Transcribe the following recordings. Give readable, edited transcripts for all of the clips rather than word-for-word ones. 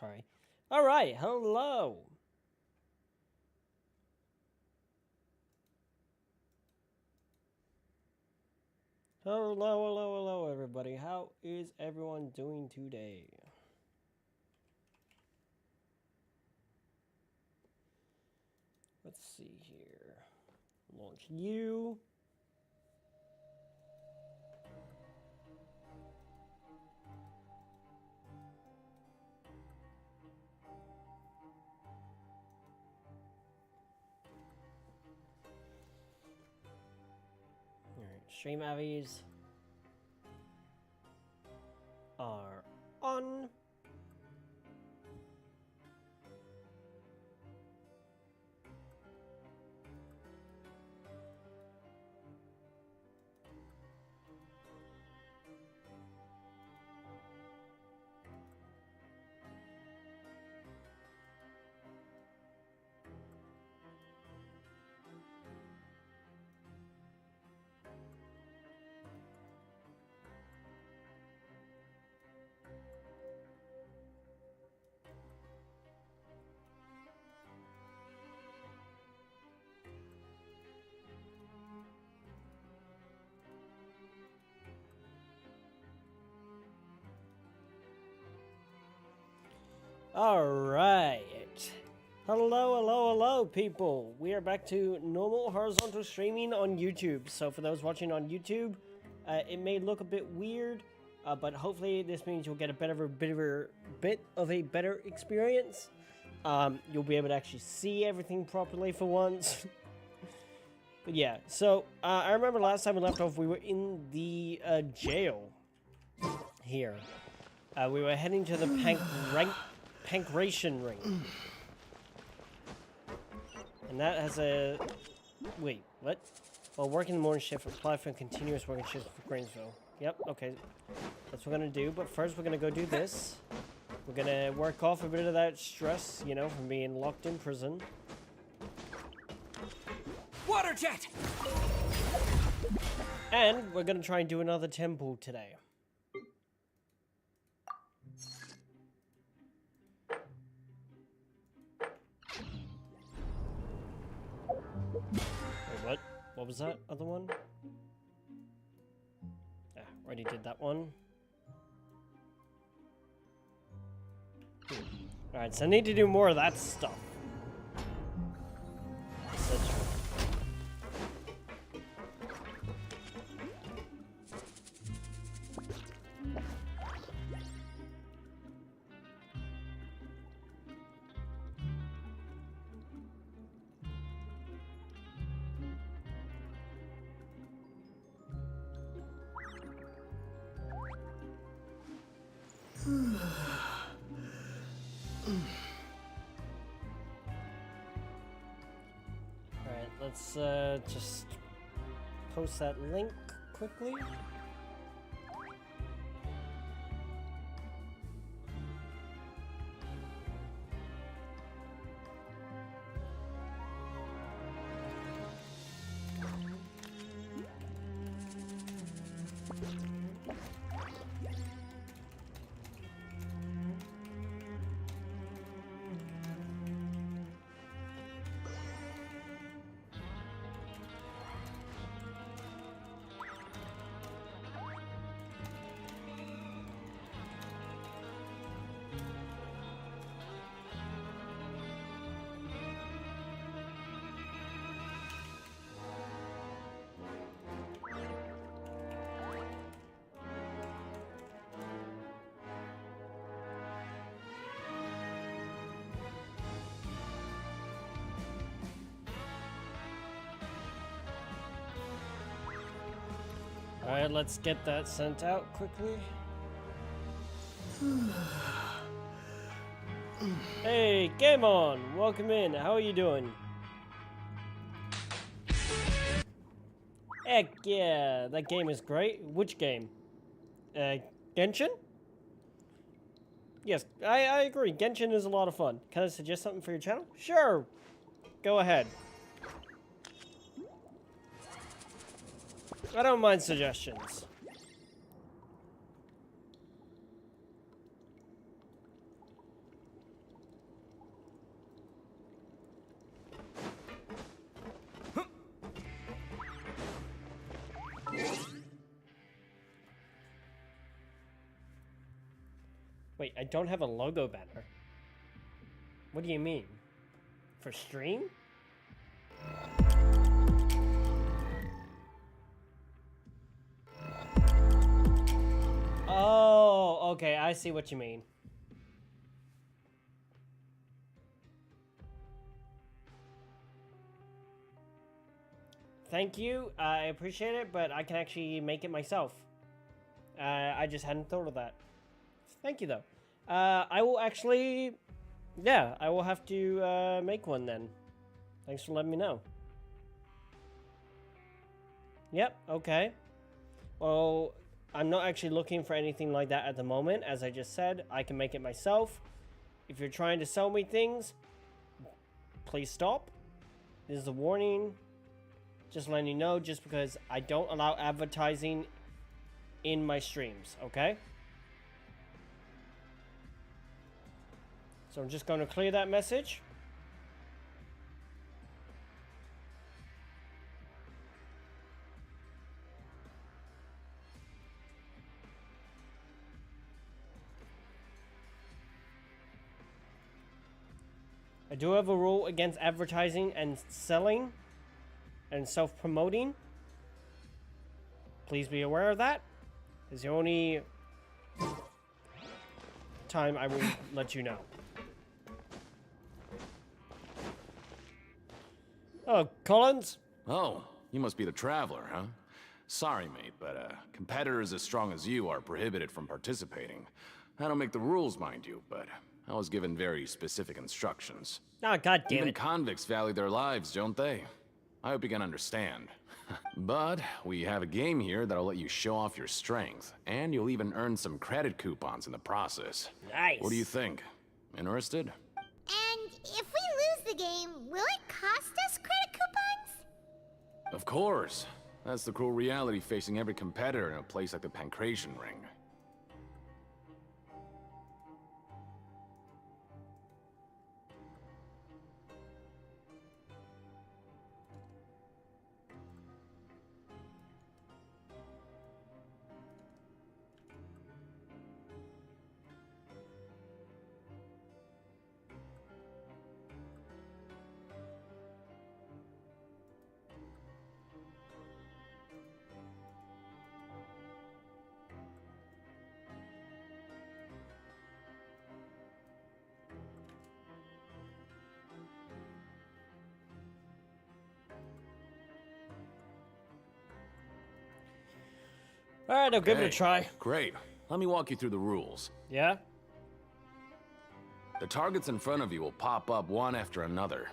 Sorry. All right. Hello. Hello, everybody. How is everyone doing today? Let's see here. Launch you. All right, stream avies are on. All right. Hello, people. We are back to normal horizontal streaming on YouTube. So for those watching on YouTube, it may look a bit weird, but hopefully this means you'll get a bit of a better experience. You'll be able to actually see everything properly for once. But yeah, so I remember last time we left off, we were in the jail here. We were heading to the Pancration Ring. And that has a... Wait, what? Well, working the morning shift, apply for a continuous working shift for Grainsville. Yep, okay. That's what we're going to do, but first we're going to go do this. We're going to work off a bit of that stress, you know, from being locked in prison. Water jet! And we're going to try and do another temple today. Wait, what? What was that other one? Ah, already did that one. Alright, so I need to do more of that stuff. Alright, let's just post that link quickly. Alright, let's get that sent out quickly. Hey, game on! Welcome in. How are you doing? Heck yeah, that game is great. Which game? Genshin? Yes, I agree. Genshin is a lot of fun. Can I suggest something for your channel? Sure! Go ahead. I don't mind suggestions. Wait, I don't have a logo banner. What do you mean? For stream? Oh, okay, I see what you mean. Thank you, I appreciate it, but I can actually make it myself. I just hadn't thought of that. Thank you, though. I will actually... Yeah, I will have to make one then. Thanks for letting me know. Yep, okay. Well, I'm not actually looking for anything like that at the moment. As I just said, I can make it myself. If you're trying to sell me things, please stop. This is a warning. Just letting you know, just because I don't allow advertising in my streams, okay? So I'm just going to clear that message. I do have a rule against advertising and selling and self-promoting. Please be aware of that. It's the only time I will let you know. Oh, Collins? Oh, you must be the Traveler, huh? Sorry, mate, but competitors as strong as you are prohibited from participating. I don't make the rules, mind you, but I was given very specific instructions. Oh, God damn Even it. convicts value their lives, don't they? I hope you can understand. But we have a game here that'll let you show off your strength, and you'll even earn some credit coupons in the process. Nice. What do you think? Interested? And if we lose the game, will it cost us credit coupons? Of course. That's the cruel reality facing every competitor in a place like the Pancration Ring. Alright, I'll give it a Okay, try. Great. Let me walk you through the rules. Yeah? The targets in front of you will pop up one after another.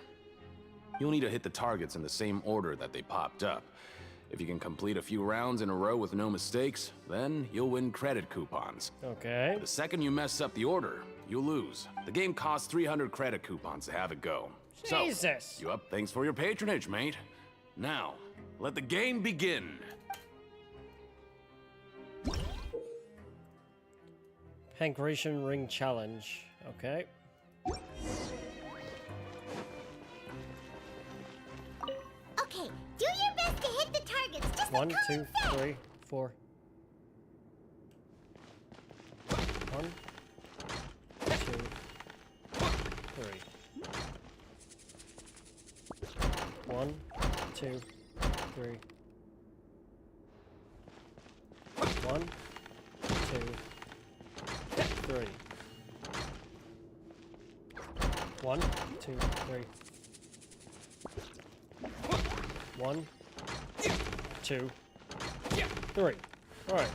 You'll need to hit the targets in the same order that they popped up. If you can complete a few rounds in a row with no mistakes, then you'll win credit coupons. Okay. The second you mess up the order, you'll lose. The game costs 300 credit coupons to have it go. Jesus. So, you up? Thanks for your patronage, mate. Now, let the game begin. Pancration Ring Challenge. Okay. Okay, do your best to hit the targets, just One, like two, Colin said. 3, 4. 1, 2, 3. 1, 2, 3. 1, 2, 3. 1, 2, 3. 1, 2, 3. All right.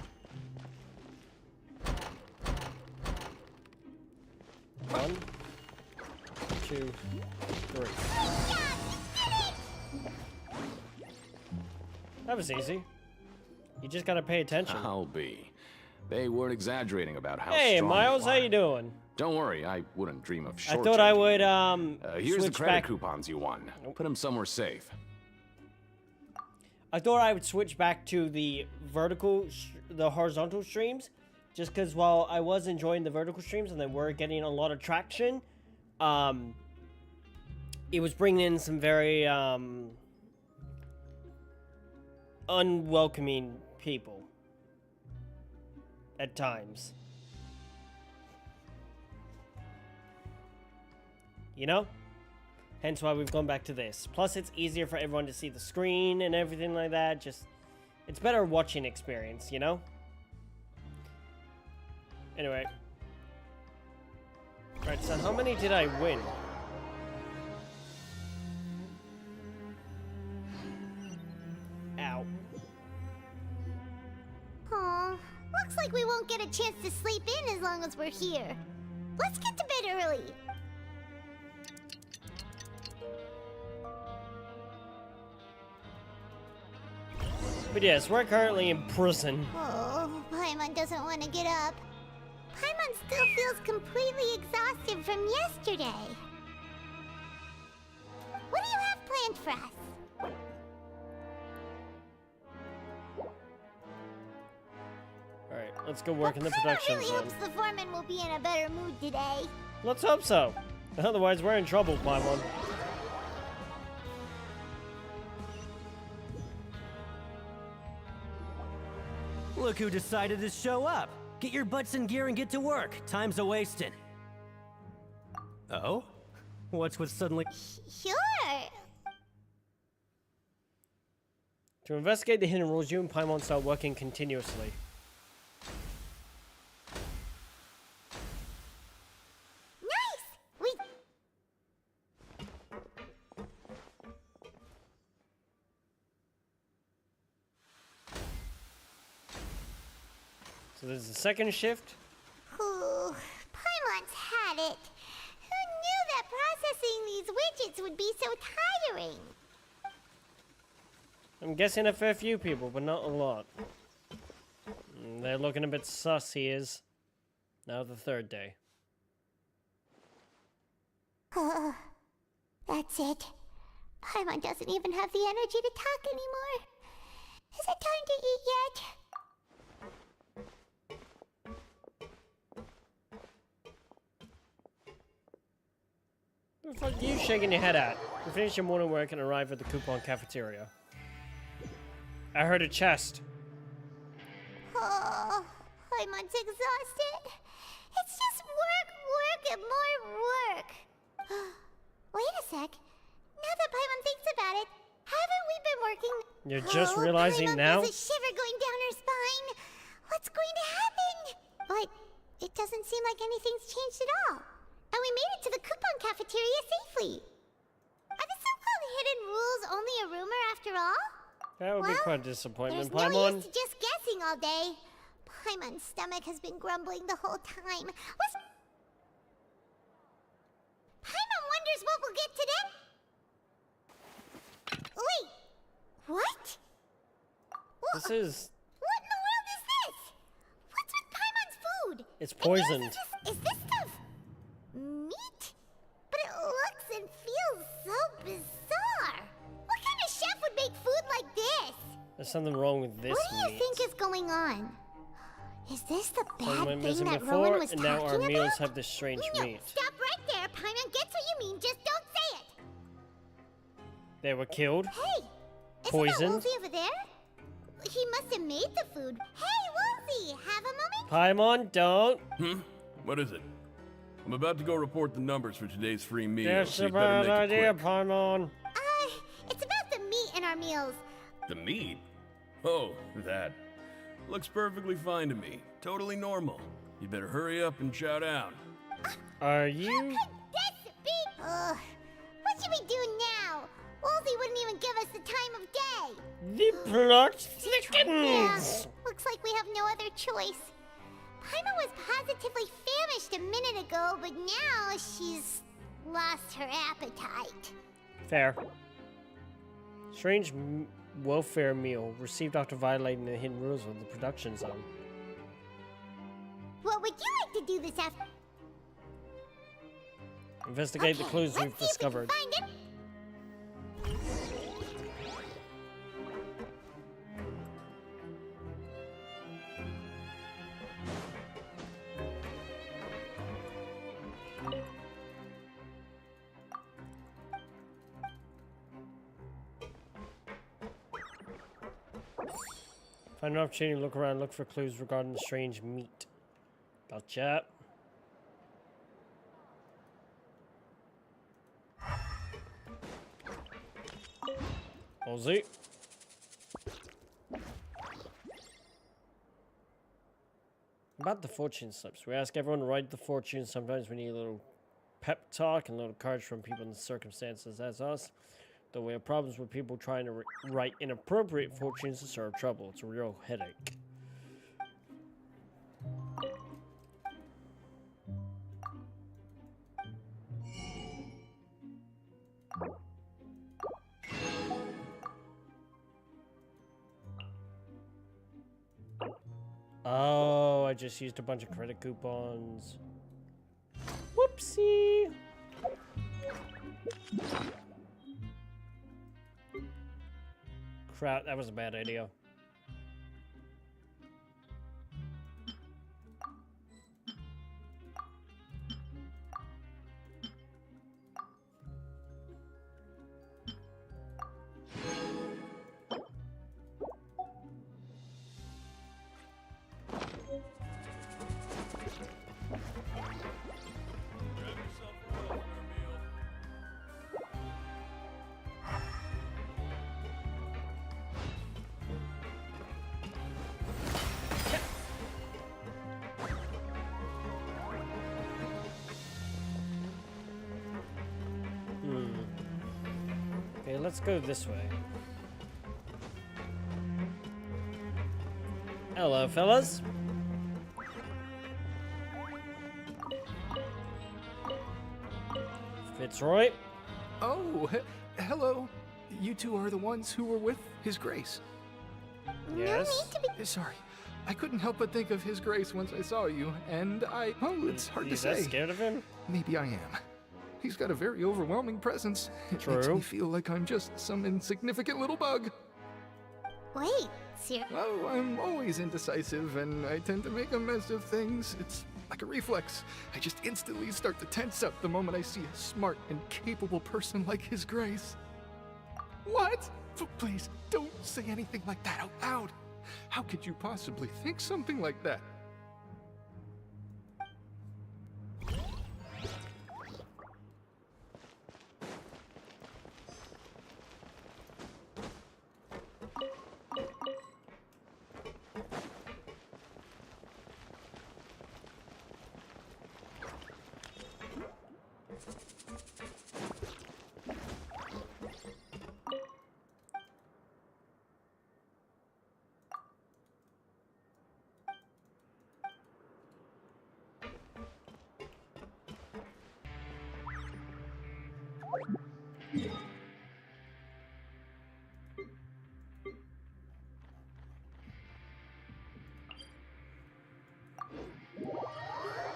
1, 2, 3. That was easy. You just gotta pay attention. I'll be. They weren't exaggerating about how Hey, strong Miles, you how are. you doing? Don't worry, I wouldn't dream of I shortchanging thought I would Here's the switch credit back. coupons you won. Put them somewhere safe. I thought I would switch back to the the horizontal streams, just because while I was enjoying the vertical streams and they were getting a lot of traction, it was bringing in some very unwelcoming people at times. you know? Hence why we've gone back to this. Plus, it's easier for everyone to see the screen and everything like that. Just, it's better watching experience, you know? Anyway. Right, so how many did I win? Ow. Aw, looks like we won't get a chance to sleep in as long as we're here. Let's get to bed early. But yes, we're currently in prison. Oh, Paimon doesn't want to get up. Paimon still feels completely exhausted from yesterday. What do you have planned for us? Alright, let's go work in the Paimon production really zone. hopes the foreman will be in a better mood today. Let's hope so. Otherwise, we're in trouble, Paimon. Look who decided to show up. Get your butts in gear and get to work. Time's a-wasting. Oh? What's with suddenly... Sure. To investigate the hidden rules, you and Paimon start working continuously. Nice! We... So this is the second shift. Ooh, Paimon's had it. Who knew that processing these widgets would be so tiring? I'm guessing a fair few people, but not a lot. They're looking a bit sus, he is. Now the third day. That's it. Paimon doesn't even have the energy to talk anymore. Is it time to eat yet? What the fuck are you shaking your head at? You finish your morning work and arrive at the coupon cafeteria. I heard a chest. Oh, Paimon's exhausted. It's just work, work, and more work. Wait a sec. Now that Paimon thinks about it, haven't we been working? You're just realizing Paimon now? feels a shiver going down her spine. What's going to happen? But it doesn't seem like anything's changed at all. And we made it to the coupon cafeteria safely. Are the so-called hidden rules only a rumor after all? That would be Well, quite a disappointment, there's no Paimon. use to just guessing all day. Paimon's stomach has been grumbling the whole time. Paimon wonders what we'll get today. Wait, what? This is... What in the world is this? What's with Paimon's food? It's And yours poisoned. Is this stuff meat? But it looks and feels so bizarre. What kind of chef would make food like this? There's something wrong with this What do you meat. think is going on? Is this the Some bad went thing missing that before, Rowan was and talking now our meals about? have this strange No, meat. stop right there. Paimon gets what you mean. Just don't say it. They were killed. Hey, isn't Poisoned? that Woolsey over there? He must have made the food. Hey, Woolsey, have a moment? Paimon, don't. What is it? I'm about to go report the numbers for today's free meal. That's so a you better bad make it idea, quick. Paimon. It's about the meat in our meals. The meat? Oh, that. Looks perfectly fine to me. Totally normal. You better hurry up and chow down. Are you... This be... what should we do now? Woolsey wouldn't even give us the time of day. The plot Yeah, thickens! looks like we have no other choice. Paimon was positively famished a minute ago, but now she's lost her appetite. Fair. Strange welfare meal received after violating the hidden rules of the production zone. What would you like to do this afternoon? Investigate the clues we've discovered. Find it. Find an opportunity to look around, look for clues regarding the strange meat. Gotcha. Ballsy. About the fortune slips. We ask everyone to write the fortune. Sometimes we need a little pep talk and a little courage from people in the circumstances as us. Though we have problems with people trying to write inappropriate fortunes to serve trouble. It's a real headache. Oh, I just used a bunch of credit coupons. Whoopsie! Crap, that was a bad idea. Okay, let's go this way. Hello, fellas. Fitzroy. Oh, hello. You two are the ones who were with His Grace. Yes. No need to be. Sorry, I couldn't help but think of His Grace once I saw you, and it's hard to You that say. scared of him? Maybe I am. He's got a very overwhelming presence. It makes True. me feel like I'm just some insignificant little bug. Wait, seriously? Oh, I'm always indecisive, and I tend to make a mess of things. It's like a reflex. I just instantly start to tense up the moment I see a smart and capable person like His Grace. What? Please, don't say anything like that out loud. How could you possibly think something like that?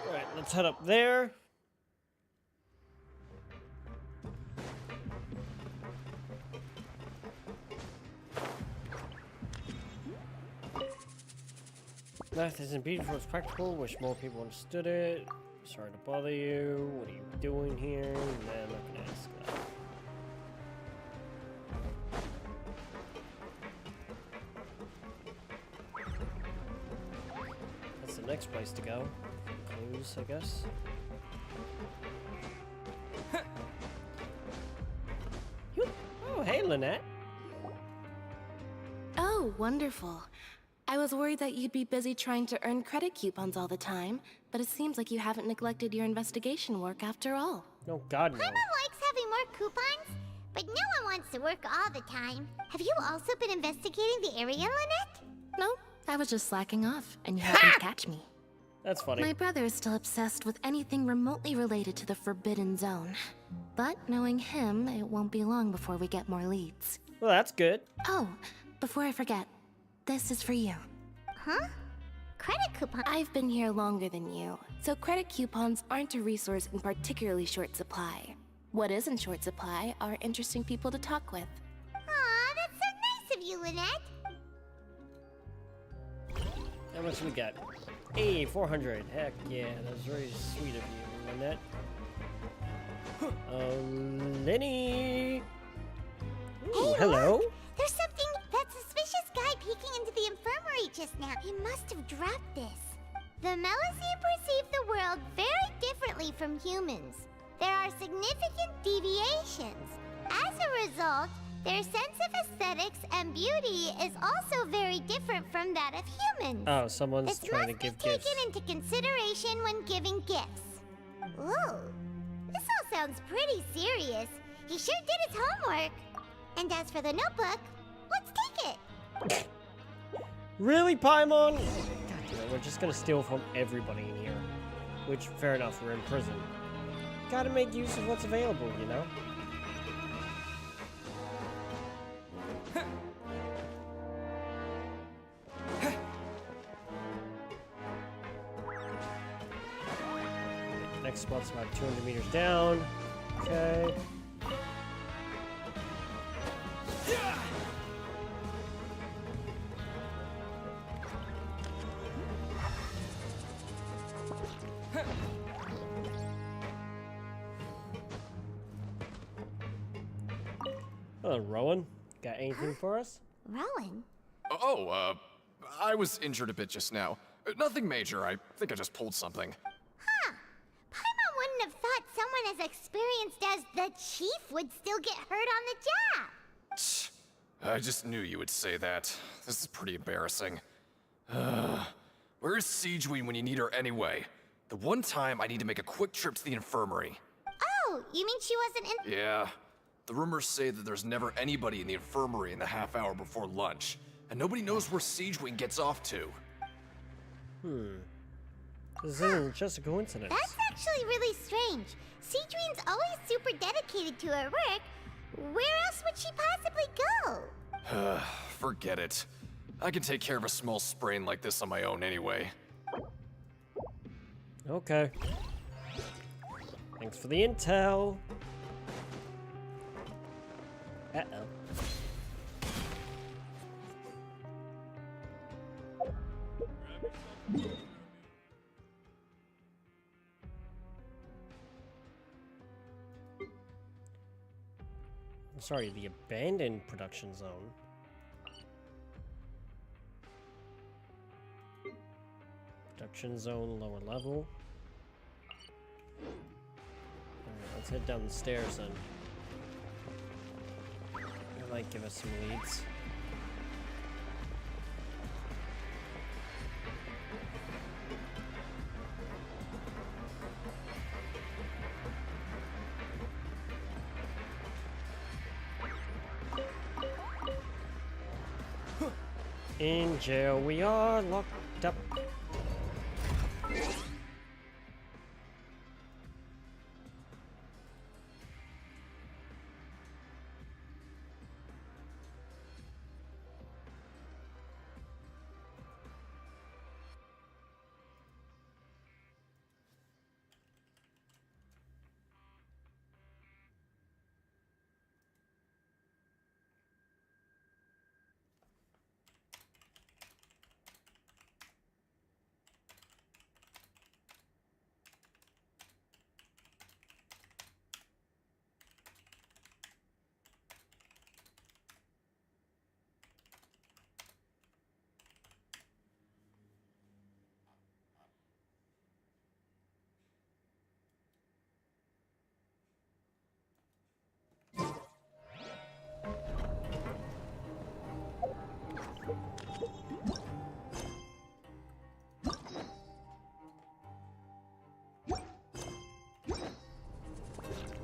Alright, let's head up there. Math isn't beautiful, it's practical. Wish more people understood it. Sorry to bother you. What are you doing here? Nah, I'm not gonna ask that. That's the next place to go. Clues, I guess. Oh, hey, Lynette. Oh, wonderful. I was worried that you'd be busy trying to earn credit coupons all the time, but it seems like you haven't neglected your investigation work after all. No, God, no. Paimon likes having more coupons, but no one wants to work all the time. Have you also been investigating the area, Lynette? No, I was just slacking off, and you happened to catch me. That's funny. My brother is still obsessed with anything remotely related to the Forbidden Zone. But knowing him, it won't be long before we get more leads. Well, that's good. Oh, before I forget, this is for you. Huh? Credit coupon? I've been here longer than you, so credit coupons aren't a resource in particularly short supply. What is in short supply are interesting people to talk with. Aw, that's so nice of you, Lynette. How much we got? Hey, 400. Heck yeah, that's very sweet of you, Lynette. Lenny! Ooh, Hey, hello. look! There's that suspicious guy peeking into the infirmary just now. He must have dropped this. The Melusine perceive the world very differently from humans. There are significant deviations. As a result, Their sense of aesthetics and beauty is also very different from that of humans. Oh, someone's This trying to must be give taken gifts. into consideration when giving gifts. Ooh, this all sounds pretty serious. He sure did his homework. And as for the notebook, let's take it. Really, Paimon? God damn it, we're just gonna steal from everybody in here. Which, fair enough, we're in prison. Gotta make use of what's available, you know? Next spot's about 200 meters down. Okay. Hello, Rowan. Got anything for us? Rowan? Oh, I was injured a bit just now. Nothing major. I think I just pulled something. Huh. Paimon wouldn't have thought someone as experienced as the Chief would still get hurt on the job. I just knew you would say that. This is pretty embarrassing. Where is Siegeween when you need her anyway? The one time I need to make a quick trip to the infirmary. Oh, you mean she wasn't in— Yeah. The rumors say that there's never anybody in the infirmary in the half hour before lunch, and nobody knows where Siegeween gets off to. This isn't just a coincidence. That's actually really strange. Siegeween's always super dedicated to her work. Where else would she possibly go? Forget it. I can take care of a small sprain like this on my own anyway. Okay. Thanks for the intel. Uh-oh. I'm sorry, the abandoned production zone. Production zone, lower level. Alright, let's head down the stairs then. That might give us some leads. In jail we are, locked up.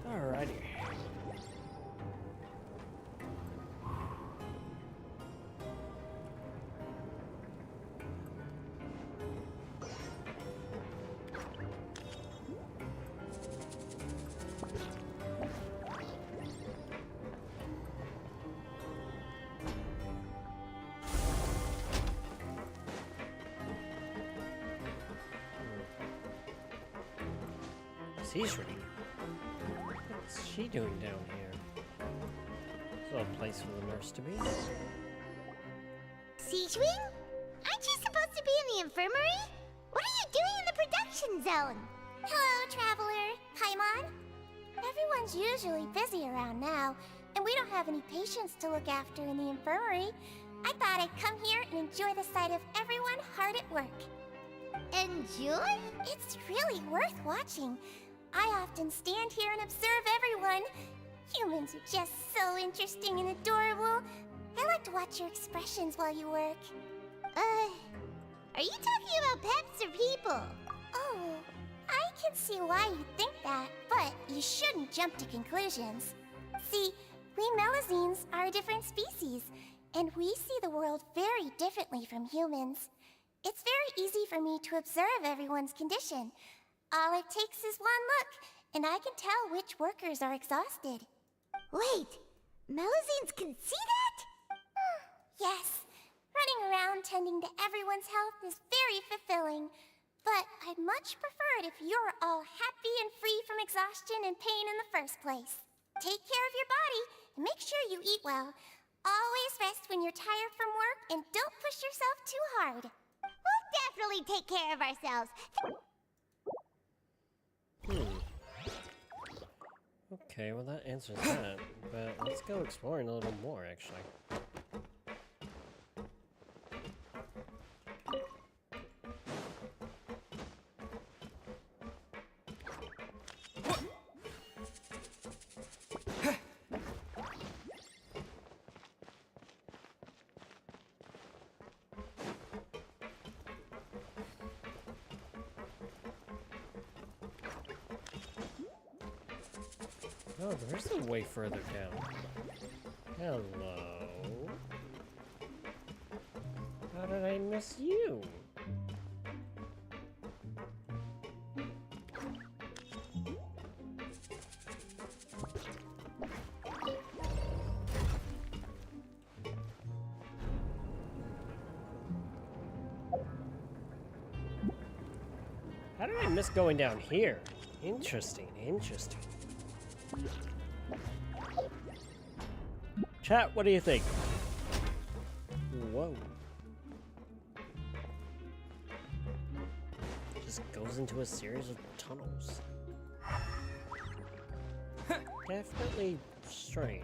Alrighty. He's ready. What's she doing down here? There's no place for the nurse to be. Siegeween? Aren't you supposed to be in the infirmary? What are you doing in the production zone? Hello, traveler. Paimon? Everyone's usually busy around now, and we don't have any patients to look after in the infirmary. I thought I'd come here and enjoy the sight of everyone hard at work. Enjoy? It's really worth watching. I often stand here and observe everyone. Humans are just so interesting and adorable. I like to watch your expressions while you work. Are you talking about pets or people? Oh, I can see why you think that, but you shouldn't jump to conclusions. See, we Melazines are a different species, and we see the world very differently from humans. It's very easy for me to observe everyone's condition. All it takes is one look, and I can tell which workers are exhausted. Wait, Melazines can see that? Yes. Running around tending to everyone's health is very fulfilling. But I'd much prefer it if you're all happy and free from exhaustion and pain in the first place. Take care of your body, and make sure you eat well. Always rest when you're tired from work, and don't push yourself too hard. We'll definitely take care of ourselves. Okay, well that answers that. But let's go exploring a little more, actually. Oh, there's a way further down. Hello? How did I miss you? How did I miss going down here? Interesting, interesting. Chat, what do you think? Whoa. Just goes into a series of tunnels. Definitely strange.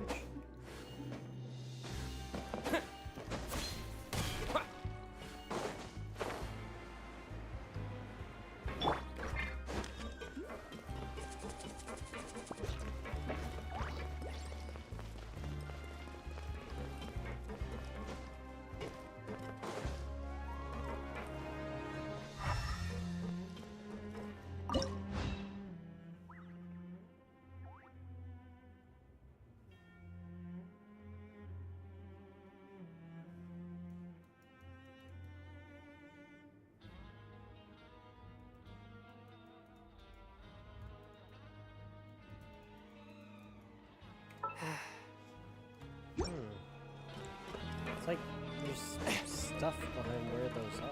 It's like there's stuff behind where those are.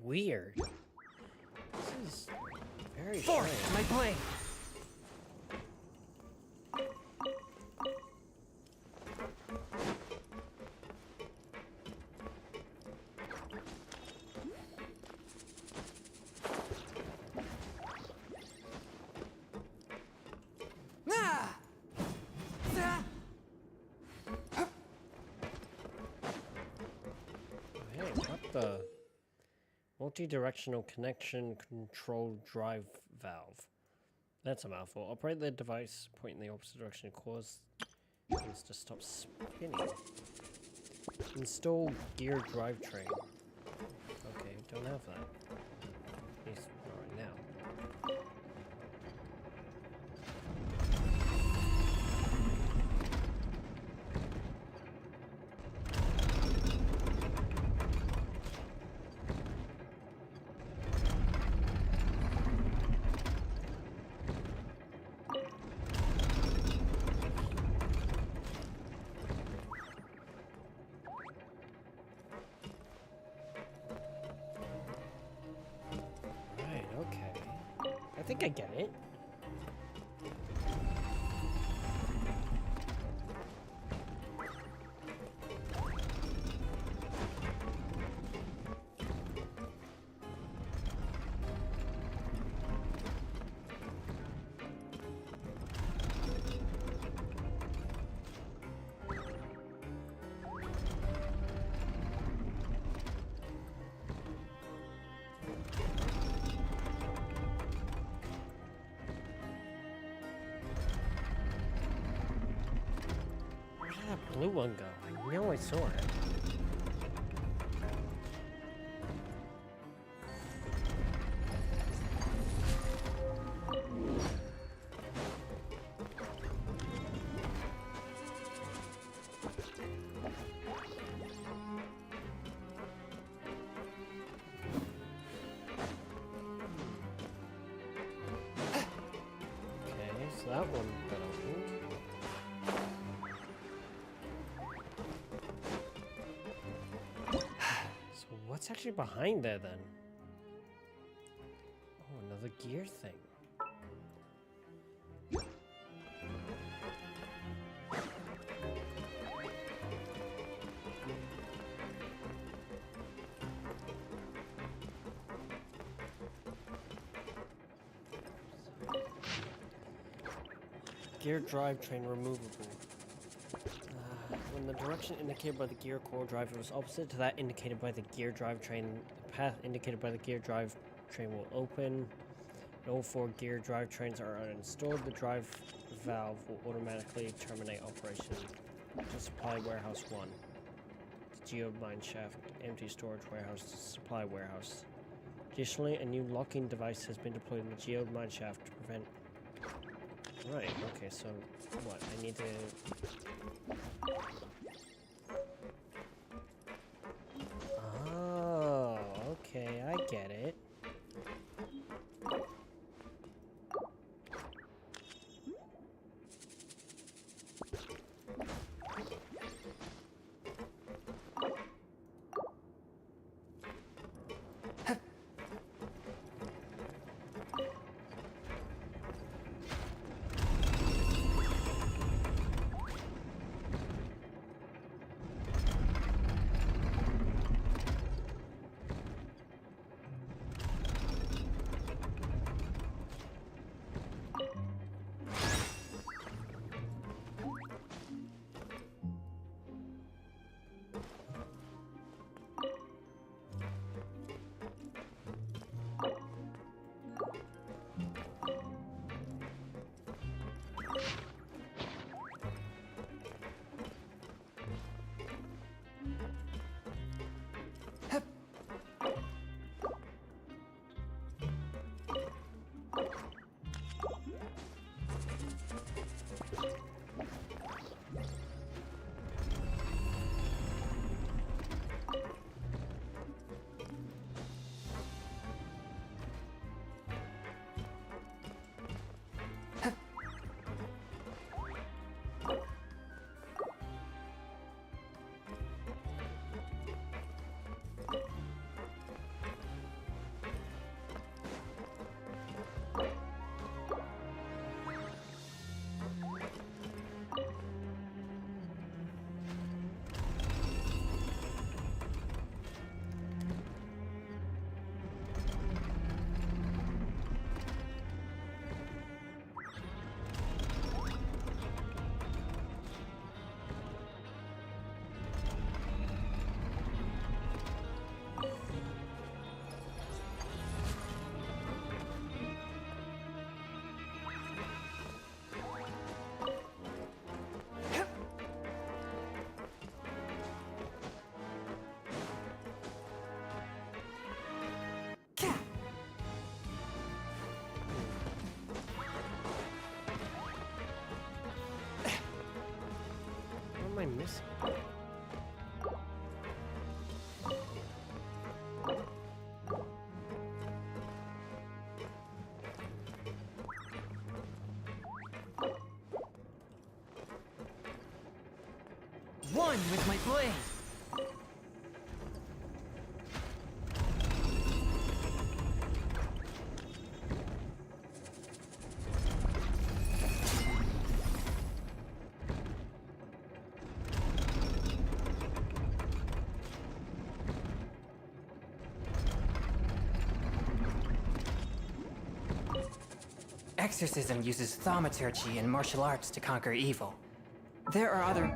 Weird. This is very strange. My plane! Hey, what the? Multi-directional connection control drive valve. That's a mouthful. Operate the device, point in the opposite direction, cause things to stop spinning. Install gear drivetrain. Okay, don't have that. At least not right now. I think I get it. blue one go? I know I saw it. That one got opened. So what's actually behind there then? Oh, another gear thing. Gear drivetrain removable. When the direction indicated by the gear core driver is opposite to that indicated by the gear drivetrain, the path indicated by the gear drivetrain will open. When all 4 gear drivetrains are uninstalled, the drive valve will automatically terminate operation. To supply warehouse 1. The geomine shaft, empty storage warehouse to supply warehouse. Additionally, a new locking device has been deployed in the geomine shaft to prevent. Right, okay, so what? I need to... Oh, okay, I get it. What am I missing? One with my blade! Exorcism uses thaumaturgy and martial arts to conquer evil. There are other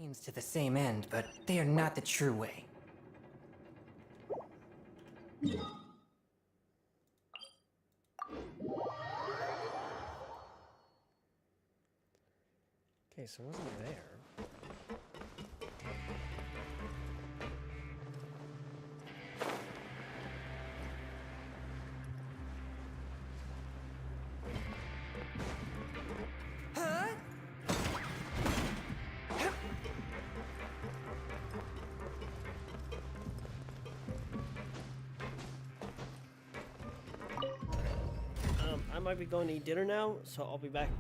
means to the same end, but they are not the true way. Okay, so it wasn't there. might be going to eat dinner now, so I'll be back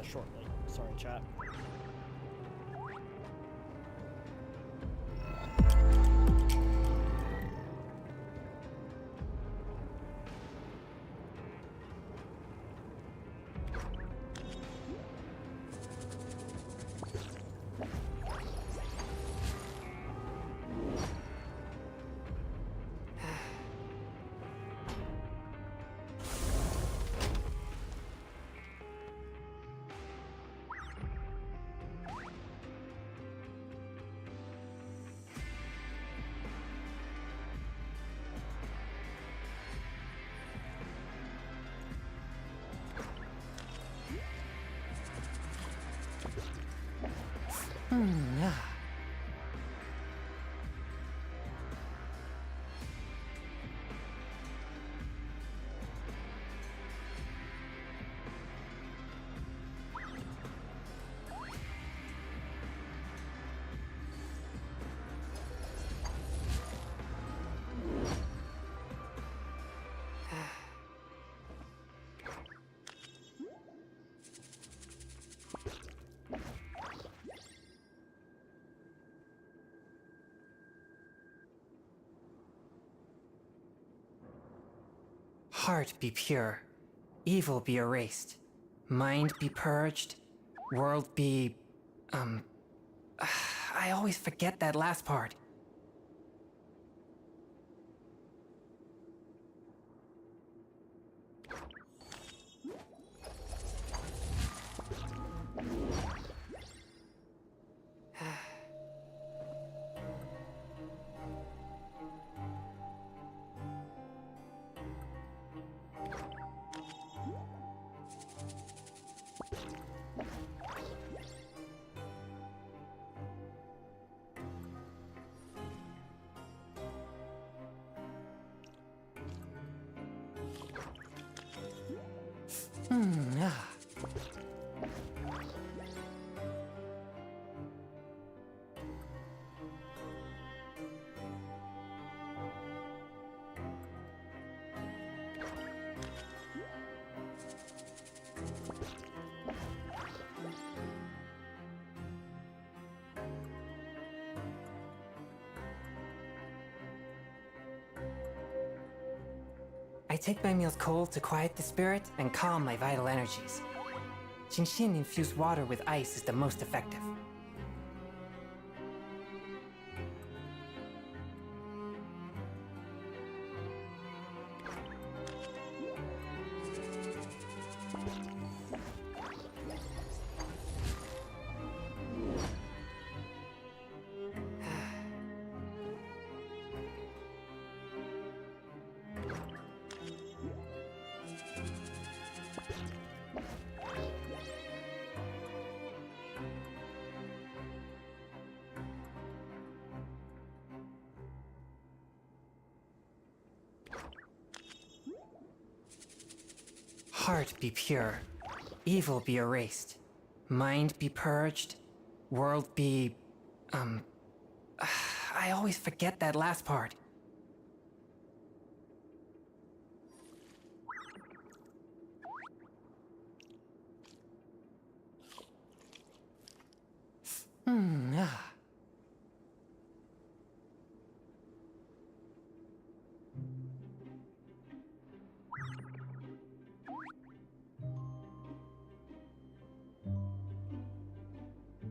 shortly. Sorry, chat. Heart be pure, evil be erased, mind be purged, world be... I always forget that last part. I take my meals cold to quiet the spirit and calm my vital energies. Genshin infused water with ice is the most effective. Heart be pure, evil be erased, mind be purged, world be... I always forget that last part.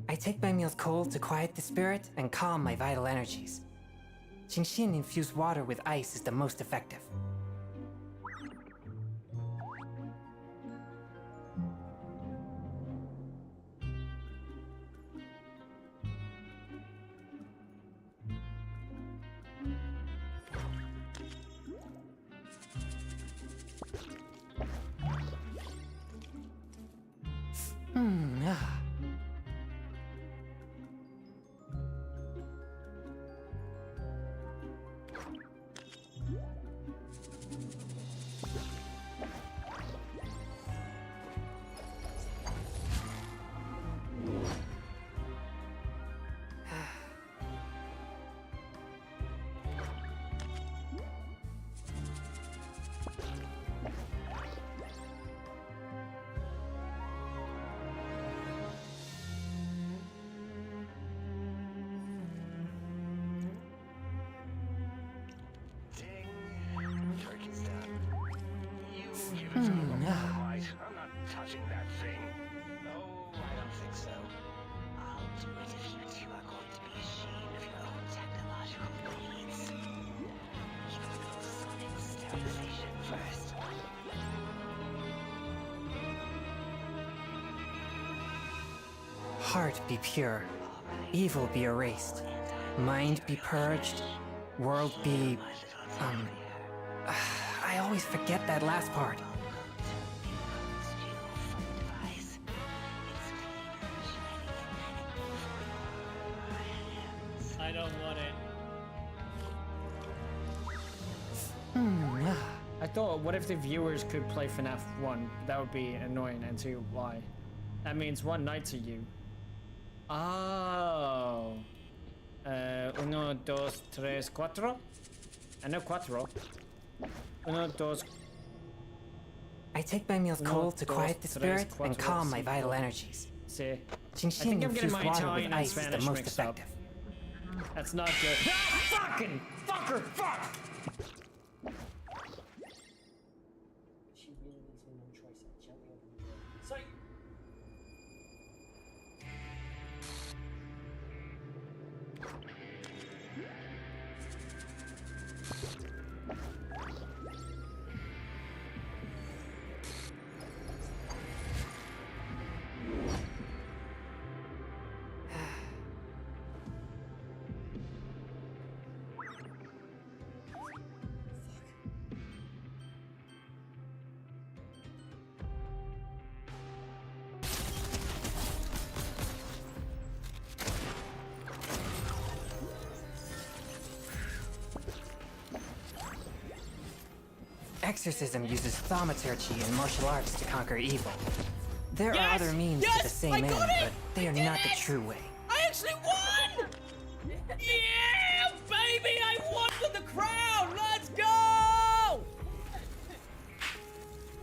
I take my meals cold to quiet the spirit and calm my vital energies. Genshin infused water with ice is the most effective. Heart be pure, evil be erased, mind be purged, world be... I always forget that last part. I don't want it. I thought, what if the viewers could play FNAF 1? That would be annoying, and see why. That means one night to you. Oh. Uno, dos, tres, cuatro? I know cuatro. Uno, dos... I take my meals cold to quiet the spirit and calm my vital energies. See? Genshin infused water with ice is the most effective. That's not good. Ah, fucking fucker! Fuck! She really needs no choice. Gently open the door. So. Exorcism uses thaumaturgy and martial arts to conquer evil. There are Yes! other means Yes! to the same I end, got it! but they are I did not the it! true way. I actually won! Yeah, baby! I won with the crown! Let's go!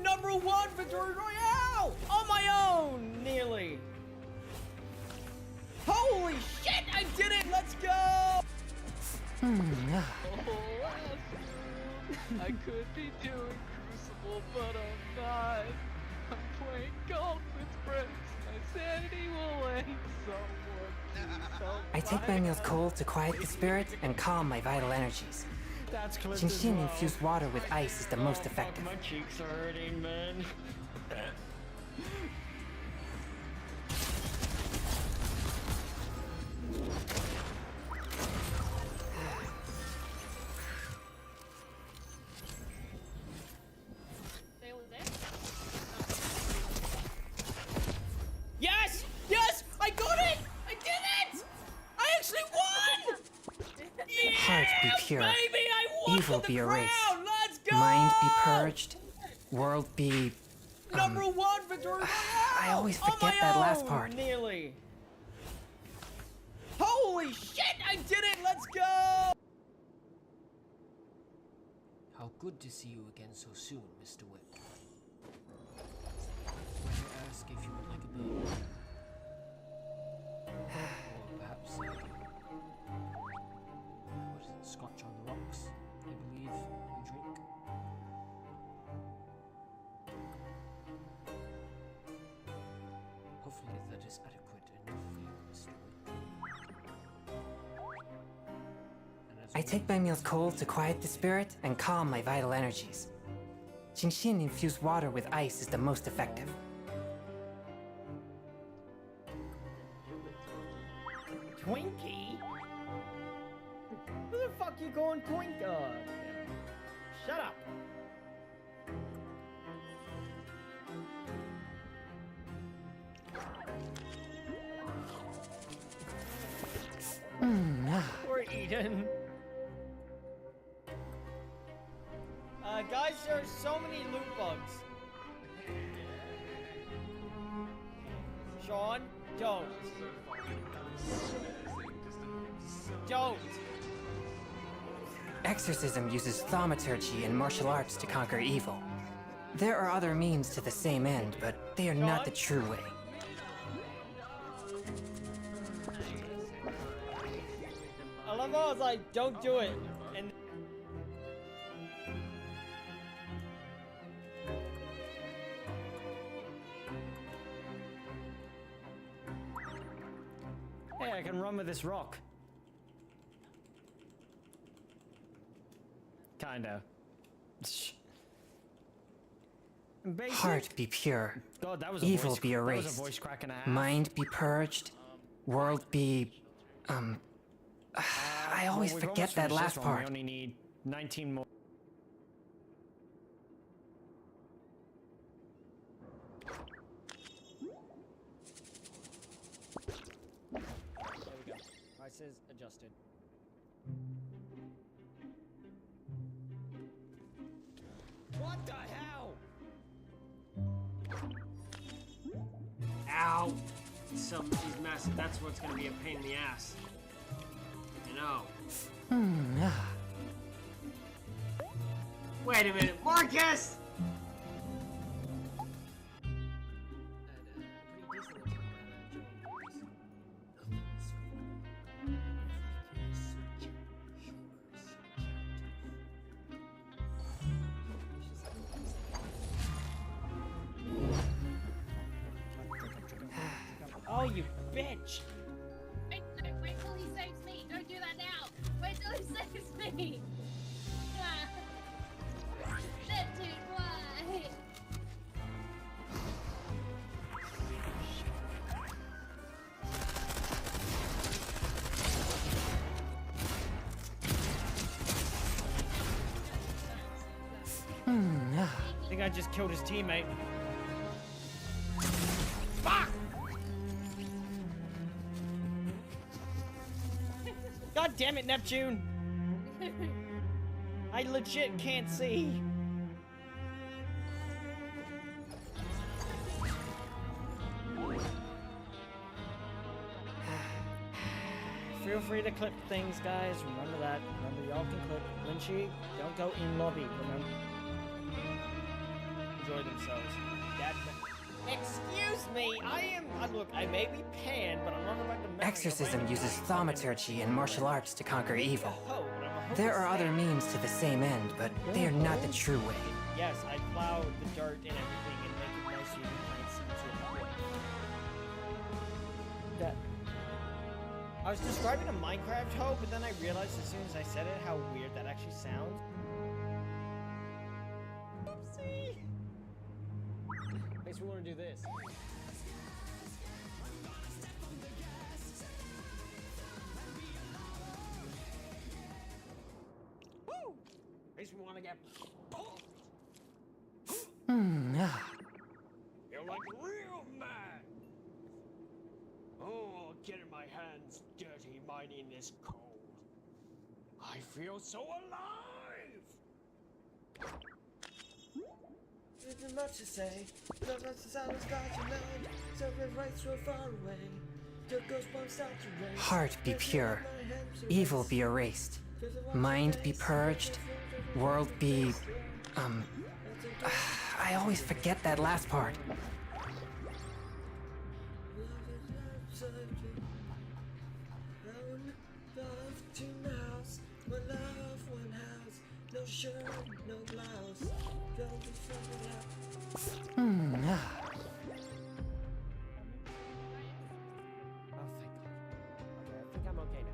Number 1 Victory Royale! On my own, nearly. Holy shit! I did it! Let's go! I could be doing Crucible, but I'm not. I'm playing golf with friends. My sanity will end. Someone I take my meals cold to quiet the spirit and calm my vital energies. That's clipped as Genshin well. infused water with ice is the most Fuck, effective. my cheeks are hurting, man. Yes! Yes! I got it! I did it! I actually won! Yeah, Heart be pure, baby! I won evil with the be erased, crown! Let's go! mind be purged, world be... Number 1 Victory Royale! I always On forget my that last own, part. Nearly. Holy shit! I did it! Let's go! How good to see you again so soon, Mr. Wick. May I ask if you would like a burger? Or perhaps what is it, scotch on the rocks, I believe you drink? Hopefully that is adequate enough for you, Mr. Wick. And as I take my meals cold to quiet the spirit and calm my vital energies. Genshin infused water with ice is the most effective. Twinkie? Where the fuck you going, Twink? Shut up. Poor Eden. Guys, there are so many loot bugs. Sean, don't. Don't. Exorcism uses thaumaturgy and martial arts to conquer evil. There are other means to the same end, but they are not the true way. I love how I was like, don't do it. And hey, I can run with this rock. Kinda. Heart be pure, God, that was a evil voice, be that was a erased, voice crack and a half. mind be purged, World be... I always We've forget almost that finished last this one. part. We only need 19 more. There we go. Prices adjusted. What the hell? Ow! He's massive. That's what's gonna be a pain in the ass. You know. Wait a minute, Marcus! Oh, you bitch! Wait till he saves me! Don't do that now! Wait till he saves me! That dude, why? I think I just killed his teammate. Fuck! God damn it, Neptune! I legit can't see. Feel free to clip things, guys. Remember that. Remember, y'all can clip. Lynchy, don't go in lobby. Remember. Enjoy themselves. Excuse me, look, I may be panned, but I'm not about to marry a Exorcism random uses guy. thaumaturgy and martial arts to conquer Make a evil. hoe, but I'm a hoe There to are other stand. means to the same end, but they are not the true way. Yes, I plow the dirt and everything and make it nice so you can plant seeds in it. That. I was describing a Minecraft hoe, but then I realized as soon as I said it how weird that actually sounds. Oopsie! Makes me want to do this. Woo! Makes me want to get. Feel like real mad. Oh, getting my hands dirty mining this coal. I feel so alive. There's much to say. Not much to sound as God to know. Separate rights so far away. The goosebumps start to race. Heart be pure, evil be erased, mind be purged, world be... I always forget that last part. Oh, thank God. Okay, I think I'm okay now.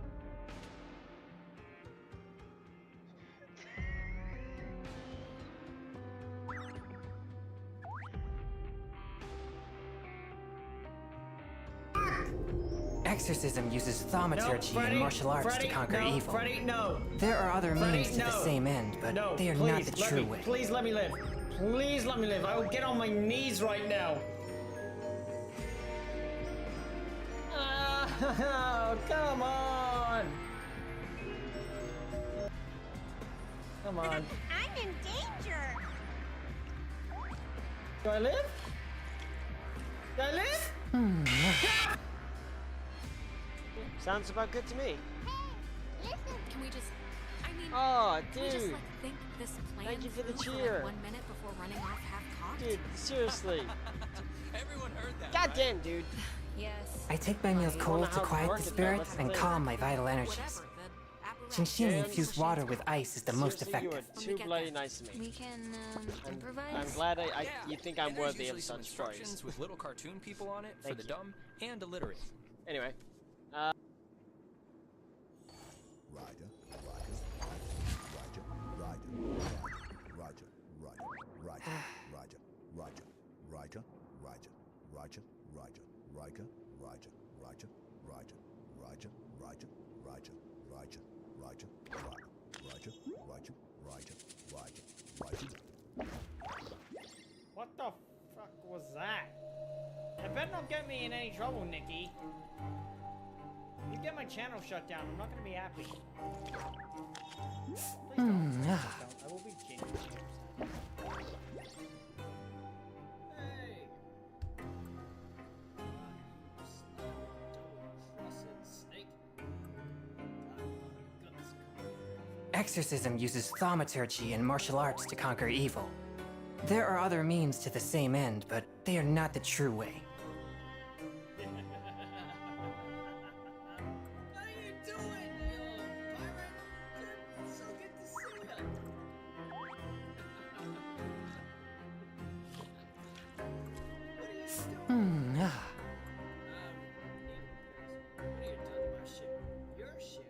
Exorcism uses thaumaturgy and martial arts to conquer evil. Freddy, no. There are other Freddy, means to the no. same end, but No, they are please, not the let true me, way. Please let me live. Please let me live. I will get on my knees right now. Oh, come on. Come on. I'm in danger. Do I live? Do I live? Sounds about good to me. Listen. Can we just... I mean... Oh, Can we just, dude. like, think this plan Thank you for the through cheer. like 1 minute before running off half-cocked? Dude, seriously. Everyone heard that, Goddamn, dude. Yes. I take my meals I don't cold know to how it's quiet the working, though. spirit That's the and thing. calm my vital energies. Whatever. The apparatus. Chinchilla-infused water with ice is the most Seriously, you effective. are too bloody nice to me. We can, improvise? I'm glad Yeah, you think I'm and there's worthy usually of some such praise. instructions with little cartoon people on it for Thank the you. dumb and illiterate. Anyway. Roger, Roger, Roger, Roger, Roger, Roger, Roger, Roger. What the fuck was that? It better not get me in any trouble, Nikki. You get my channel shut down, I'm not gonna be happy. Please don't. Please don't. I will be genuinely upset. Hey! Double-crossed snake. Exorcism uses thaumaturgy and martial arts to conquer evil. There are other means to the same end, but they are not the true way. What are you doing, you pirate? It's so good to see you. What are you doing? What are you doing to my ship? Your ship?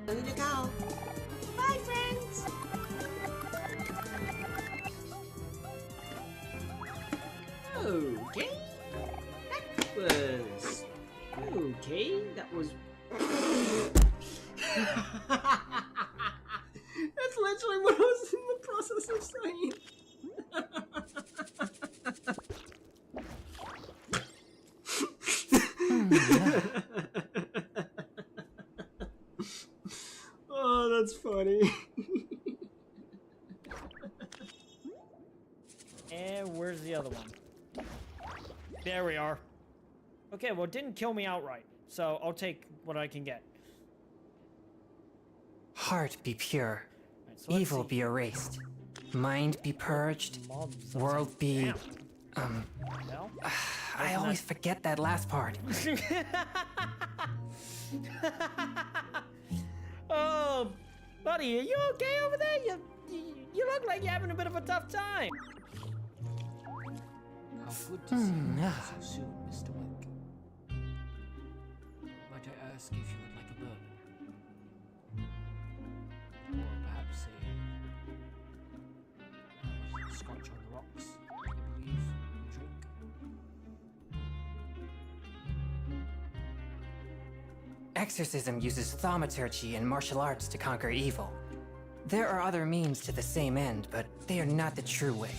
Ready to go. Bye, friends. Okay. That was... Okay, that was... That's literally what I was in the process of saying. Oh, that's funny. And where's the other one? There we are. Okay, well, it didn't kill me outright, so I'll take what I can get. Heart be pure, Right, so let's evil see. be erased, mind be purged, Mobs, world be... Hell? I always forget that last part. Oh, buddy, are you okay over there? You look like you're having a bit of a tough time. How good to see you so soon, Mr. Wick. Might I ask if you would like a bourbon? Or perhaps a scotch on the rocks, I believe you drink? Exorcism uses thaumaturgy and martial arts to conquer evil. There are other means to the same end, but they are not the true way.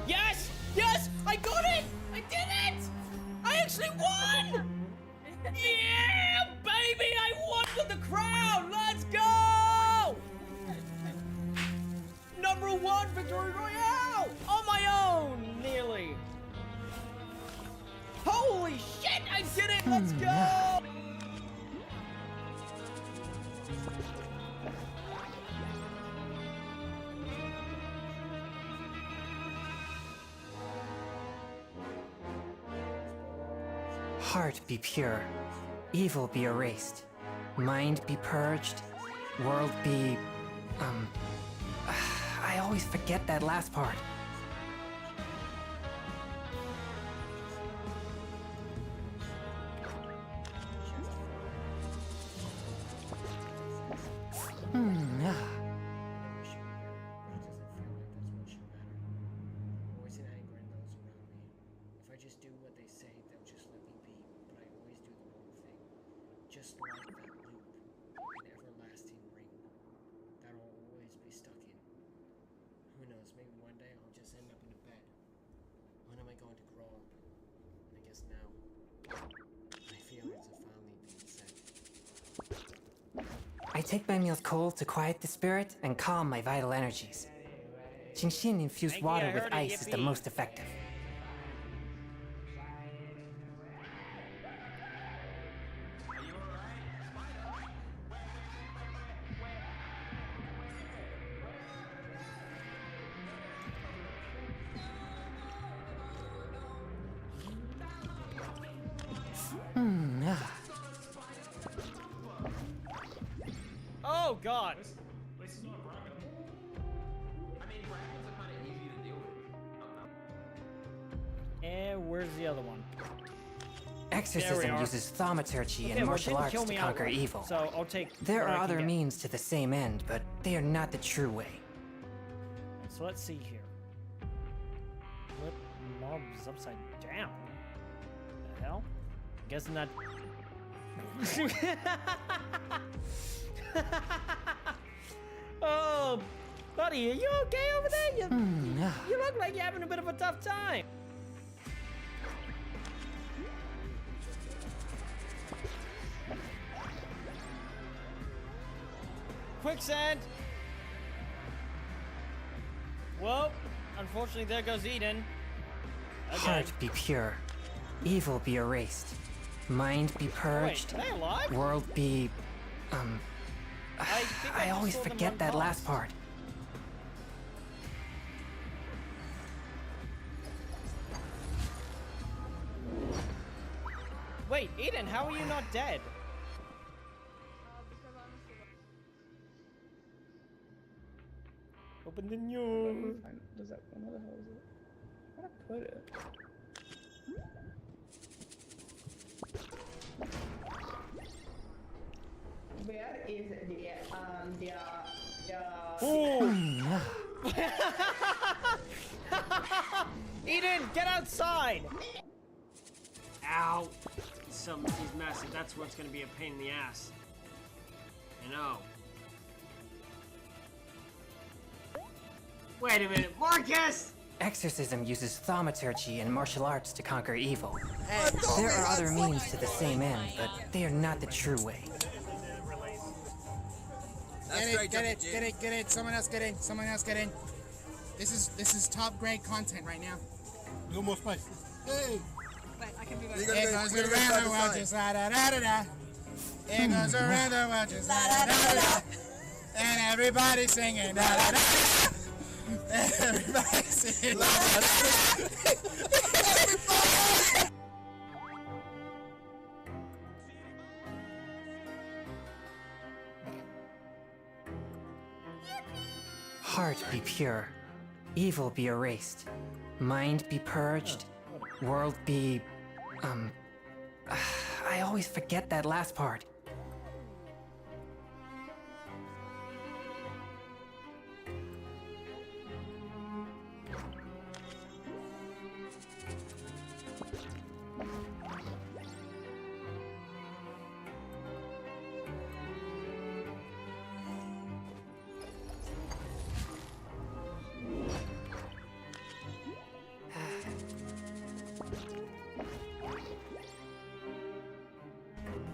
Yes! Yes! I got it! I did it! I actually won! Yeah, baby! I won with the crown! Let's go! Number 1 victory royale! On my own, nearly. Holy shit! I did it! Let's go! Heart be pure, evil be erased, mind be purged, world be... I always forget that last part. Always in anger in those around me. If I just do what they say, they'll just let me be. But I always do the wrong thing. Just like that loop. An everlasting ring. That I'll always be stuck in. Who knows, maybe one day I'll just end up in a bed. When am I going to grow up? I guess now. My feelings are finally being said. I take my meals cold to quiet the spirit and calm my vital energies. Genshin infused water with ice is the most effective. Oh God! This is not a bracket. I mean, brackets are kind of easy to deal with. And where's the other one? Exorcism uses thaumaturgy Okay, and well, martial didn't arts kill to me conquer outright, evil. So I'll take. There what I are can other get. means to the same end, but they are not the true way. So let's see here. Flip mobs upside down. The hell? Guessing that. Oh, buddy, are you okay over there? You look like you're having a bit of a tough time. Quicksand! Well, unfortunately, there goes Eden. Heart be pure, evil be erased, mind be purged, are they alive? world be... think I just always saw them forget run that past. last part. Wait, Eden, how are you not dead? Open the new. Does that? Where the hell is it? Where'd I put it? Where is Eden, get outside! Ow. He's massive. That's what's gonna be a pain in the ass. I know. Wait a minute, Marcus! Exorcism uses thaumaturgy and martial arts to conquer evil. There are other means to the same end, but they are not the true way. Get it. Someone else get in. This is top grade content right now. No more spice. Hey! Wait, I can do that. It goes around the world just la da da da da. It goes around the world just la da da da. And everybody's singing da da da. Everybody's singing da da da. Heart be pure, evil be erased, mind be purged, world be... I always forget that last part.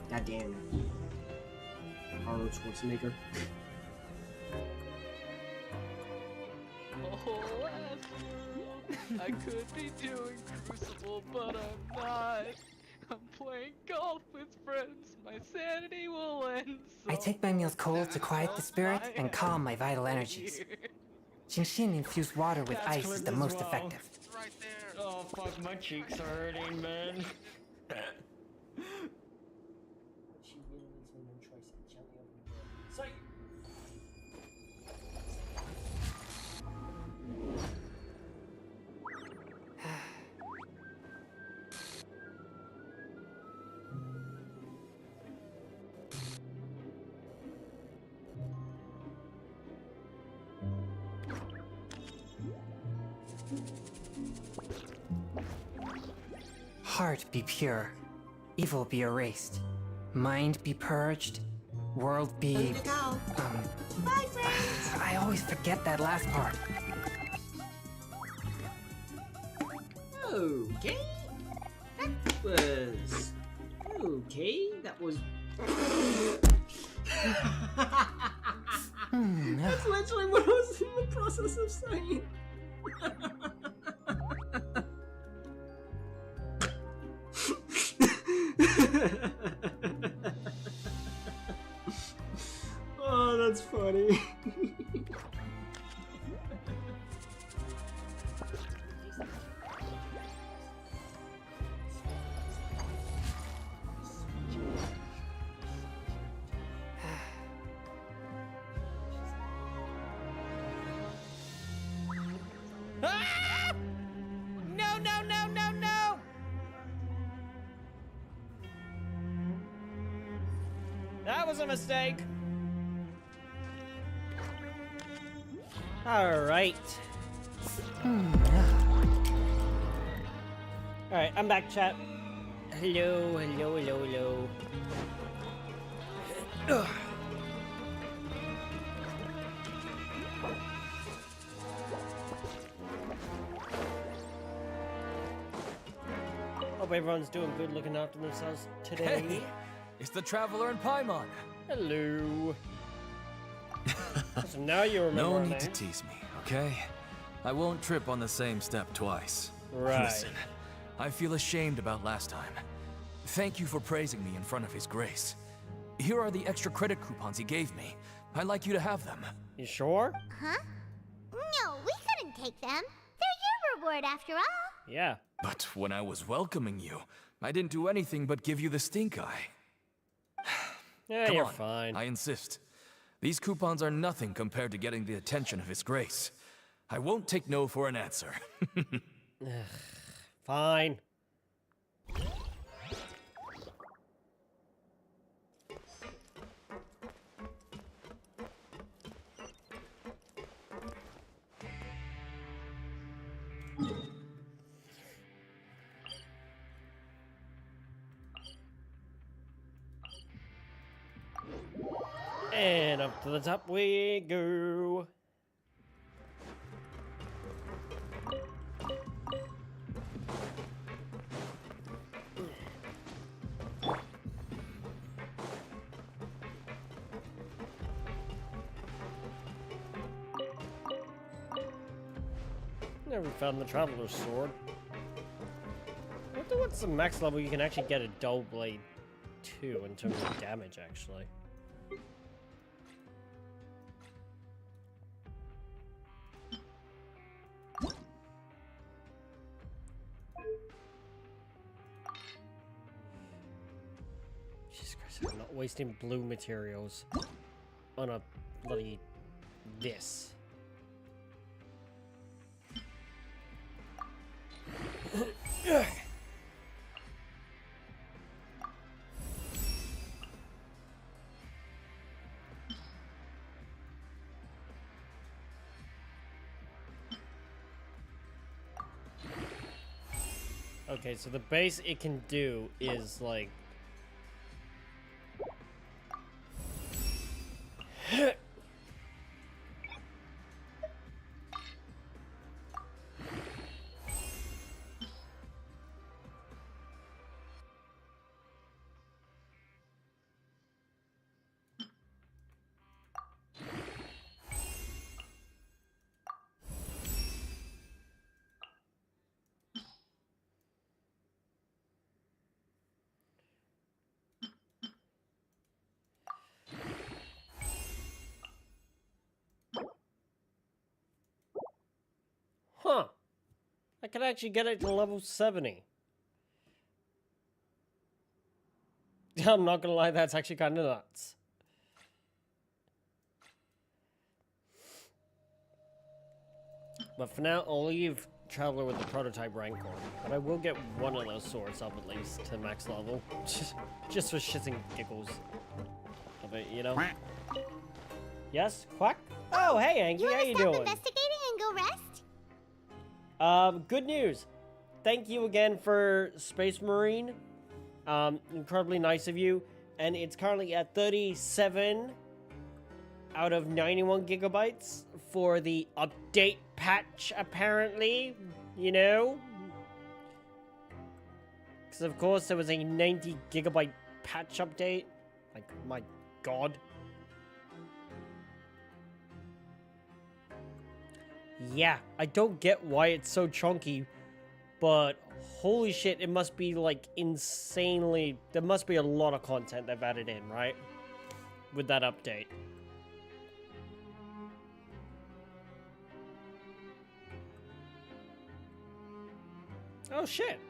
Goddamn. Arnold Schwarzenegger. Oh, last world. I could be doing Crucible, but I'm not. I'm playing golf with friends. My sanity will end. I take my meals cold to quiet the spirit and calm my vital energies. Genshin infused water with ice is the most effective. Right there. Oh fuck, my cheeks are hurting, man. She really leaves me no choice and gently open the door. Sight! Heart be pure, evil be erased, mind be purged, world be... Bye, friends. I always forget that last part. Okay. That was... Okay, that was... That's literally what I was in the process of saying. Oh, that's funny. that was a mistake. Alright. Alright, I'm back, chat. Hello, hello, hello, hello. Ugh. Hope everyone's doing good, looking after themselves today. Hey, it's the Traveler and Paimon. Hello. So now you remember No our need name. to tease me, okay? I won't trip on the same step twice. Right. Listen, I feel ashamed about last time. Thank you for praising me in front of His Grace. Here are the extra credit coupons he gave me. I'd like you to have them. You sure? Huh? No, we couldn't take them. They're your reward after all. Yeah. But when I was welcoming you, I didn't do anything but give you the stink eye. Yeah, Come you're on, fine. I insist. These coupons are nothing compared to getting the attention of His Grace. I won't take no for an answer. Fine. And up to the top we go. Never found the Traveler's Sword. I wonder what's the max level you can actually get a Dull Blade 2 in terms of damage, actually. Jesus Christ, I'm not wasting blue materials on a bloody this. Okay, so the base it can do is like huh. I can actually get it to level 70. I'm not gonna lie, that's actually kind of nuts. But for now, I'll leave Traveler with the prototype Rancor. But I will get one of those swords up at least to max level. Just for shits and giggles of it, you know? Yes? Quack? Oh, hey, Angie, how you doing? Investigating and go rest? Good news. Thank you again for Space Marine. Incredibly nice of you. And it's currently at 37 out of 91 gigabytes for the update patch, apparently. You know? Because, of course, there was a 90 gigabyte patch update. Like, my god. Yeah, I don't get why it's so chunky, but holy shit, it must be like insanely... There must be a lot of content they've added in, right? With that update. Oh shit.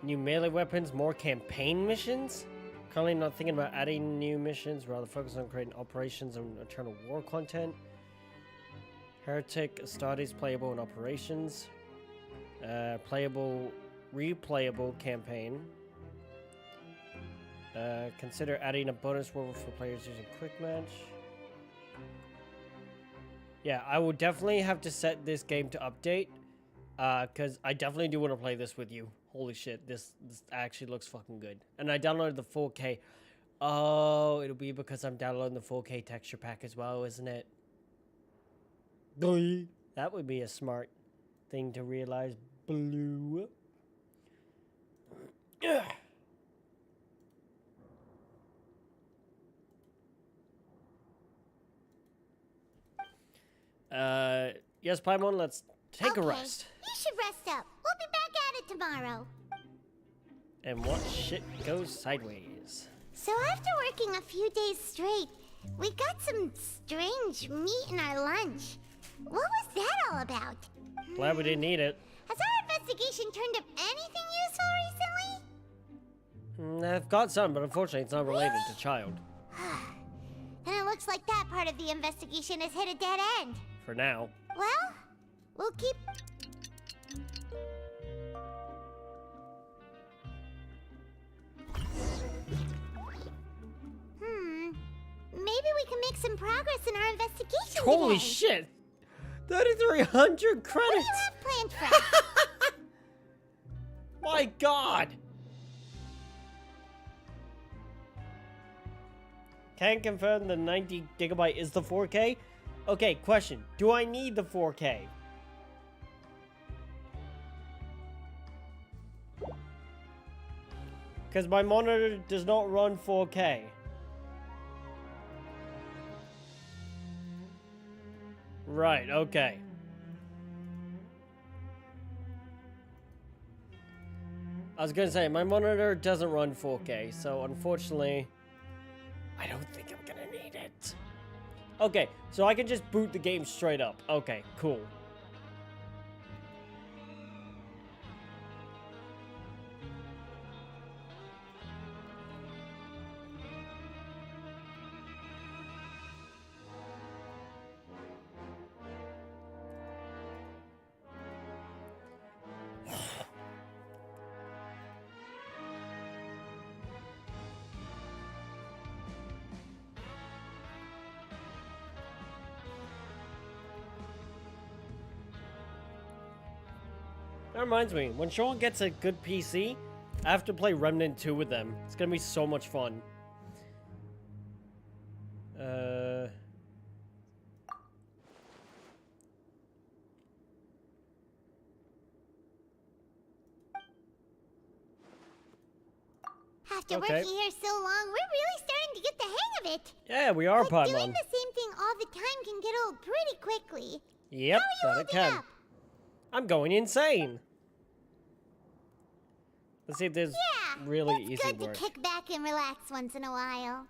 New melee weapons, more campaign missions? Currently not thinking about adding new missions, rather focus on creating operations and Eternal War content. Heretic Astartes playable in operations. Replayable campaign. Consider adding a bonus level for players using quick match. Yeah, I will definitely have to set this game to update. Because I definitely do want to play this with you. Holy shit, this actually looks fucking good. And I downloaded the 4K. Oh, it'll be because I'm downloading the 4K texture pack as well, isn't it? That would be a smart thing to realize. Blue. Yes, Paimon, let's take a rest. You should rest up. We'll be back at it tomorrow. And what shit goes sideways? So after working a few days straight, we got some strange meat in our lunch. What was that all about? Glad we didn't eat it. Has our investigation turned up anything useful recently? I've got some, but unfortunately it's not related to child. Then it looks like that part of the investigation has hit a dead end. For now. Well, we'll keep... Maybe we can make some progress in our investigation Holy today. shit! 3,300 credits! What do you have planned for us? My god! Can confirm the 90 gigabyte is the 4K? Okay, question. Do I need the 4K? Because my monitor does not run 4K. Right, okay. I was gonna say, my monitor doesn't run 4K, so unfortunately, I don't think I'm gonna need it. Okay, so I can just boot the game straight up. Okay, cool. That reminds me, when Sean gets a good PC, I have to play Remnant 2 with them. It's gonna be so much fun. After working here so long, we're really starting to get the hang of it. Yeah, we are, But Paimon. doing the same thing all the time can get old pretty quickly. Yep, How are you that it holding can. up? I'm going insane. Let's see if there's really It's easy good work. to kick back and relax once in a while.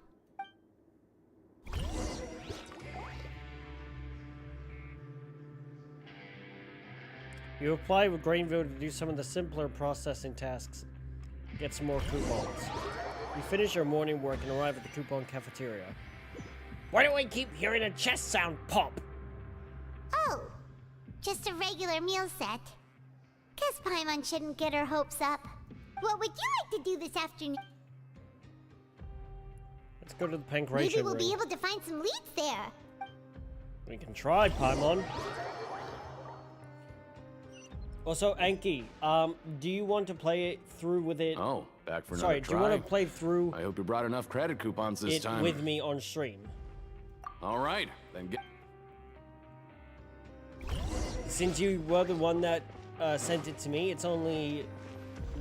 You apply with Grainville to do some of the simpler processing tasks. Get some more coupons. You finish your morning work and arrive at the coupon cafeteria. Why do I keep hearing a chest sound pop? Oh, just a regular meal set. Guess Paimon shouldn't get her hopes up. What would you like to do this afternoon? Let's go to the Pancration Maybe we'll room. be able to find some leads there. We can try, Paimon. Also, Anki, do you want to play it through with it? Oh, back for another Sorry, try. do you want to play through I hope you brought enough credit coupons this it time. with me on stream? All right, then get... Since you were the one that sent it to me, it's only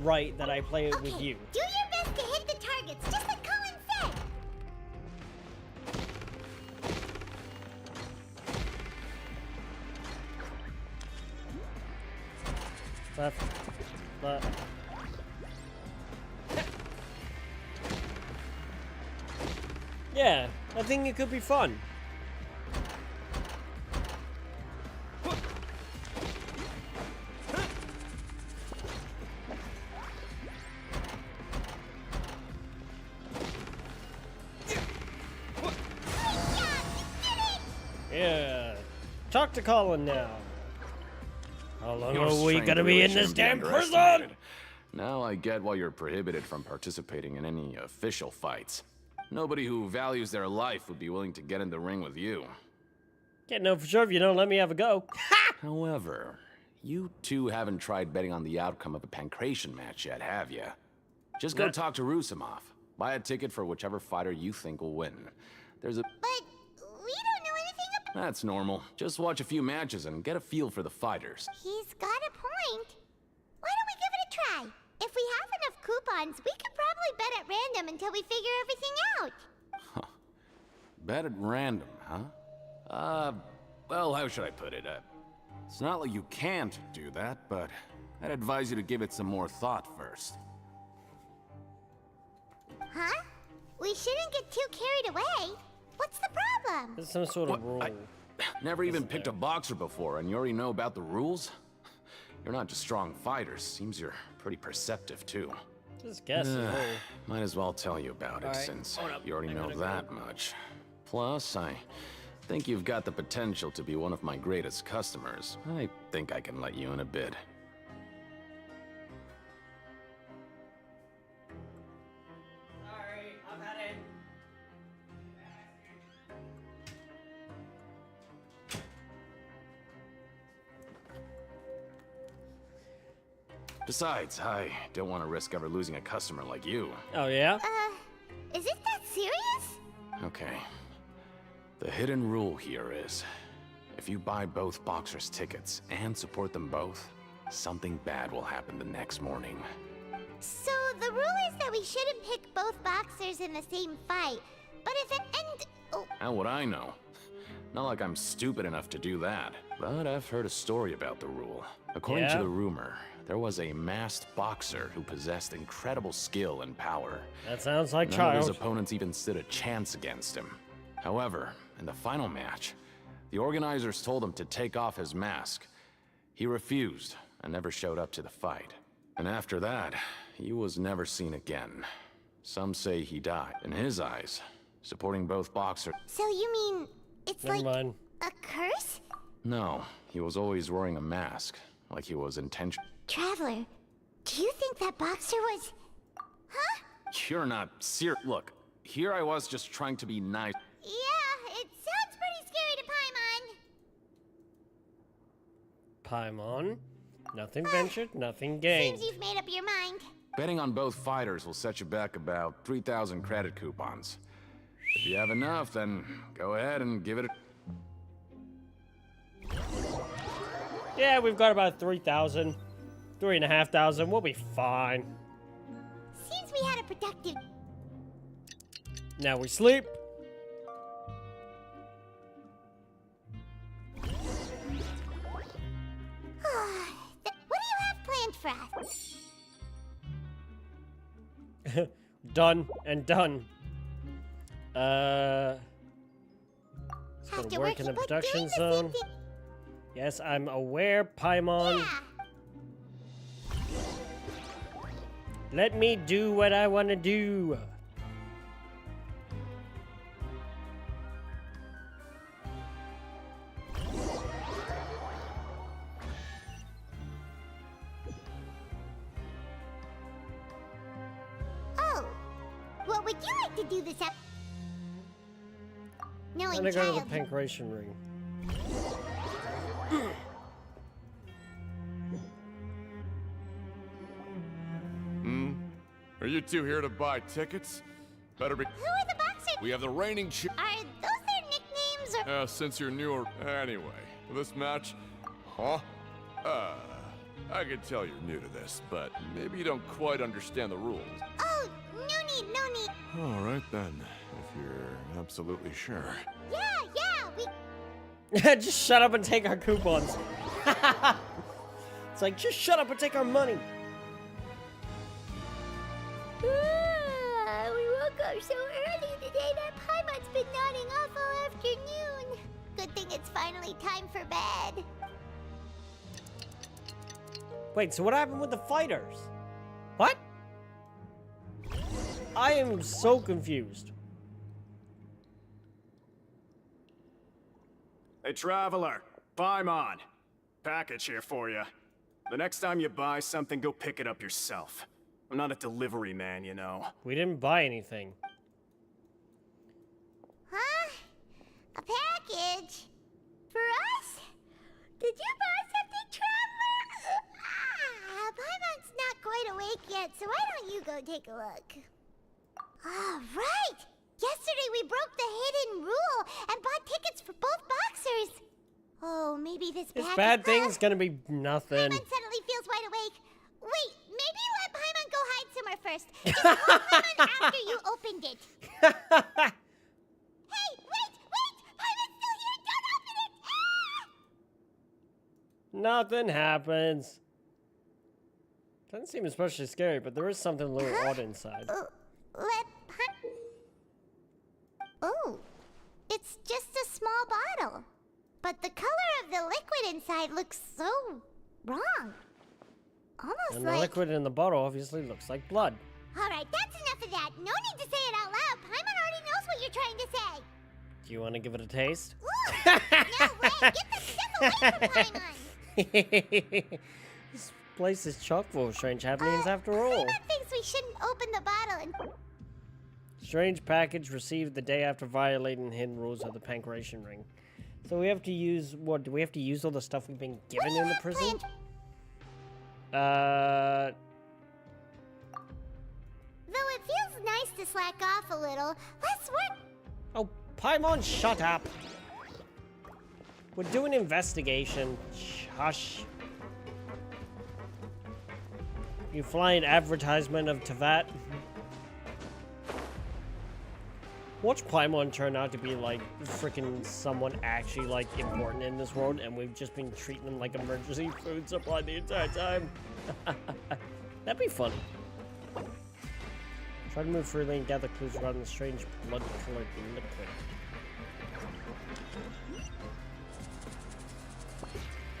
right that I play it with you. Do your best to hit the targets, just like Colin said. Left. Left. Yeah, I think it could be fun. Yeah. Talk to Colin now. How long Your are we strength gonna be really in this shouldn't damn prison? underestimated. Now I get why you're prohibited from participating in any official fights. Nobody who values their life would be willing to get in the ring with you. Can't know for sure if you don't let me have a go. However, you two haven't tried betting on the outcome of a pancration match yet, have you? Just go talk to Rusimov. Buy a ticket for whichever fighter you think will win. There's a... But we don't know anything about... That's normal. Just watch a few matches and get a feel for the fighters. He's got a point. Why don't we give it a try? If we have enough coupons, we could probably bet at random until we figure everything out. Huh. Bet at random, huh? Well, how should I put it? It's not like you can't do that, but I'd advise you to give it some more thought first. Huh? We shouldn't get too carried away. What's the problem? There's some sort of rule. Never even picked a boxer before, and you already know about the rules? You're not just strong fighters. Seems you're pretty perceptive, too. Just guess. Might as well tell you about it, since you already know that much. Plus, I think you've got the potential to be one of my greatest customers. I think I can let you in a bid. Sorry, I've had it. Besides, I don't want to risk ever losing a customer like you. Oh, yeah? Is it that serious? Okay. The hidden rule here is, if you buy both boxers' tickets and support them both, something bad will happen the next morning. So the rule is that we shouldn't pick both boxers in the same fight. But if it How would I know? Not like I'm stupid enough to do that. But I've heard a story about the rule. According to the rumor, there was a masked boxer who possessed incredible skill and power. That sounds like None of his opponents even stood a chance against him. However, in the final match, the organizers told him to take off his mask. He refused and never showed up to the fight. And after that, he was never seen again. Some say he died. In his eyes, supporting both boxers... So you mean it's Never like mind. a curse? No, he was always wearing a mask, like he was intentional. Traveler, do you think that boxer was... Huh? You're not serious. Look, here I was just trying to be nice. Yeah, it sounds pretty scary to Paimon. Paimon? Nothing ventured, nothing gained. Seems you've made up your mind. Betting on both fighters will set you back about 3,000 credit coupons. If you have enough, then go ahead and give it a... Yeah, we've got about 3,000. 3,500. We'll be fine. Seems we had a productive... Now we sleep. What do you have planned for us? Done and done. Let's go to work in the production zone. Yes, I'm aware, Paimon. Let me do what I want to do. Oh, what would you like to do this up? I'm Knowing gonna go to child. the pancration ring. Are you two here to buy tickets? Better be. Who are the boxers? We have the reigning Are those their nicknames or... since you're newer. Anyway, this match. Huh? I can tell you're new to this, but maybe you don't quite understand the rules. Oh, no need, no need. All right then, if you're absolutely sure. Yeah, we... Just shut up and take our coupons. It's like, just shut up and take our money. We woke up so early today that Paimon's been nodding off all afternoon. Good thing it's finally time for bed. Wait, so what happened with the fighters? What? I am so confused. Hey, Traveler. Paimon. Package here for you. The next time you buy something, go pick it up yourself. I'm not a delivery man, you know. We didn't buy anything. Huh? A package? For us? Did you buy something, Traveler? Paimon's not quite awake yet, so why don't you go take a look? All right! Yesterday we broke the hidden rule and bought tickets for both boxers. Oh, maybe this This package... bad thing's gonna be nothing. Paimon suddenly feels wide awake. Wait, maybe let Paimon go hide somewhere first. Just call Paimon after you opened it. Hey, wait! Paimon's still here! Don't open it! Nothing happens. Doesn't seem especially scary, but there is something a little odd inside. Oh, it's just a small bottle. But the color of the liquid inside looks so wrong. Almost And like... the liquid in the bottle obviously looks like blood. Alright, that's enough of that. No need to say it out loud. Paimon already knows what you're trying to say. Do you want to give it a taste? Ooh, no way. Get the stuff away from Paimon. This place is chock full of strange happenings after all. Paimon thinks we shouldn't open the bottle and... Strange package received the day after violating hidden rules of the Pancration Ring. So we have to use, what, do we have to use all the stuff we've been given in the prison? Though it feels nice to slack off a little, let's work... Oh, Paimon, shut up! We're doing investigation. Hush. You flying advertisement of Tavat. Watch Paimon turn out to be like freaking someone actually like important in this world, and we've just been treating them like emergency food supply the entire time. That'd be funny. Try to move freely and gather clues regarding the strange blood-colored liquid.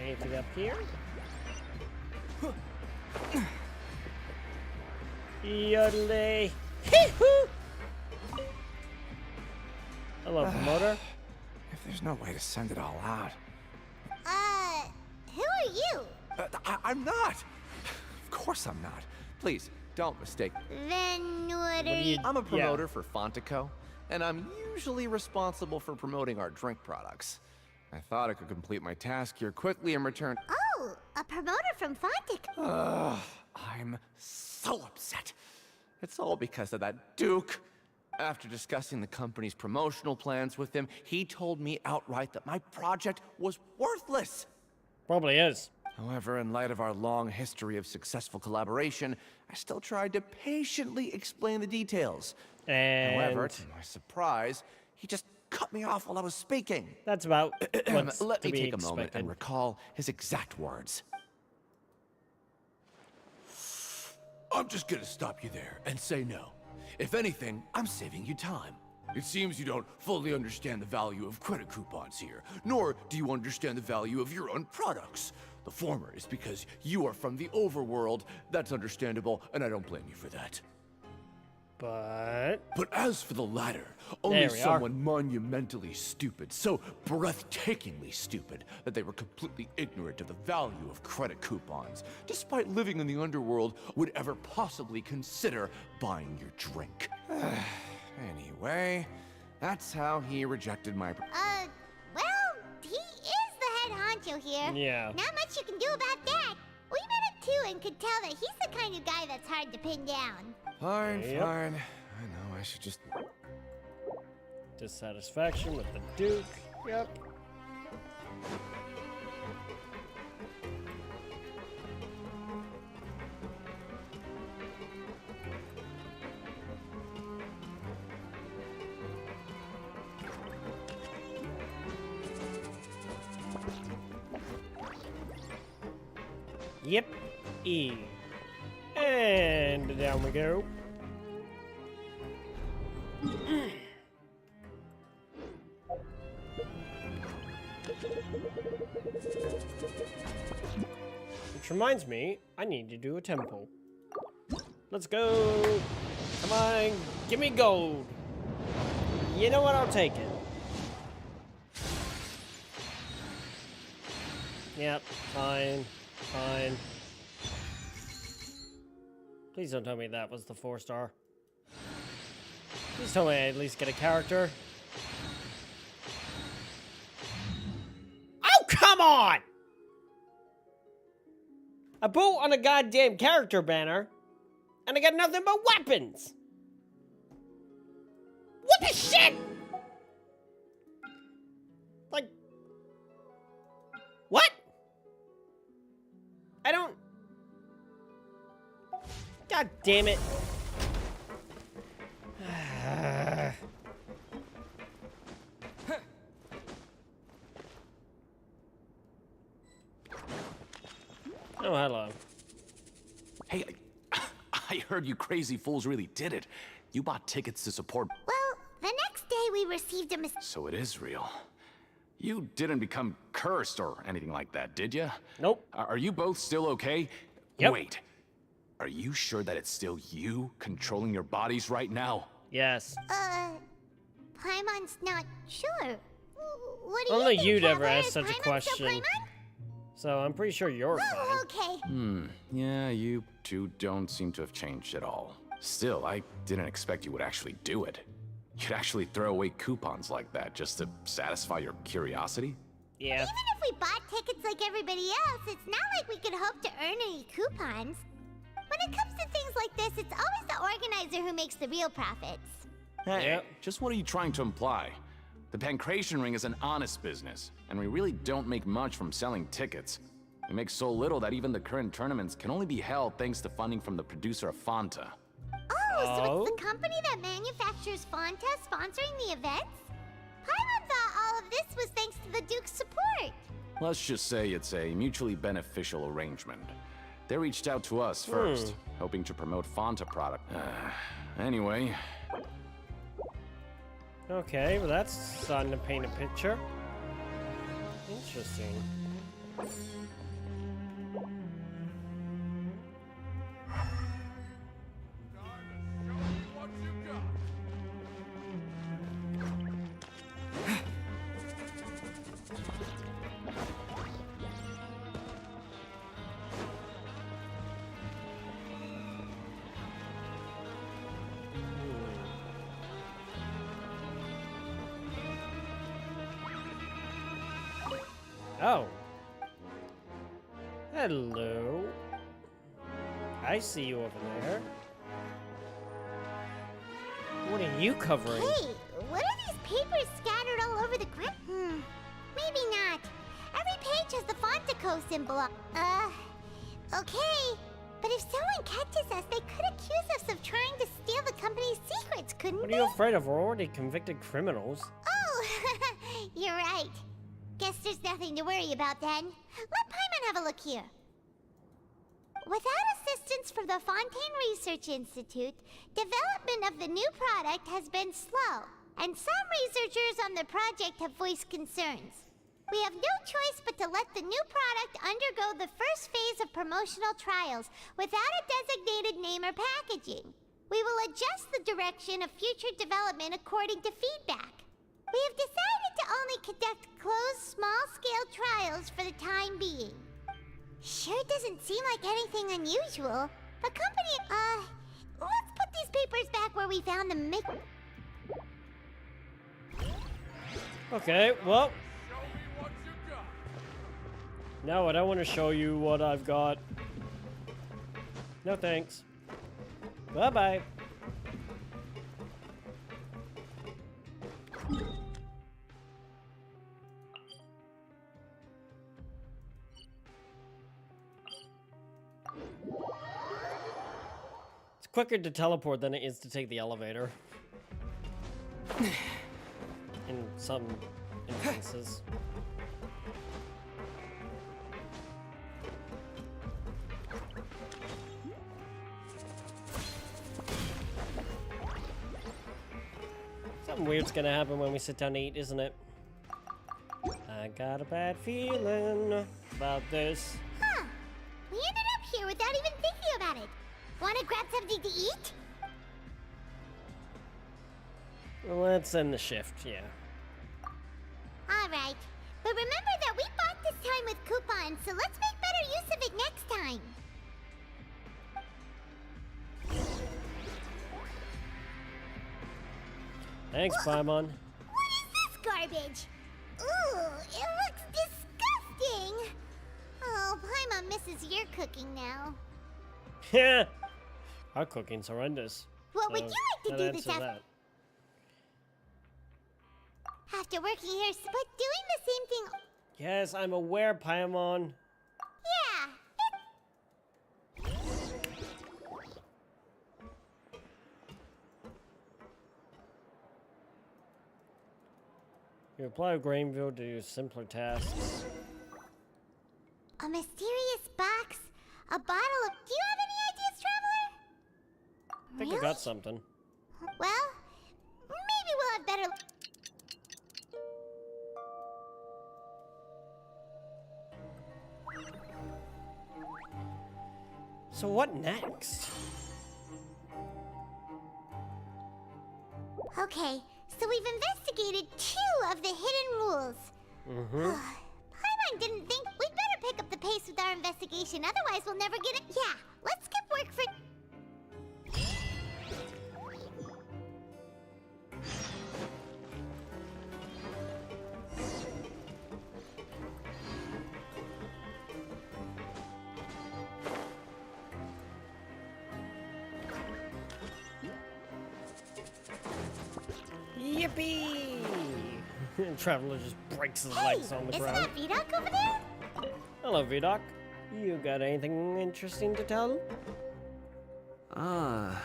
Anything up here? Yodelay. Hee-hoo! Hello, promoter. If there's no way to send it all out. Who are you? I'm not. Of course I'm not. Please, don't mistake. Then what are you... I'm a promoter for Fontico, and I'm usually responsible for promoting our drink products. I thought I could complete my task here quickly and return. Oh, a promoter from Fontic. I'm so upset. It's all because of that Duke. After discussing the company's promotional plans with him, he told me outright that my project was worthless. Probably is. However, in light of our long history of successful collaboration, I still tried to patiently explain the details. And... However, to my surprise, he just cut me off while I was speaking. That's about what's Let me to be take a moment expected. and recall his exact words. I'm just gonna stop you there and say no. If anything, I'm saving you time. It seems you don't fully understand the value of credit coupons here, nor do you understand the value of your own products. The former is because you are from the overworld. That's understandable, and I don't blame you for that. But as for the latter, only There we are. someone monumentally stupid, so breathtakingly stupid, that they were completely ignorant of the value of credit coupons, despite living in the underworld, would ever possibly consider buying your drink. Anyway, that's how he rejected my... Well, he is the head honcho here. Yeah. Not much you can do about that. We met him too and could tell that he's the kind of guy that's hard to pin down. Fine, Yep. fine. I know, I should just... Dissatisfaction with the Duke. Yep. Yep. E. And down we go. Which reminds me, I need to do a temple. Let's go. Come on, give me gold. You know what? I'll take it. Yep, fine, fine. Please don't tell me that was the 4-star. Please tell me I at least get a character. Oh, come on! I put on a goddamn character banner, and I got nothing but weapons! What the shit?! Like... What?! I don't... God damn it. Oh, hello. Hey, I heard you crazy fools really did it. You bought tickets to support... Well, the next day we received a So it is real. You didn't become cursed or anything like that, did you? Nope. Are you both still okay? Yep. Wait. Are you sure that it's still you controlling your bodies right now? Yes. Paimon's not sure. What do Only you think, you'd ever Trevor? ask Is such a Paimon still question. Paimon? So I'm pretty sure you're fine. Oh, okay. Yeah, you two don't seem to have changed at all. Still, I didn't expect you would actually do it. You'd actually throw away coupons like that just to satisfy your curiosity? Yeah. Even if we bought tickets like everybody else, it's not like we could hope to earn any coupons. When it comes to things like this, it's always the organizer who makes the real profits. Hey, just what are you trying to imply? The Pancration Ring is an honest business, and we really don't make much from selling tickets. We make so little that even the current tournaments can only be held thanks to funding from the producer of Fanta. Oh, so it's the company that manufactures Fanta sponsoring the events? Paimon thought all of this was thanks to the Duke's support. Let's just say it's a mutually beneficial arrangement. They reached out to us first, hoping to promote Fanta product. Anyway. Okay, well that's starting to paint a picture. Interesting. Oh. Hello. I see you over there. What are you covering? Hey, what are these papers scattered all over the ground? Maybe not. Every page has the Fontico symbol. Okay. But if someone catches us, they could accuse us of trying to steal the company's secrets, couldn't What they? are you afraid of? We're already convicted criminals. Oh, you're right. Guess there's nothing to worry about then. Let Paimon have a look here. Without assistance from the Fontaine Research Institute, development of the new product has been slow, and some researchers on the project have voiced concerns. We have no choice but to let the new product undergo the first phase of promotional trials without a designated name or packaging. We will adjust the direction of future development according to feedback. We have decided to only conduct closed, small-scale trials for the time being. Sure doesn't seem like anything unusual. The company, let's put these papers back where we found them. Okay, well. No, I don't want to show you what I've got. No thanks. Bye-bye. It's quicker to teleport than it is to take the elevator. In some instances. Something weird's gonna happen when we sit down to eat, isn't it? I got a bad feeling about this. Huh. We ended up here without even thinking about it. Wanna grab something to eat? Let's end the shift, yeah. Alright. But remember that we bought this time with coupons, so let's make better use of it next time. Thanks, Paimon. What is this garbage? Ooh, it looks disgusting. Oh, Paimon misses your cooking now. Yeah. Our cooking's horrendous. What would you like to do this after? after working here, but doing the same thing? Yes, I'm aware, Paimon. Yeah. You apply Grainville to do simpler tasks. A mysterious box? A bottle of... Do you have any ideas, Traveler? I think I got something. Well, maybe we'll have better... So what next? Okay, so we've investigated 2 of the hidden rules. Paimon didn't think we'd better pick up the pace with our investigation, otherwise we'll never get it. Yeah, let's skip work for... Yippee! Traveler just breaks his legs on the ground. Isn't that Vidoc over there? Hello, Vidoc. You got anything interesting to tell? Ah.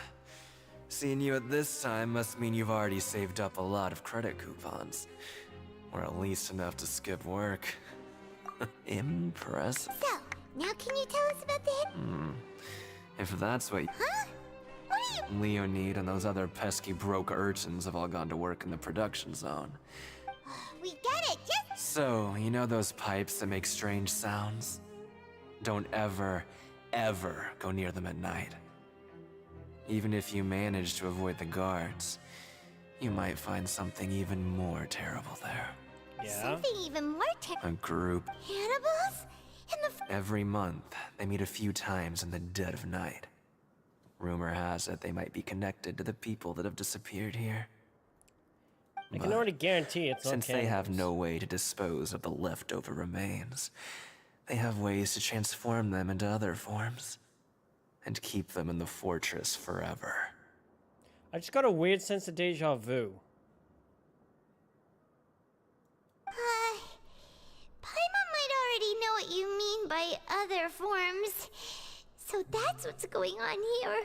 Seeing you at this time must mean you've already saved up a lot of credit coupons. Or at least enough to skip work. Impressive. So, now can you tell us about the hidden... If that's what Huh? What are you... Leonid and those other pesky broke urchins have all gone to work in the production zone. We get it, just... So, you know those pipes that make strange sounds? Don't ever, ever go near them at night. Even if you manage to avoid the guards, you might find something even more terrible there. Yeah? Something even more terrible. A group. Cannibals? In the... Every month, they meet a few times in the dead of night. Rumor has it they might be connected to the people that have disappeared here. I can already guarantee it's not Since they have cannibals. no way to dispose of the leftover remains, they have ways to transform them into other forms and keep them in the fortress forever. I just got a weird sense of deja vu. Paimon might already know what you mean by other forms. So that's what's going on here.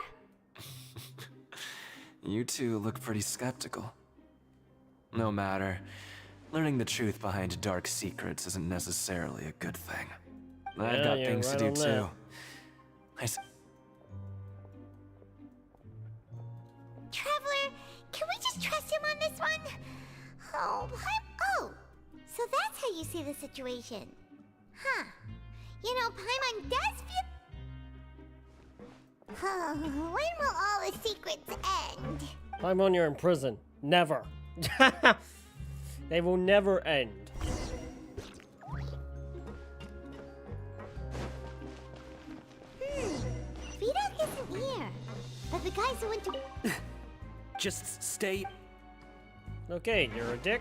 You two look pretty skeptical. No matter. Learning the truth behind dark secrets isn't necessarily a good thing. I've Yeah, got you're things right to on do that. too. Traveler, can we just trust him on this one? Oh, oh, so that's how you see the situation. Huh. You know, Paimon does feel... when will all the secrets end? Paimon, you're in prison. Never. They will never end. Vidoc isn't here. But the guys who went to... Just stay. Okay, you're a dick.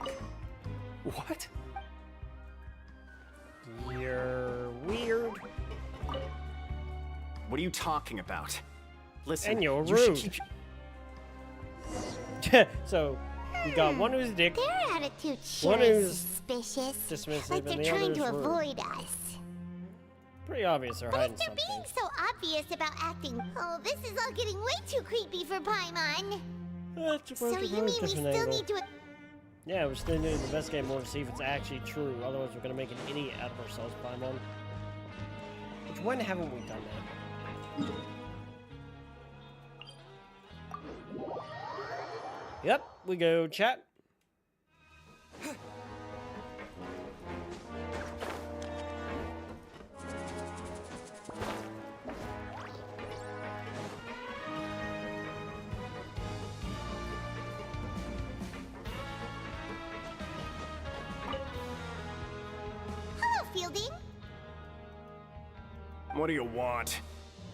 What? You're weird. What are you talking about? Listen, And you're you should rude. keep... So, you got one who's a dick. Their attitude One sure is is suspicious. dismissive Like and they're the trying other's to rude. avoid us. Pretty obvious they're But hiding if they're something. being so obvious about acting... Oh, this is all getting way too creepy for Paimon. That's a So very you mean we different still angle. need to... Yeah, we still need to investigate more to see if it's actually true. Otherwise, we're gonna make an idiot out of ourselves, Paimon. Which when haven't we done that? Yep, we go chat. Hello, Fielding. What do you want?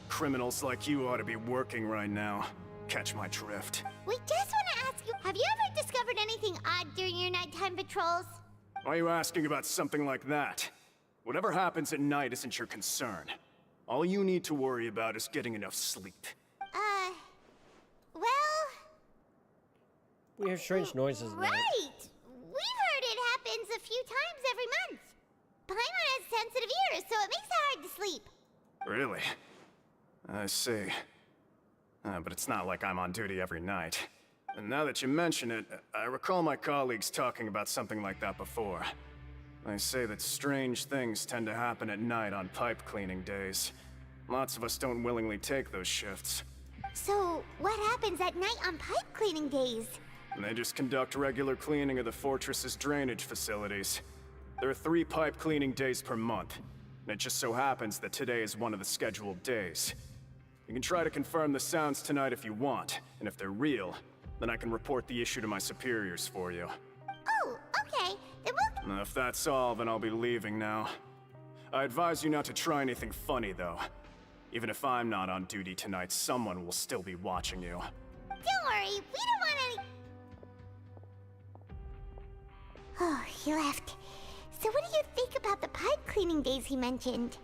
Criminals like you ought to be working right now. Catch my drift. We just want to ask you, Have you ever discovered anything odd during your nighttime patrols? Why are you asking about something like that? Whatever happens at night isn't your concern. All you need to worry about is getting enough sleep. Well... We hear strange noises at night. Right! We've heard it happens a few times every month. Paimon has sensitive ears, so it makes it hard to sleep. Really? I see. But it's not like I'm on duty every night. And now that you mention it, I recall my colleagues talking about something like that before. They say that strange things tend to happen at night on pipe cleaning days. Lots of us don't willingly take those shifts. So, what happens at night on pipe cleaning days? They just conduct regular cleaning of the fortress's drainage facilities. There are 3 pipe cleaning days per month. And it just so happens that today is one of the scheduled days. You can try to confirm the sounds tonight if you want, and if they're real, then I can report the issue to my superiors for you. Oh, okay. Then we'll... If that's all, then I'll be leaving now. I advise you not to try anything funny, though. Even if I'm not on duty tonight, someone will still be watching you. Don't worry, we don't want any... Oh, he left. So what do you think about the pipe cleaning days he mentioned?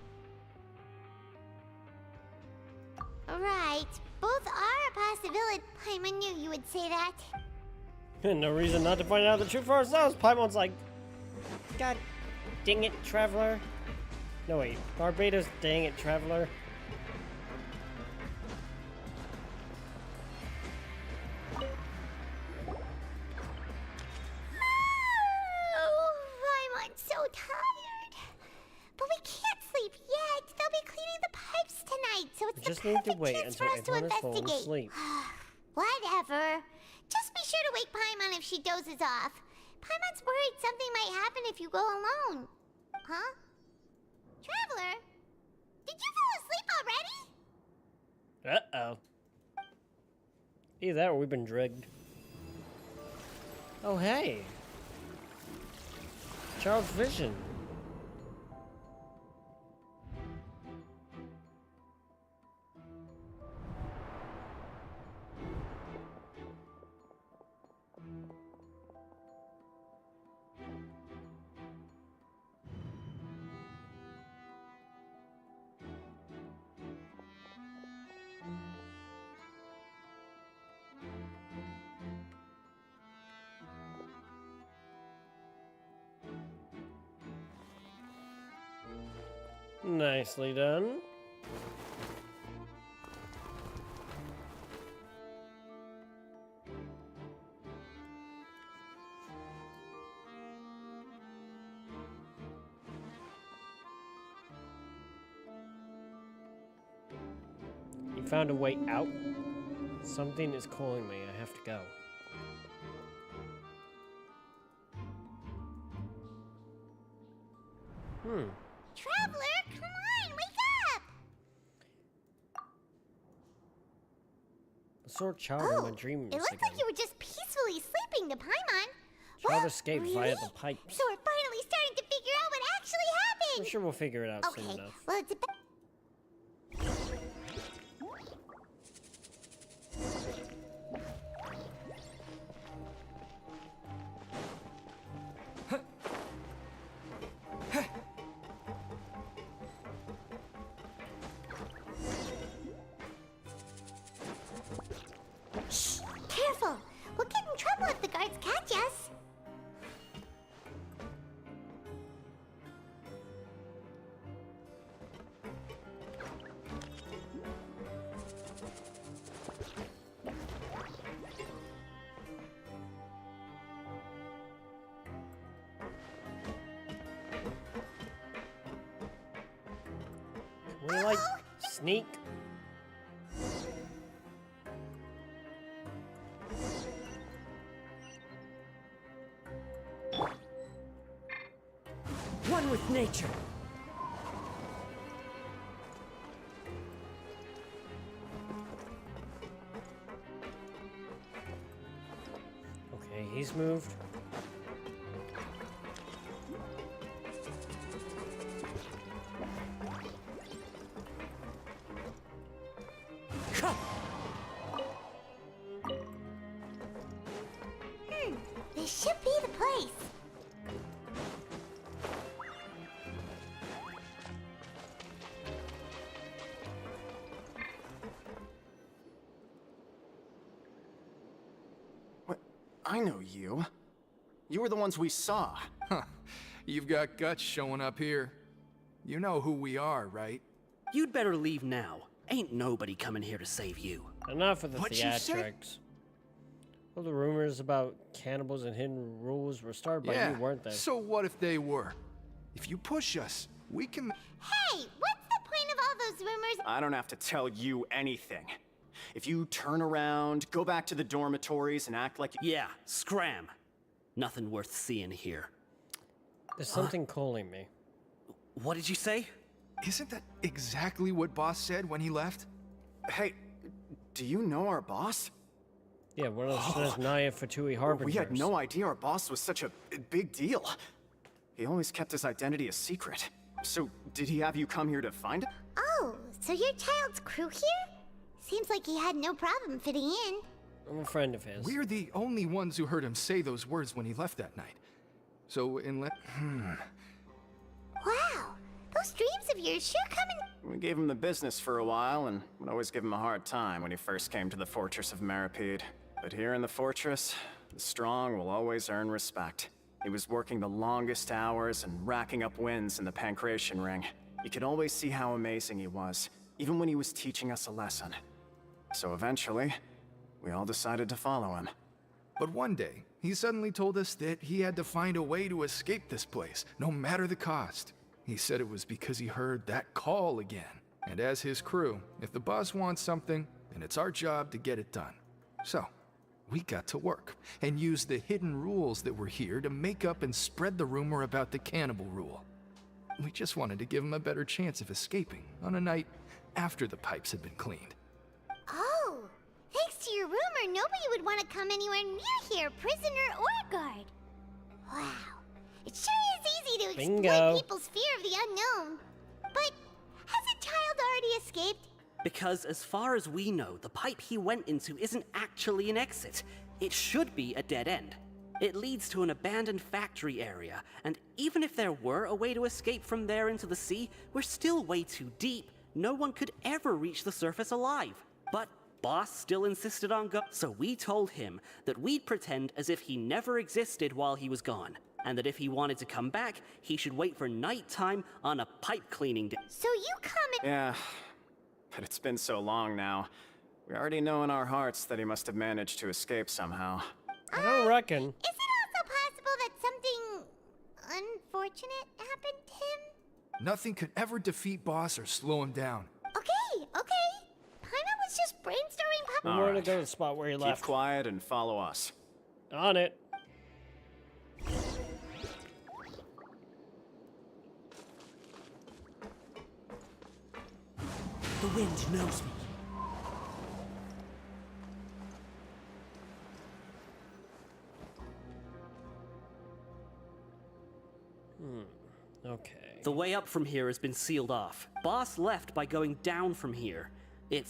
Right, both are a possibility. Paimon knew you would say that. No reason not to find out the truth for ourselves. Paimon's like, God dang it, Traveler. No wait, Barbados, dang it, Traveler. Oh, Paimon's so tired. But we can't sleep yet. They'll be cleaning the pipes tonight, so it's We the just need to perfect wait chance until for us to everyone is fallen investigate. asleep. Whatever. Just be sure to wake Paimon if she dozes off. Paimon's worried something might happen if you go alone. Huh? Traveler? Did you fall asleep already? Uh-oh. Either that or we've been drugged. Oh, hey. Charles Vision. Nicely done. You found a way out? Something is calling me. I have to go. Traveler, come on, wake up! I saw a child in my dreams It looks again. like you were just peacefully sleeping to Paimon. Child What? escaped Really? via the pipes. So we're finally starting to figure out what actually happened. I'm sure we'll figure it out soon Okay, enough. well, it's a Shh! Careful! We'll get in trouble if the guards catch us. Can we, like, sneak? One with nature. Okay, he's moved. I know you. You were the ones we saw. Huh. You've got guts showing up here. You know who we are, right? You'd better leave now. Ain't nobody coming here to save you. Enough of the What'd you say? theatrics. All the rumors about cannibals and hidden rules were started by Yeah, you, weren't they? so what if they were? If you push us, we can... Hey, what's the point of all those rumors? I don't have to tell you anything. If you turn around, go back to the dormitories and act like... Yeah, scram. Nothing worth seeing here. There's something calling me. What did you say? Isn't that exactly what Boss said when he left? Hey, do you know our boss? Yeah, one of those Naya Fatui Harbingers. We had no idea our boss was such a big deal. He always kept his identity a secret. So, did he have you come here to find it? Oh, so your child's crew here? Seems like he had no problem fitting in. I'm a friend of his. We're the only ones who heard him say those words when he left that night. So, Wow, those dreams of yours sure come in... We gave him the business for a while and would always give him a hard time when he first came to the fortress of Maripede. But here in the fortress, the strong will always earn respect. He was working the longest hours and racking up wins in the Pancration Ring. You could always see how amazing he was, even when he was teaching us a lesson. So eventually, we all decided to follow him. But one day, he suddenly told us that he had to find a way to escape this place, no matter the cost. He said it was because he heard that call again. And as his crew, if the boss wants something, then it's our job to get it done. So, we got to work, and used the hidden rules that were here to make up and spread the rumor about the cannibal rule. We just wanted to give him a better chance of escaping on a night after the pipes had been cleaned. Oh, thanks to your rumor, nobody would want to come anywhere near here, prisoner or guard. Wow, it sure is easy to exploit Bingo. people's fear of the unknown. But hasn't Child already escaped? Because as far as we know, the pipe he went into isn't actually an exit. It should be a dead end. It leads to an abandoned factory area, and even if there were a way to escape from there into the sea, we're still way too deep. No one could ever reach the surface alive. But Boss still insisted on so we told him that we'd pretend as if he never existed while he was gone, and that if he wanted to come back, he should wait for nighttime on a pipe cleaning day. So you come and... Yeah, but it's been so long now. We already know in our hearts that he must have managed to escape somehow. I don't reckon. Is it also possible that something unfortunate happened to him? Nothing could ever defeat Boss or slow him down. Okay. Paimon was just brainstorming... We want to go to the spot where he left. Keep quiet and follow us. On it. The wind knows me. Okay. The way up from here has been sealed off. Boss left by going down from here. It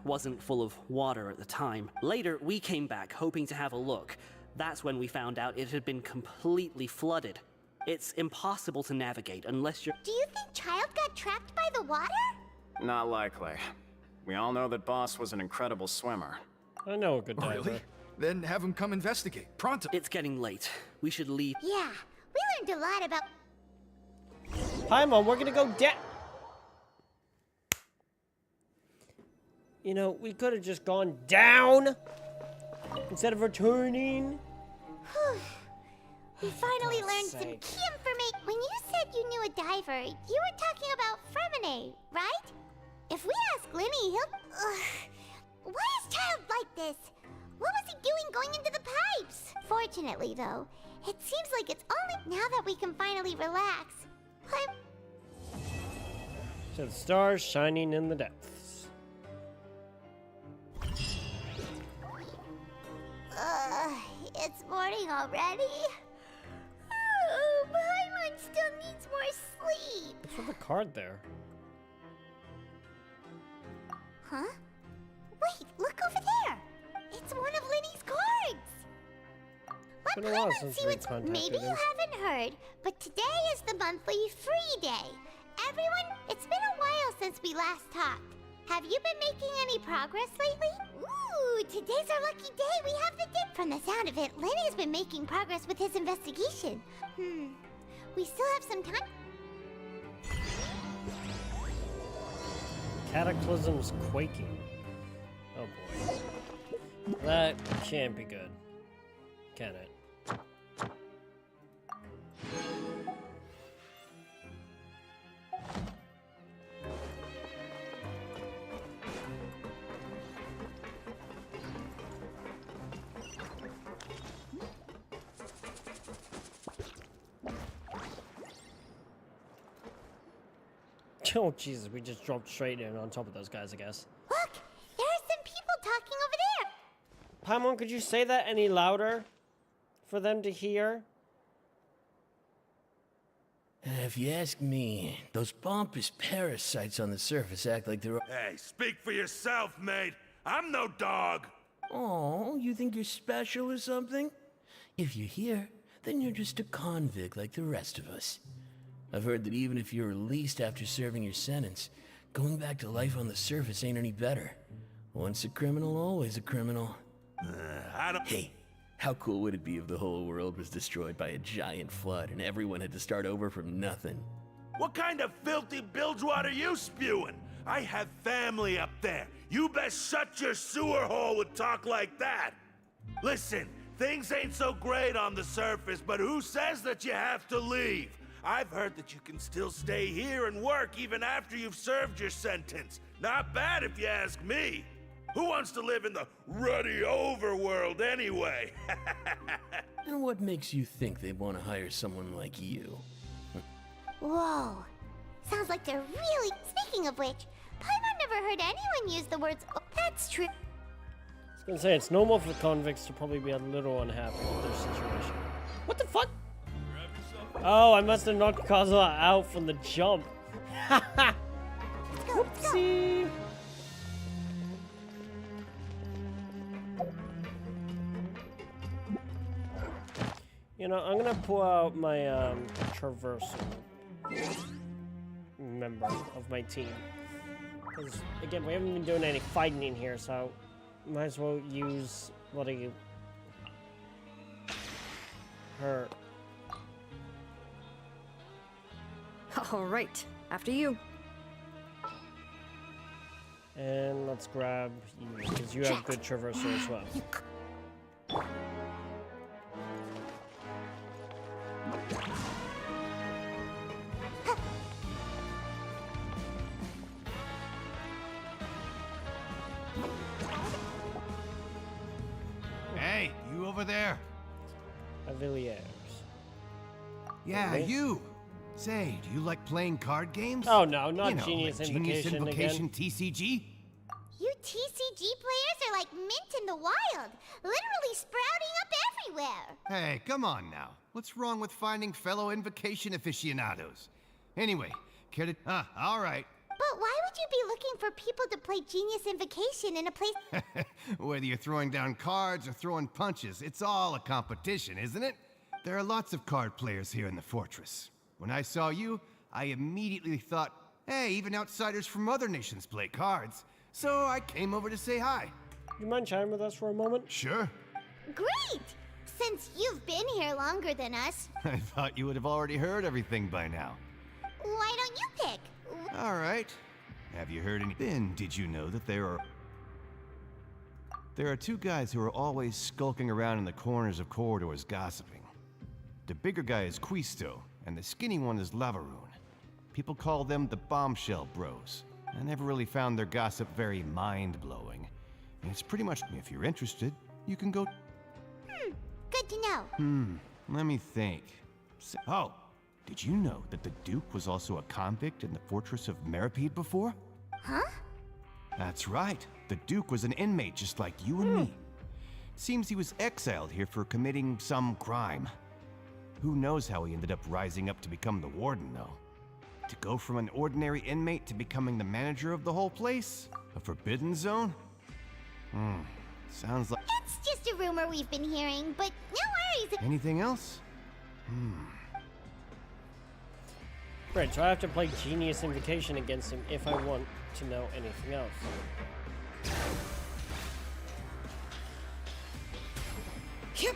wasn't full of water at the time. Later, we came back hoping to have a look. That's when we found out it had been completely flooded. It's impossible to navigate unless you're... Do you think Child got trapped by the water? Not likely. We all know that Boss was an incredible swimmer. I know a good diver. Really? Then have him come investigate. Pronto. It's getting late. We should leave. Yeah, we learned a lot about... Paimon, we're gonna go down. You know, we could have just gone down instead of returning. We finally learned some key information. When you said you knew a diver, you were talking about Fremine, right? If we ask Linny, he'll... Why is Child like this? What was he doing going into the pipes? Fortunately, though, it seems like it's only now that we can finally relax. To the stars shining in the depths. It's morning already. Oh, Paimon still needs more sleep. What's with the card there? Huh? Wait, look over there. It's one of Linny's cards. Let Been a while Paimon since see we what's... contacted Maybe you him. haven't heard, but today is the monthly free day. Everyone, it's been a while since we last talked. Have you been making any progress lately? Ooh, today's our lucky day. We have the dip. From the sound of it, Lenny's been making progress with his investigation. We still have some time. Cataclysm's quaking. Oh boy. That can't be good. Can it? Oh Jesus, we just dropped straight in on top of those guys, I guess. Look, there are some people talking over there. Paimon, could you say that any louder for them to hear? If you ask me, those pompous parasites on the surface act like they're... Hey, speak for yourself, mate. I'm no dog. Oh, you think you're special or something? If you're here, then you're just a convict like the rest of us. I've heard that even if you're released after serving your sentence, going back to life on the surface ain't any better. Once a criminal, always a criminal. I don't... Hey, how cool would it be if the whole world was destroyed by a giant flood and everyone had to start over from nothing? What kind of filthy bilgewater are you spewing? I have family up there. You best shut your sewer hole with talk like that. Listen, things ain't so great on the surface, but who says that you have to leave? I've heard that you can still stay here and work even after you've served your sentence. Not bad if you ask me. Who wants to live in the ruddy overworld anyway? And what makes you think they want to hire someone like you? Whoa. Sounds like they're really... Speaking of which, Paimon never heard anyone use the words... Oh, that's true. I was gonna say, it's normal for convicts to probably be a little unhappy with their situation. What the fuck? Oh, I must have knocked Kazuma out from the jump. Whoopsie. You know, I'm gonna pull out my traversal member of my team. Because, again, we haven't been doing any fighting in here, so might as well use her. All right, after you. And let's grab you, because you have good traversal as well. Hey, you over there? Aviliers. Yeah, Okay. you. Say, do you like playing card games? Oh no, not You know, Genius like Invocation Genius Invocation again. TCG? You TCG players are like mint in the wild. Literally sprouting up everywhere. Hey, come on now. What's wrong with finding fellow invocation aficionados? Anyway, care to... all right. But why would you be looking for people to play Genius Invocation in a place... Whether you're throwing down cards or throwing punches, it's all a competition, isn't it? There are lots of card players here in the fortress. When I saw you, I immediately thought, hey, even outsiders from other nations play cards. So I came over to say hi. You mind chatting with us for a moment? Sure. Great! Since you've been here longer than us, I thought you would have already heard everything by now. why don't you pick? All right. Have you heard any... Then, did you know that there are two guys who are always skulking around in the corners of corridors gossiping. The bigger guy is Quisto, and the skinny one is Lavaroon. People call them the Bombshell Bros. I never really found their gossip very mind-blowing. And it's pretty much, if you're interested, you can go... Good to know. Let me think. Oh, did you know that the Duke was also a convict in the fortress of Meripede before? Huh? That's right. The Duke was an inmate just like you and me. Seems he was exiled here for committing some crime. Who knows how he ended up rising up to become the warden, though. To go from an ordinary inmate to becoming the manager of the whole place? A forbidden zone? Sounds like... It's just a rumor we've been hearing, but no worries. Anything else? Right, so I have to play Genius Invocation against him if I want to know anything else. Yep.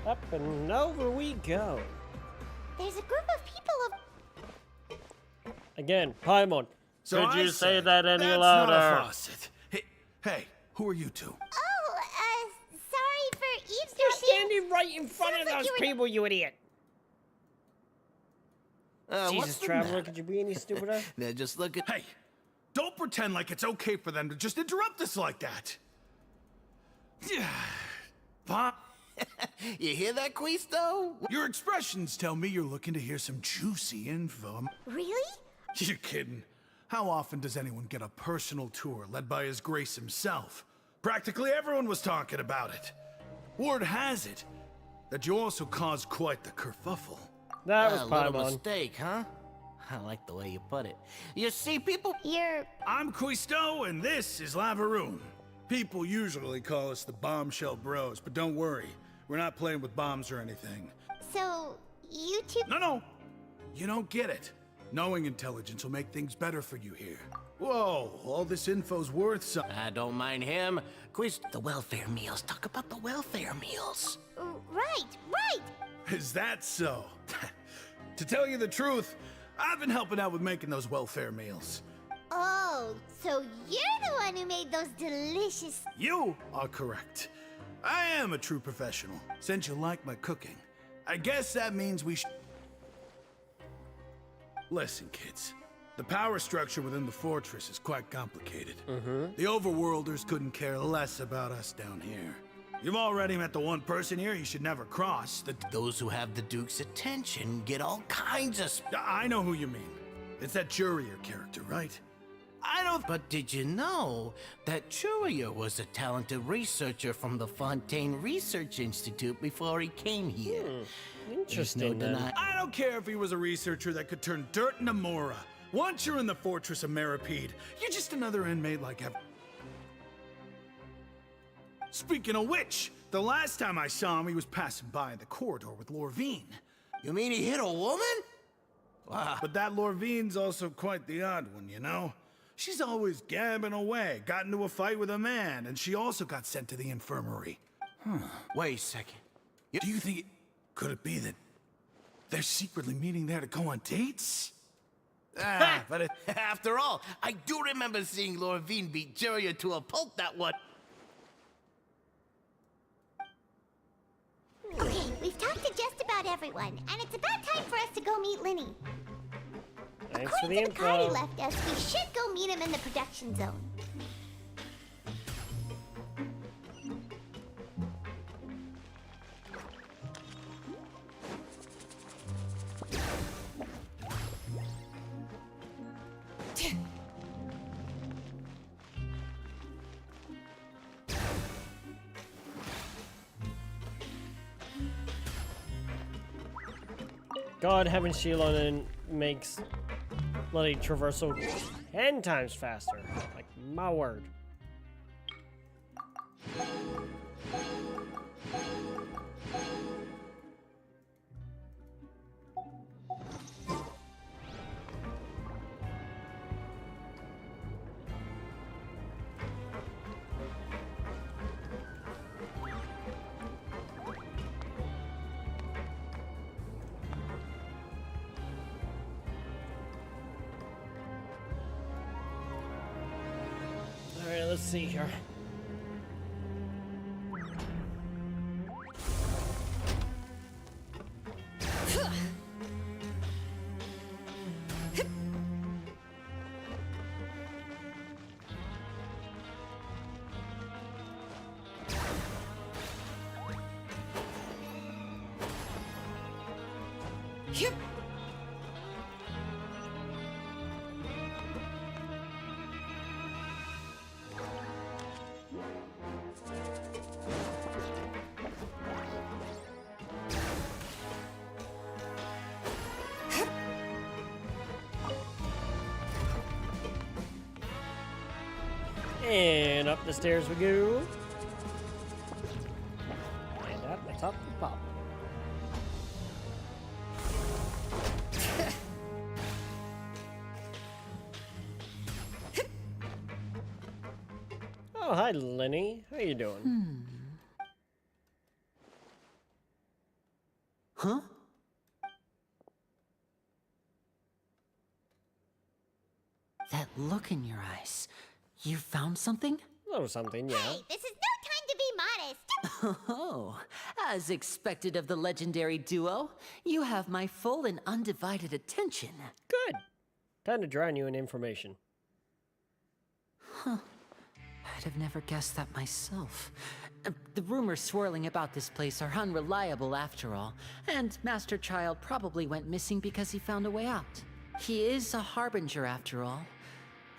Up and over we go. There's a group of people of... Again, Paimon. So Could I you say said, that any that's louder? Not a faucet. Hey, who are you two? Oh, sorry for eavesdropping. You're standing right in front Sounds of like those you were- people, you idiot. What's Jesus, the Traveler, matter? could you be any stupider? They're just looking. Hey, don't pretend like it's okay for them to just interrupt us like that. You hear that, Quisto? Your expressions tell me you're looking to hear some juicy info. Really? You're kidding. How often does anyone get a personal tour led by His Grace himself? Practically everyone was talking about it. Word has it that you also caused quite the kerfuffle. That was A little Paimon. mistake, huh? I like the way you put it. You see, people... I'm Quisto, and this is Lavaroon. People usually call us the Bombshell Bros, but don't worry. We're not playing with bombs or anything. So, you two... No. You don't get it. Knowing intelligence will make things better for you here. Whoa, all this info's worth some... I don't mind him. The welfare meals. Talk about the welfare meals. Right. Is that so? To tell you the truth, I've been helping out with making those welfare meals. Oh, so you're the one who made those delicious... You are correct. I am a true professional. Since you like my cooking, I guess that means we should... Listen, kids. The power structure within the fortress is quite complicated. The overworlders couldn't care less about us down here. You've already met the one person here you should never cross. Those who have the Duke's attention get all kinds of... I know who you mean. It's that Jurier character, right? I don't... But did you know that Churier was a talented researcher from the Fontaine Research Institute before he came here? Interesting, then. I don't care if he was a researcher that could turn dirt into Mora. Once you're in the fortress of Meripede, you're just another inmate like every... Speaking of which, the last time I saw him, he was passing by in the corridor with Lorvine. You mean he hit a woman? Wow. But that Lorvine's also quite the odd one, you know? She's always gabbing away, got into a fight with a man, and she also got sent to the infirmary. Wait a second. Do you think could it be that they're secretly meeting there to go on dates? But after all, I do remember seeing Lorvine beat Jurier to a pulp that one. Okay, we've talked to just about everyone, and it's about time for us to go meet Linny. Thanks for According the to the card he info. left us, we should go meet him in the production zone. God, having Shiloh makes bloody traversal 10 times faster. Like, my word. Alright, let's see here. Yep. And up the stairs we go. And at the top we pop. Oh, hi, Lenny. How you doing? Huh? That look in your eyes. You found something? A little something, yeah. Hey, this is no time to be modest. Oh, as expected of the legendary duo, you have my full and undivided attention. Good. Time to drown you in information. Huh. I'd have never guessed that myself. The rumors swirling about this place are unreliable after all, and Master Child probably went missing because he found a way out. He is a harbinger after all.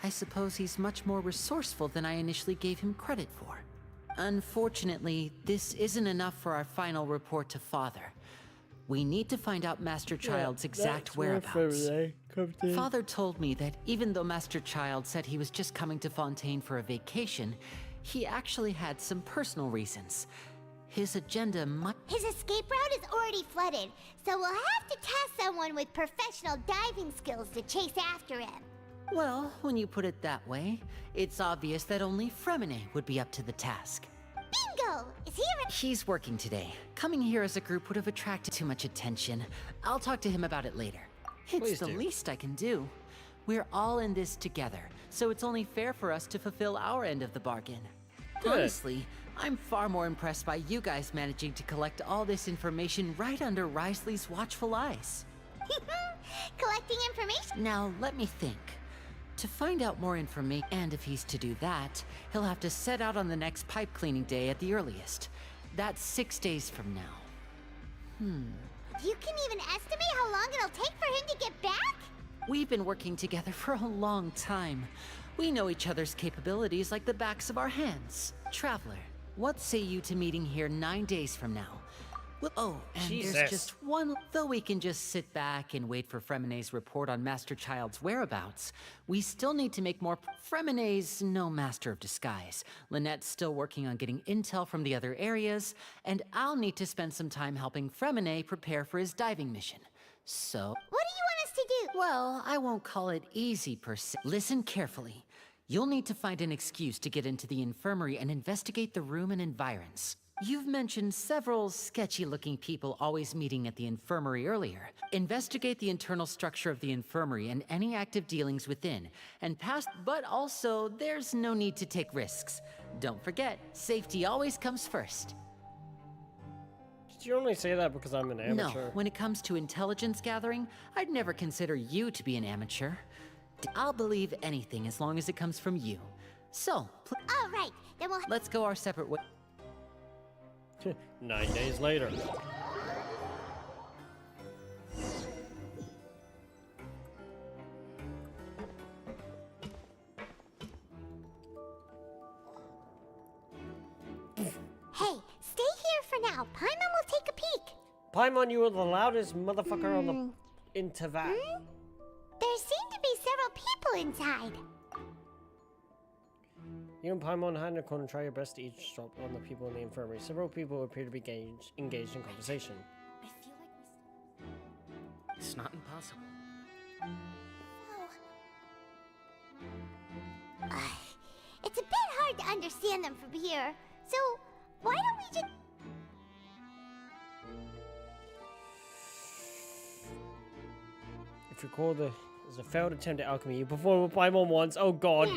I suppose he's much more resourceful than I initially gave him credit for. Unfortunately, this isn't enough for our final report to Father. We need to find out Master Child's exact whereabouts. Father told me that even though Master Child said he was just coming to Fontaine for a vacation, he actually had some personal reasons. His agenda might... His escape route is already flooded, so we'll have to task someone with professional diving skills to chase after him. Well, when you put it that way, it's obvious that only Fremine would be up to the task. Bingo! Is he around? He's working today. Coming here as a group would have attracted too much attention. I'll talk to him about it later. It's the least I can do. We're all in this together, so it's only fair for us to fulfill our end of the bargain. Good. Honestly, I'm far more impressed by you guys managing to collect all this information right under Risley's watchful eyes. Collecting information? Now, let me think. To find out more information, and if he's to do that, he'll have to set out on the next pipe cleaning day at the earliest. That's 6 days from now. You can even estimate how long it'll take for him to get back? We've been working together for a long time. We know each other's capabilities like the backs of our hands. Traveler, what say you to meeting here 9 days from now? Well, oh, and there's just one... Though we can just sit back and wait for Fremine's report on Master Child's whereabouts, we still need to make more... Fremine's no master of disguise. Lynette's still working on getting intel from the other areas, and I'll need to spend some time helping Fremine prepare for his diving mission. So... What do you want us to do? Well, I won't call it easy per se. Listen carefully. You'll need to find an excuse to get into the infirmary and investigate the room and environs. You've mentioned several sketchy-looking people always meeting at the infirmary earlier. Investigate the internal structure of the infirmary and any active dealings within, and but also, there's no need to take risks. Don't forget, safety always comes first. Did you only say that because I'm an amateur? No, when it comes to intelligence gathering, I'd never consider you to be an amateur. I'll believe anything as long as it comes from you. So, all right, then we'll... Let's go our separate ways. 9 days later. Hey, stay here for now. Paimon will take a peek. Paimon, you were the loudest motherfucker on the intervat. There seem to be several people inside. You and Paimon hand a corner, try your best to eavesdrop on the people in the infirmary. Several people appear to be engaged in conversation. I feel like it's not impossible. It's a bit hard to understand them from here, so why don't we just... If you recall, there's a failed attempt at alchemy. You performed with Paimon once. Oh god.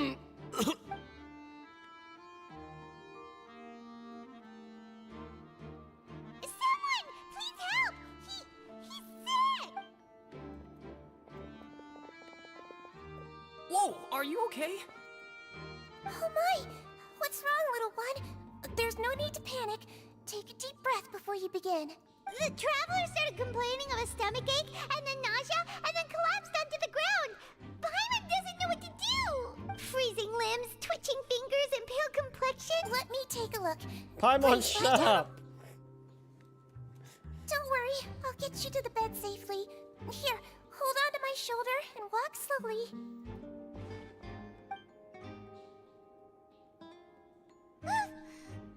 Are you okay? Oh my! What's wrong, little one? There's no need to panic. Take a deep breath before you begin. The traveler started complaining of a stomachache, and then nausea, and then collapsed onto the ground. Paimon doesn't know what to do. Freezing limbs, twitching fingers, and pale complexion. Let me take a look. Paimon, shut up. Don't worry, I'll get you to the bed safely. Here, hold on to my shoulder and walk slowly.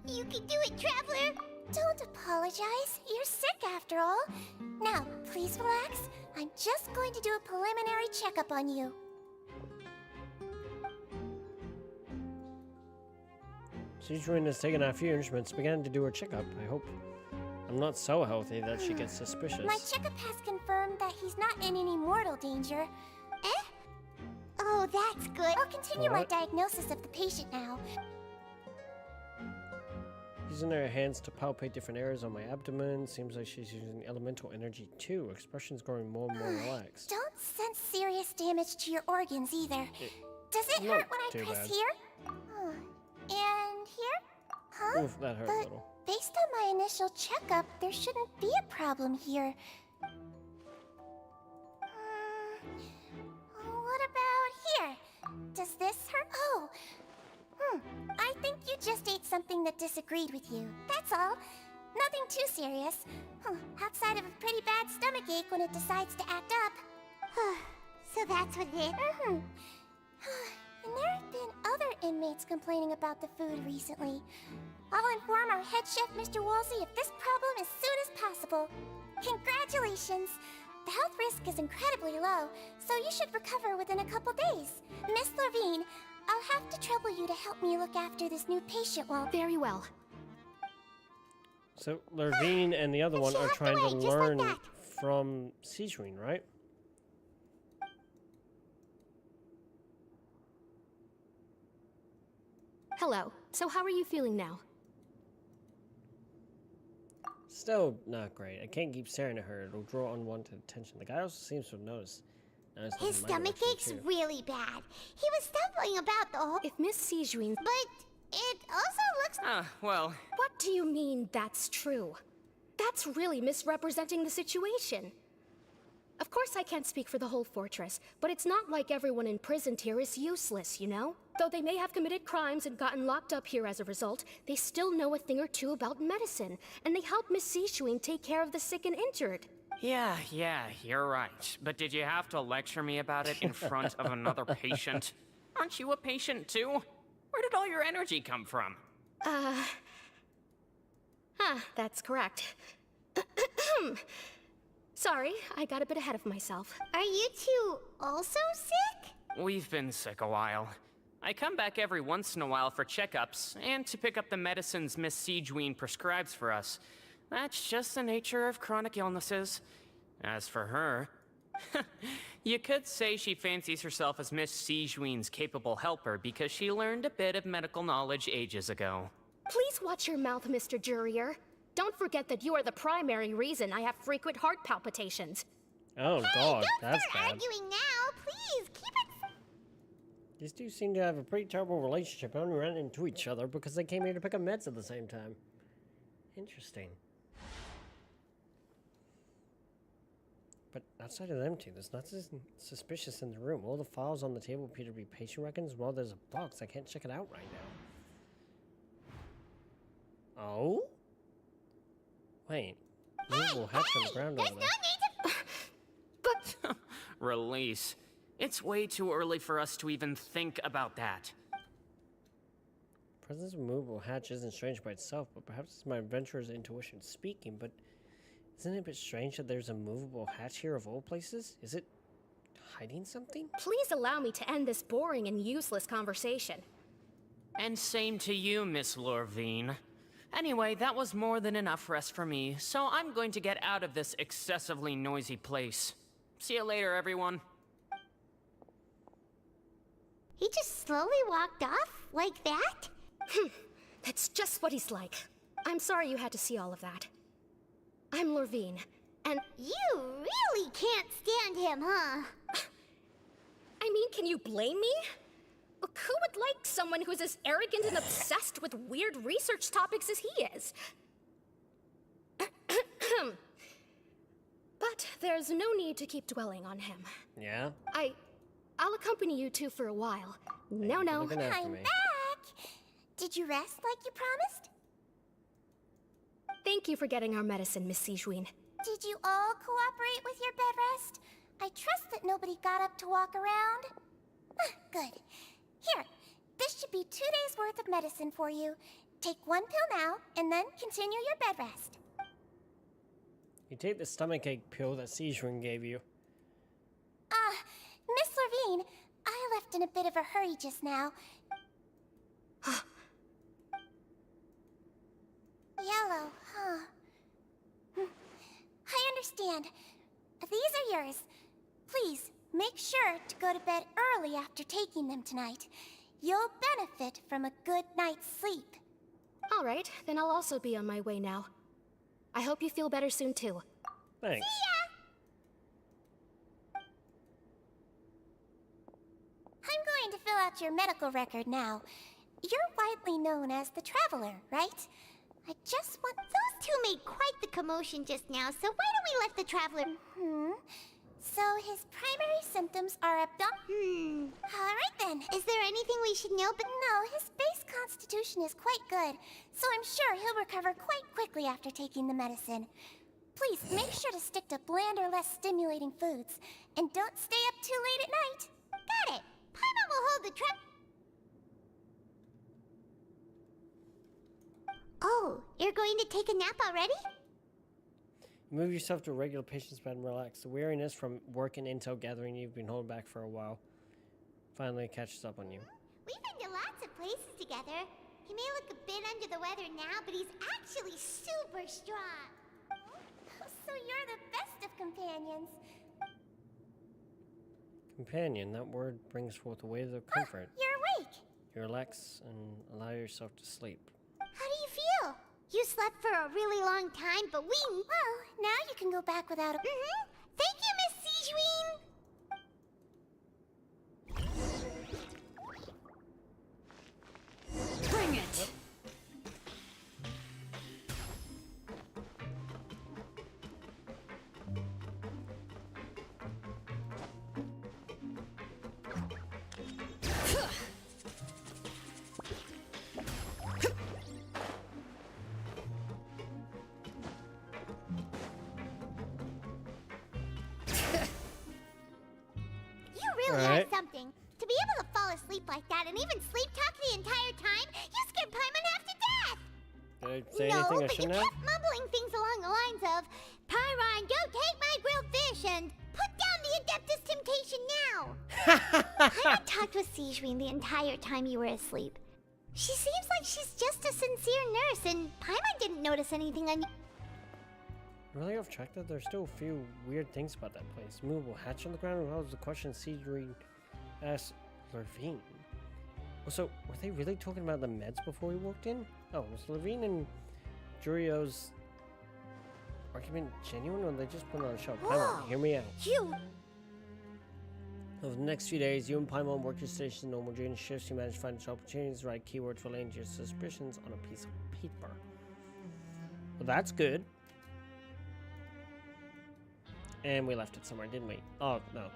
You can do it, Traveler! Don't apologize. You're sick after all. Now, please relax. I'm just going to do a preliminary checkup on you. Sichuan has taken a few instruments, began to do her checkup. I hope I'm not so healthy that she gets suspicious. My checkup has confirmed that he's not in any mortal danger. Eh? Oh, that's good. I'll continue my diagnosis of the patient now. Using her hands to palpate different areas on my abdomen. Seems like she's using elemental energy too. Expression's growing more and more relaxed. Don't sense serious damage to your organs either. Does it hurt when I press here? And here? Huh? Oof, that hurt a little. Based on my initial checkup, there shouldn't be a problem here. What about here? Does this hurt? Oh! I think you just ate something that disagreed with you. That's all. Nothing too serious. Outside of a pretty bad stomachache when it decides to act up. So that's what it is? And there have been other inmates complaining about the food recently. I'll inform our head chef, Mr. Woolsey, of this problem as soon as possible. Congratulations! The health risk is incredibly low, so you should recover within a couple days. Miss Levine, I'll have to trouble you to help me look after this new patient while... Very well. So, Levine and the other one are trying to learn from Sichuan, right? Hello. So how are you feeling now? Still not great. I can't keep staring at her. It'll draw unwanted attention. The guy also seems to have noticed. His stomach ache's really bad. He was stumbling about the whole... If Miss Sijuin's... But it also looks... Well... What do you mean that's true? That's really misrepresenting the situation. Of course I can't speak for the whole fortress, but it's not like everyone imprisoned here is useless, you know? Though they may have committed crimes and gotten locked up here as a result, they still know a thing or two about medicine, and they help Miss Sichuan take care of the sick and injured. Yeah, you're right. But did you have to lecture me about it in front of another patient? Aren't you a patient too? Where did all your energy come from? That's correct. Sorry, I got a bit ahead of myself. Are you two also sick? We've been sick a while. I come back every once in a while for checkups, and to pick up the medicines Miss Sijuin prescribes for us. That's just the nature of chronic illnesses. As for her, you could say she fancies herself as Miss Sijuin's capable helper because she learned a bit of medical knowledge ages ago. Please watch your mouth, Mr. Jurier. Don't forget that you are the primary reason I have frequent heart palpitations. Oh god, that's start bad. arguing now, please. Keep it... These two seem to have a pretty terrible relationship. They only ran into each other because they came here to pick up meds at the same time. Interesting. But outside of them two, there's nothing suspicious in the room. All the files on the table appear to be patient records. Well, there's a box. I can't check it out right now. Oh? Wait. Movable hatch on the ground over there. But... Release. It's way too early for us to even think about that. Presence of a movable hatch isn't strange by itself, but perhaps it's my adventurer's intuition speaking, but isn't it a bit strange that there's a movable hatch here of all places? Is it hiding something? Please allow me to end this boring and useless conversation. And same to you, Miss Lorvine. Anyway, that was more than enough rest for me, so I'm going to get out of this excessively noisy place. See you later, everyone. He just slowly walked off? Like that? That's just what he's like. I'm sorry you had to see all of that. I'm Lorvine, and... You really can't stand him, huh? I mean, can you blame me? Look, who would like someone who's as arrogant and obsessed with weird research topics as he is? But there's no need to keep dwelling on him. Yeah? I'll accompany you two for a while. No. I'm back! Did you rest like you promised? Thank you for getting our medicine, Miss Sijuin. Did you all cooperate with your bed rest? I trust that nobody got up to walk around. Good. Here, this should be 2 days' worth of medicine for you. Take 1 pill now, and then continue your bed rest. You take the stomachache pill that Sejuan gave you. Miss Levine, I left in a bit of a hurry just now. Yellow, huh? I understand. These are yours. Please, make sure to go to bed early after taking them tonight. You'll benefit from a good night's sleep. All right, then I'll also be on my way now. I hope you feel better soon, too. Thanks. See ya! I'm going to fill out your medical record now. You're widely known as the Traveler, right? I just want... Those two made quite the commotion just now, so why don't we let the Traveler... So his primary symptoms are Alright then. Is there anything we should know? But no, his base constitution is quite good, so I'm sure he'll recover quite quickly after taking the medicine. Please, make sure to stick to bland or less stimulating foods, and don't stay up too late at night. Got it. Paimon will hold the trap. Oh, you're going to take a nap already? You move yourself to a regular patient's bed and relax. The weariness from work and intel gathering you've been holding back for a while finally catches up on you. We've been to lots of places together. He may look a bit under the weather now, but he's actually super strong. So you're the best of companions. Companion, that word brings forth a wave of comfort. You're awake. You relax and allow yourself to sleep. How do you feel? You slept for a really long time, but we... Well, now you can go back without a... Thank you, Miss Sejuin! Bring it! Really something. To be able to fall asleep like that and even sleep talk the entire time, you scared Paimon half to death! Did I say no, anything I but you shouldn't have? kept mumbling things along the lines of, Pyron, go take my grilled fish and put down the Adeptus Temptation now! Paimon talked with Sejuin the entire time you were asleep. She seems like she's just a sincere nurse, and Paimon didn't notice anything Really off track that there's still a few weird things about that place. Movable hatch on the ground? What was the question Sejuin asked Levine? Also, were they really talking about the meds before we walked in? Oh, was Levine and Jurio's argument genuine, or they just put on a show? Paimon, hear me out. Over the next few days, you and Paimon work your station normal. During shifts, you manage to find opportunities to write keywords relating to your suspicions on a piece of paper. Well, that's good. And we left it somewhere, didn't we? Oh, no.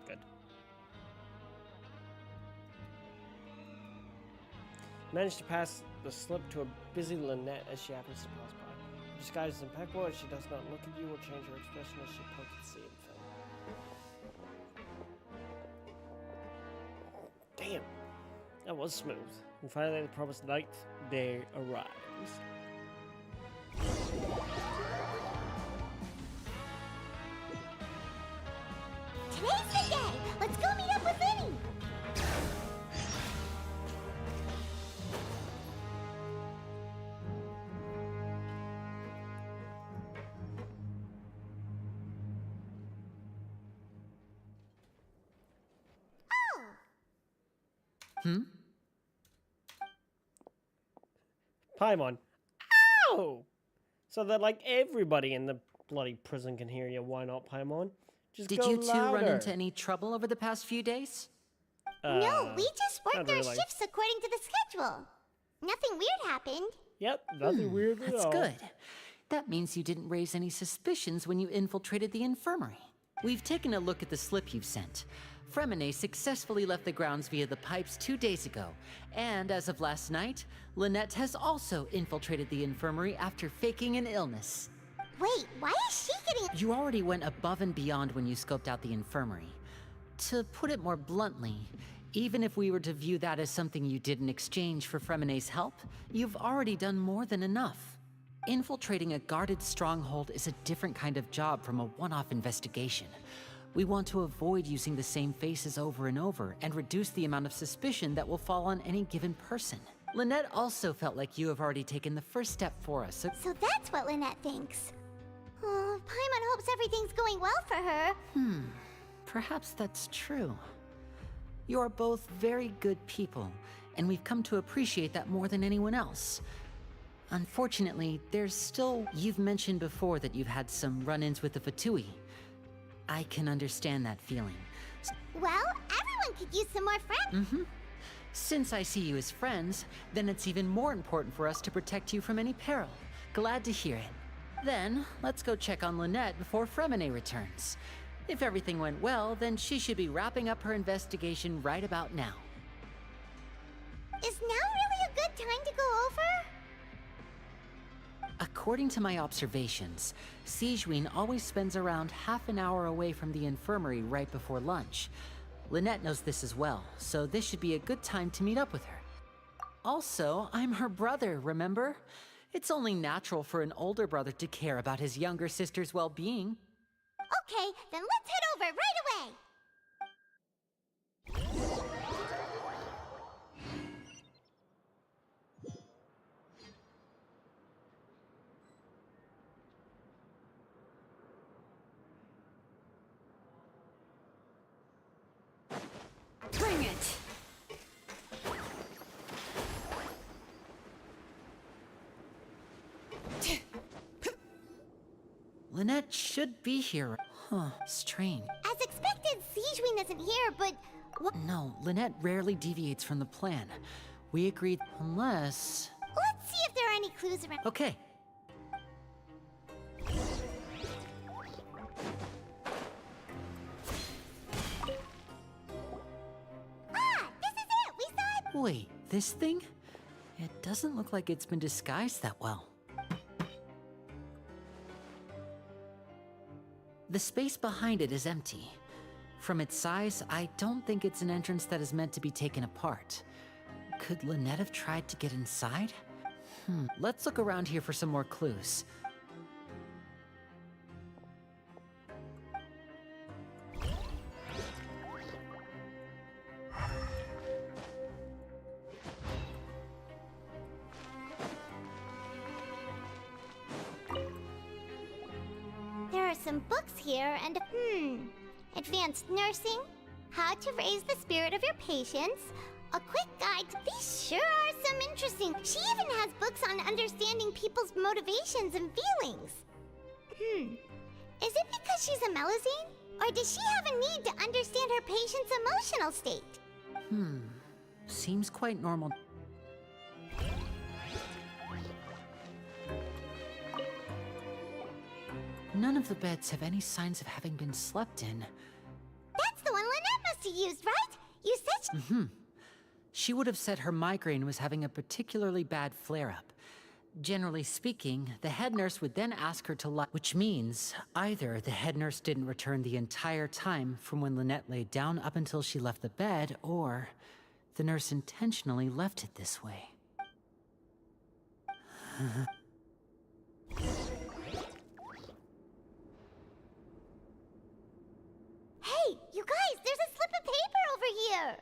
Good. Managed to pass the slip to a busy Lynette as she happens to pass by. Her disguise is impeccable as she does not look at you or change her expression as she pokes at the thing. Damn. That was smooth. And finally, the promised night day arrives. Today's the day! Let's go meet up with Vinny! Paimon. Ow! So that like everybody in the bloody prison can hear you. Why not, Paimon? Just Did go you two louder. run into any trouble over the past few days? No, we just worked our really. shifts according to the schedule. Nothing weird happened. Yep, nothing weird at That's all. good. That means you didn't raise any suspicions when you infiltrated the infirmary. We've taken a look at the slip you've sent. Fremine successfully left the grounds via the pipes 2 days ago, and as of last night, Lynette has also infiltrated the infirmary after faking an illness. Wait, why is she getting... You already went above and beyond when you scoped out the infirmary. To put it more bluntly, Even if we were to view that as something you did in exchange for Fremene's help, you've already done more than enough. Infiltrating a guarded stronghold is a different kind of job from a one-off investigation. We want to avoid using the same faces over and over and reduce the amount of suspicion that will fall on any given person. Lynette also felt like you have already taken the first step for us, So that's what Lynette thinks. Oh, Paimon hopes everything's going well for her. Perhaps that's true. You're both very good people, and we've come to appreciate that more than anyone else. Unfortunately, there's still... You've mentioned before that you've had some run-ins with the Fatui. I can understand that feeling. Well, everyone could use some more friends. Since I see you as friends, then it's even more important for us to protect you from any peril. Glad to hear it. Then, let's go check on Lynette before Fremene returns. If everything went well, then she should be wrapping up her investigation right about now. Is now really a good time to go over? According to my observations, Sigewinne always spends around half an hour away from the infirmary right before lunch. Lynette knows this as well, so this should be a good time to meet up with her. Also, I'm her brother, remember? It's only natural for an older brother to care about his younger sister's well-being. Okay, then let's head over right away. Bring it! Lynette should be here. Huh, strange. As expected, Sigewinne isn't here, but... No, Lynette rarely deviates from the plan. We agreed unless... Let's see if there are any clues around. Okay. This is it! We saw it! Wait, this thing? It doesn't look like it's been disguised that well. The space behind it is empty. From its size, I don't think it's an entrance that is meant to be taken apart. Could Lynette have tried to get inside? Let's look around here for some more clues. There are some books here and, advanced nursing, how to raise the spirit of your patients, a quick guide. These sure are some interesting. She even has books on understanding people's motivations and feelings. Is it because she's a Melusine? Or does she have a need to understand her patient's emotional state? Seems quite normal. None of the beds have any signs of having been slept in. That's the one Lynette must have used, right? You said She would have said her migraine was having a particularly bad flare-up. Generally speaking, the head nurse would then ask her to lie, which means either the head nurse didn't return the entire time from when Lynette laid down up until she left the bed, or the nurse intentionally left it this way. Hey, you guys, there's a slip of paper over here!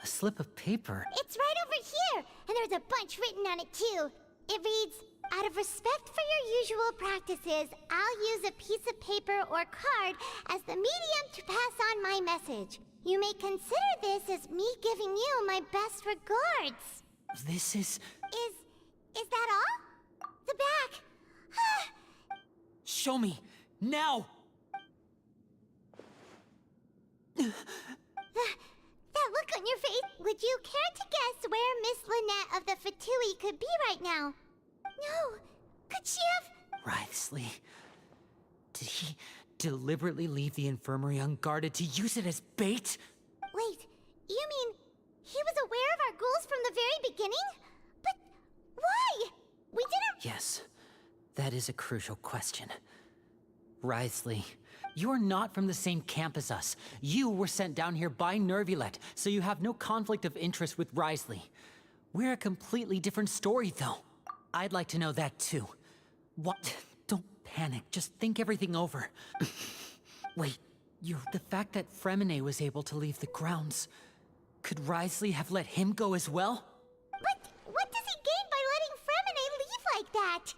A slip of paper? It's right over here, and there's a bunch written on it too. It reads, out of respect for your usual practices, I'll use a piece of paper or card as the medium to pass on my message. You may consider this as me giving you my best regards. This is... Is that all? The back. Show me! Now! That look on your face. Would you care to guess where Miss Lynette of the Fatui could be right now? No. Could she have... Wriothesley. Did he deliberately leave the infirmary unguarded to use it as bait? Wait, you mean he was aware of our goals from the very beginning? But why? We didn't... Yes, that is a crucial question. Wriothesley, You're not from the same camp as us. You were sent down here by Nervulet, so you have no conflict of interest with Wriothesley. We're a completely different story, though. I'd like to know that, too. What? Don't panic. Just think everything over. Wait, the fact that Fremine was able to leave the grounds... Could Wriothesley have let him go as well? But what does he gain by letting Fremine leave like that?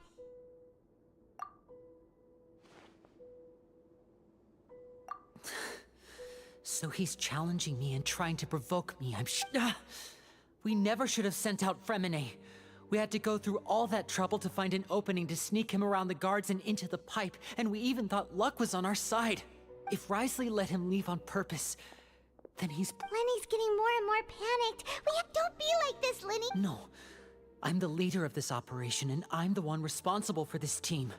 So he's challenging me and trying to provoke me, We never should have sent out Fremine. We had to go through all that trouble to find an opening to sneak him around the guards and into the pipe, and we even thought luck was on our side. If Wriothesley let him leave on purpose, then he's... Lenny's getting more and more panicked. Don't be like this, Lenny! No. I'm the leader of this operation, and I'm the one responsible for this team.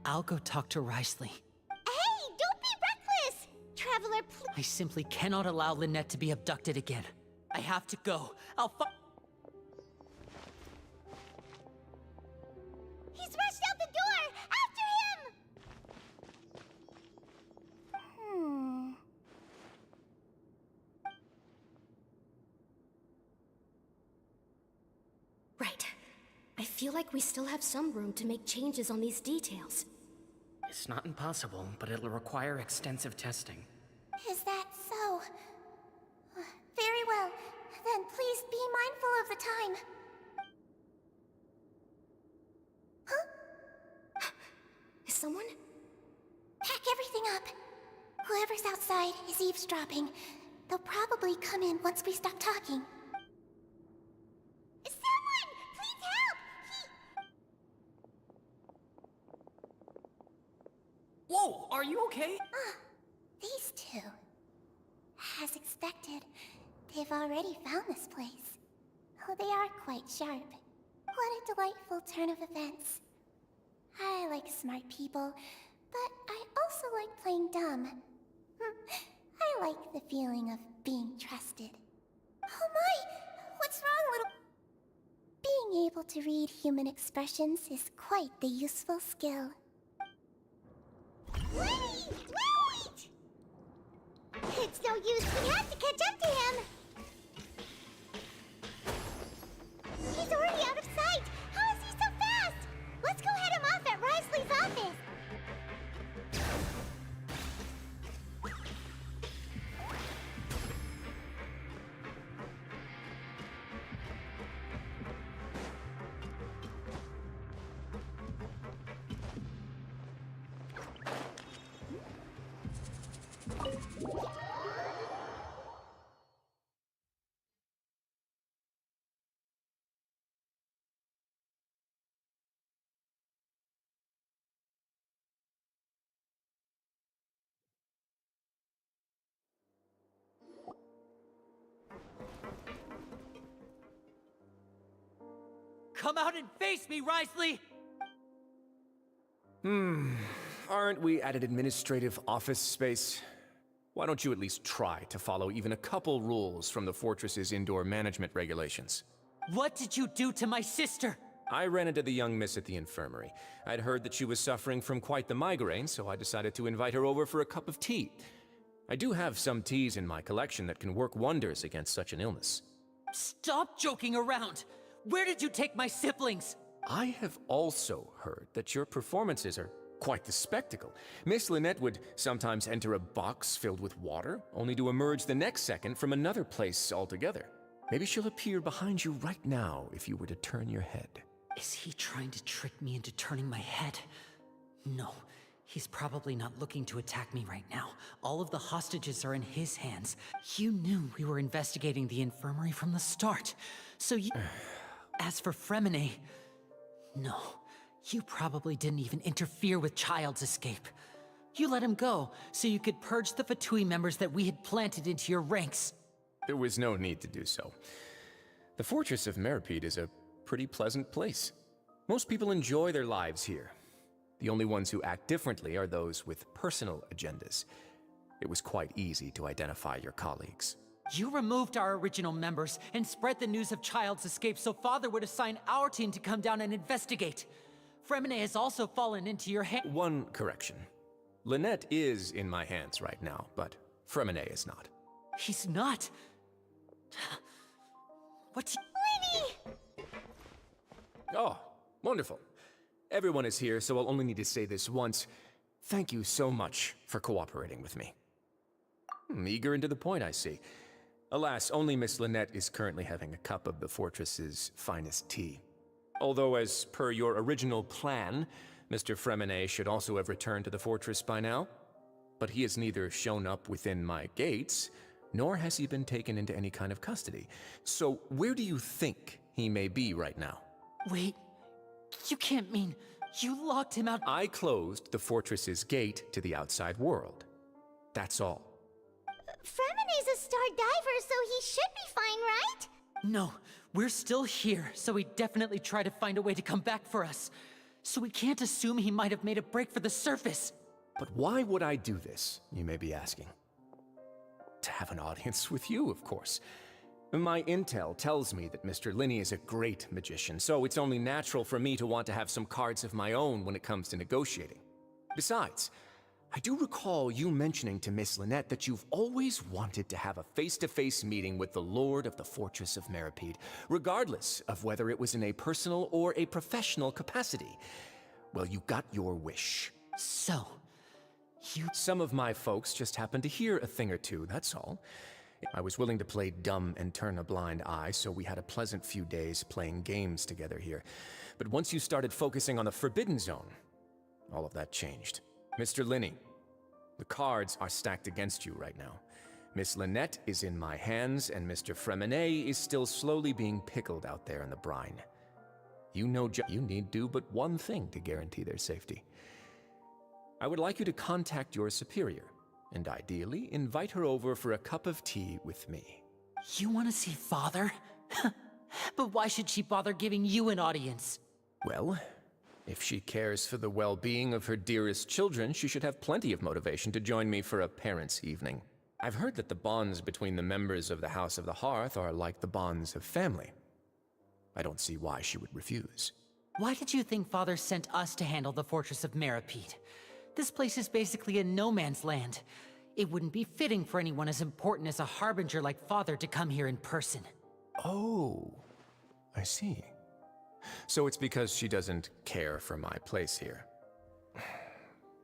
I'll go talk to Wriothesley. Hey, don't be reckless! Traveler, please... I simply cannot allow Lynette to be abducted again. I have to go. He's rushed out the door! After him! Right. I feel like we still have some room to make changes on these details. It's not impossible, but it'll require extensive testing. Is that so? Very well. Then please be mindful of the time. Huh? Is someone? Pack everything up. Whoever's outside is eavesdropping. They'll probably come in once we stop talking. Someone! Please help! Whoa! Are you okay? These two. As expected, they've already found this place. Oh, they are quite sharp. What a delightful turn of events. I like smart people, but I also like playing dumb. I like the feeling of being trusted. Oh my! What's wrong, little... Being able to read human expressions is quite the useful skill. Lenny! Wait! It's no use, we have to catch up to him! He's already out of sight! How is he so fast? Let's go head him off at Wriothesley's office! Come out and face me, Wriothesley! Aren't we at an administrative office space? Why don't you at least try to follow even a couple rules from the fortress's indoor management regulations? What did you do to my sister? I ran into the young miss at the infirmary. I'd heard that she was suffering from quite the migraine, so I decided to invite her over for a cup of tea. I do have some teas in my collection that can work wonders against such an illness. Stop joking around! Where did you take my siblings? I have also heard that your performances are quite the spectacle. Miss Lynette would sometimes enter a box filled with water, only to emerge the next second from another place altogether. Maybe she'll appear behind you right now if you were to turn your head. Is he trying to trick me into turning my head? No, he's probably not looking to attack me right now. All of the hostages are in his hands. You knew we were investigating the infirmary from the start, so you... As for Fremine, no, you probably didn't even interfere with Child's escape. You let him go so you could purge the Fatui members that we had planted into your ranks. There was no need to do so. The Fortress of Meripede is a pretty pleasant place. Most people enjoy their lives here. The only ones who act differently are those with personal agendas. It was quite easy to identify your colleagues. You removed our original members and spread the news of Child's escape so Father would assign our team to come down and investigate. Fremine has also fallen into your hands. One correction. Lynette is in my hands right now, but Fremine is not. He's not. What's Lenny! Oh, wonderful. Everyone is here, so I'll only need to say this once. Thank you so much for cooperating with me. Eager and to the point, I see. Alas, only Miss Lynette is currently having a cup of the fortress's finest tea. Although, as per your original plan, Mr. Fremine should also have returned to the fortress by now. But he has neither shown up within my gates, nor has he been taken into any kind of custody. So where do you think he may be right now? Wait, you can't mean you locked him out? I closed the fortress's gate to the outside world. That's all. Fremine's a star diver, so he should be fine, right? No, we're still here, so he definitely tried to find a way to come back for us. So we can't assume he might have made a break for the surface. But why would I do this, you may be asking? To have an audience with you, of course. My intel tells me that Mr. Linney is a great magician, so it's only natural for me to want to have some cards of my own when it comes to negotiating. Besides, I do recall you mentioning to Miss Lynette that you've always wanted to have a face-to-face meeting with the Lord of the Fortress of Meripede, regardless of whether it was in a personal or a professional capacity. Well, you got your wish. So, Some of my folks just happened to hear a thing or two, that's all. I was willing to play dumb and turn a blind eye, so we had a pleasant few days playing games together here. But once you started focusing on the Forbidden Zone, all of that changed. Mr. Linney, the cards are stacked against you right now. Miss Lynette is in my hands, and Mr. Fremine is still slowly being pickled out there in the brine. You know you need do but one thing to guarantee their safety. I would like you to contact your superior, and ideally invite her over for a cup of tea with me. You want to see Father? But why should she bother giving you an audience? Well, if she cares for the well-being of her dearest children, she should have plenty of motivation to join me for a parents' evening. I've heard that the bonds between the members of the House of the Hearth are like the bonds of family. I don't see why she would refuse. Why did you think Father sent us to handle the Fortress of Meripede? This place is basically a no-man's land. It wouldn't be fitting for anyone as important as a harbinger like Father to come here in person. Oh, I see. So it's because she doesn't care for my place here.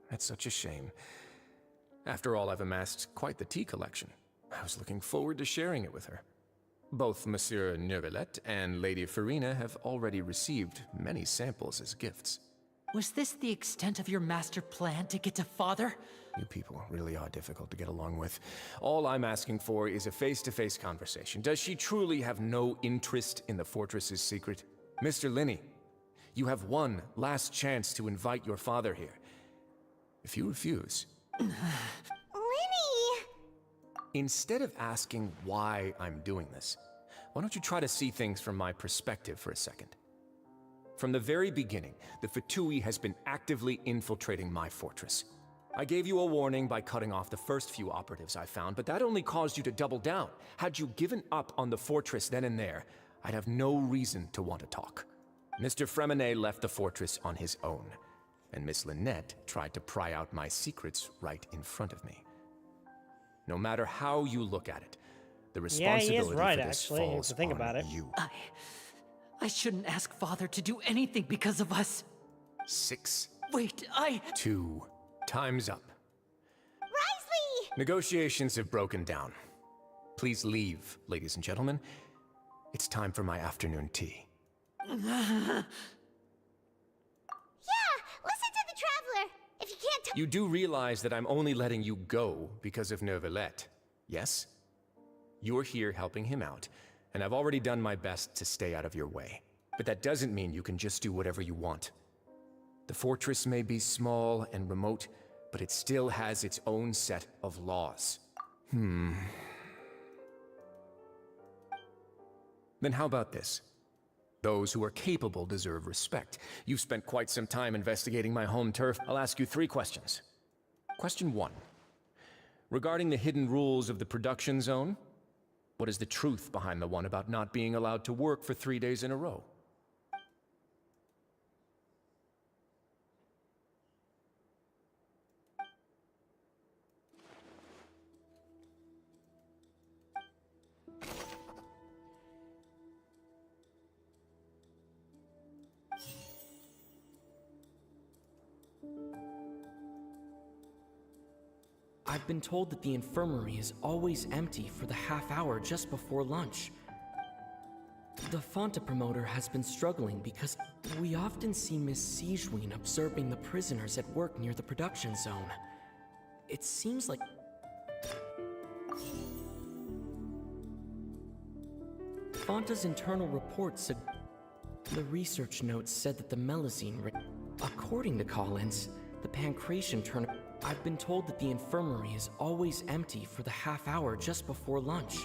That's such a shame. After all, I've amassed quite the tea collection. I was looking forward to sharing it with her. Both Monsieur Neuvillette and Lady Farina have already received many samples as gifts. Was this the extent of your master plan to get to Father? You people really are difficult to get along with. All I'm asking for is a face-to-face conversation. Does she truly have no interest in the fortress's secret? Mr. Linney, you have one last chance to invite your father here. If you refuse... Lenny! Instead of asking why I'm doing this, why don't you try to see things from my perspective for a second? From the very beginning, the Fatui has been actively infiltrating my fortress. I gave you a warning by cutting off the first few operatives I found, but that only caused you to double down. Had you given up on the fortress then and there, I'd have no reason to want to talk. Mr. Fremine left the fortress on his own, and Miss Lynette tried to pry out my secrets right in front of me. No matter how you look at it, the responsibility he is right, for this actually, falls if you think on about it. you. I shouldn't ask Father to do anything because of us. 6. Wait, 2. Time's up. Risley! Negotiations have broken down. Please leave, ladies and gentlemen. It's time for my afternoon tea. Yeah, listen to the Traveler. If you can't You do realize that I'm only letting you go because of Neuvillette, yes? You're here helping him out, and I've already done my best to stay out of your way. But that doesn't mean you can just do whatever you want. The fortress may be small and remote, but it still has its own set of laws. Then how about this? Those who are capable deserve respect. You've spent quite some time investigating my home turf. I'll ask you 3 questions. Question 1. Regarding the hidden rules of the production zone, what is the truth behind the one about not being allowed to work for 3 days in a row? I've been told that the infirmary is always empty for the half hour just before lunch. The Fonta promoter has been struggling because we often see Miss Sijween observing the prisoners at work near the production zone. It seems like... Fonta's internal reports the research notes said that the Melazine... According to Collins, the Pancration tournament... I've been told that the infirmary is always empty for the half hour just before lunch.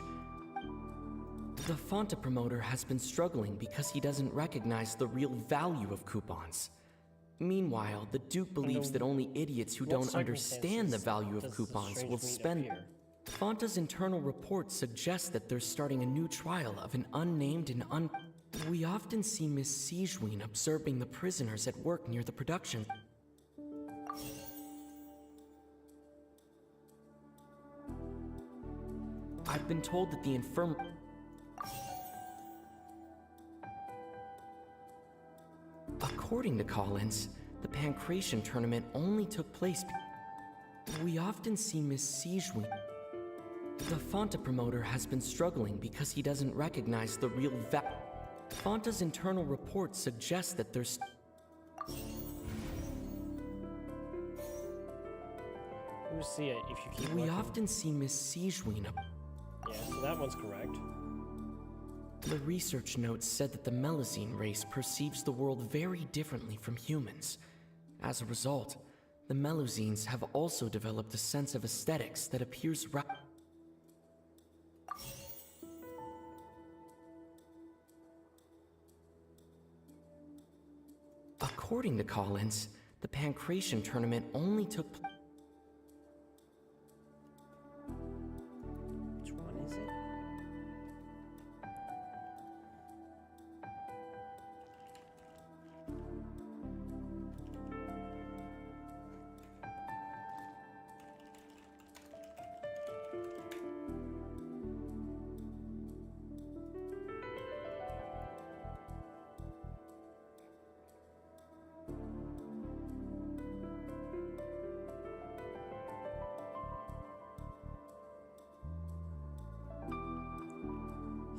The Fonta promoter has been struggling because he doesn't recognize the real value of coupons. Meanwhile, the Duke believes that only idiots who don't understand the value of coupons will spend... Fonta's internal reports suggest that they're starting a new trial of an unnamed and We often see Miss Sijween observing the prisoners at work near the production. I've been told that the According to Collins, the Pancration tournament only took place. We often see Miss Sijween. The Fonta promoter has been struggling because he doesn't recognize the real Fonta's internal reports suggest that there's... You see it if you keep We looking. often see Miss Sijween. Yeah, so that one's correct. The research notes said that the Melazine race perceives the world very differently from humans. As a result, the Melazines have also developed a sense of aesthetics that appears According to Collins, the Pancration tournament only took Which one is it?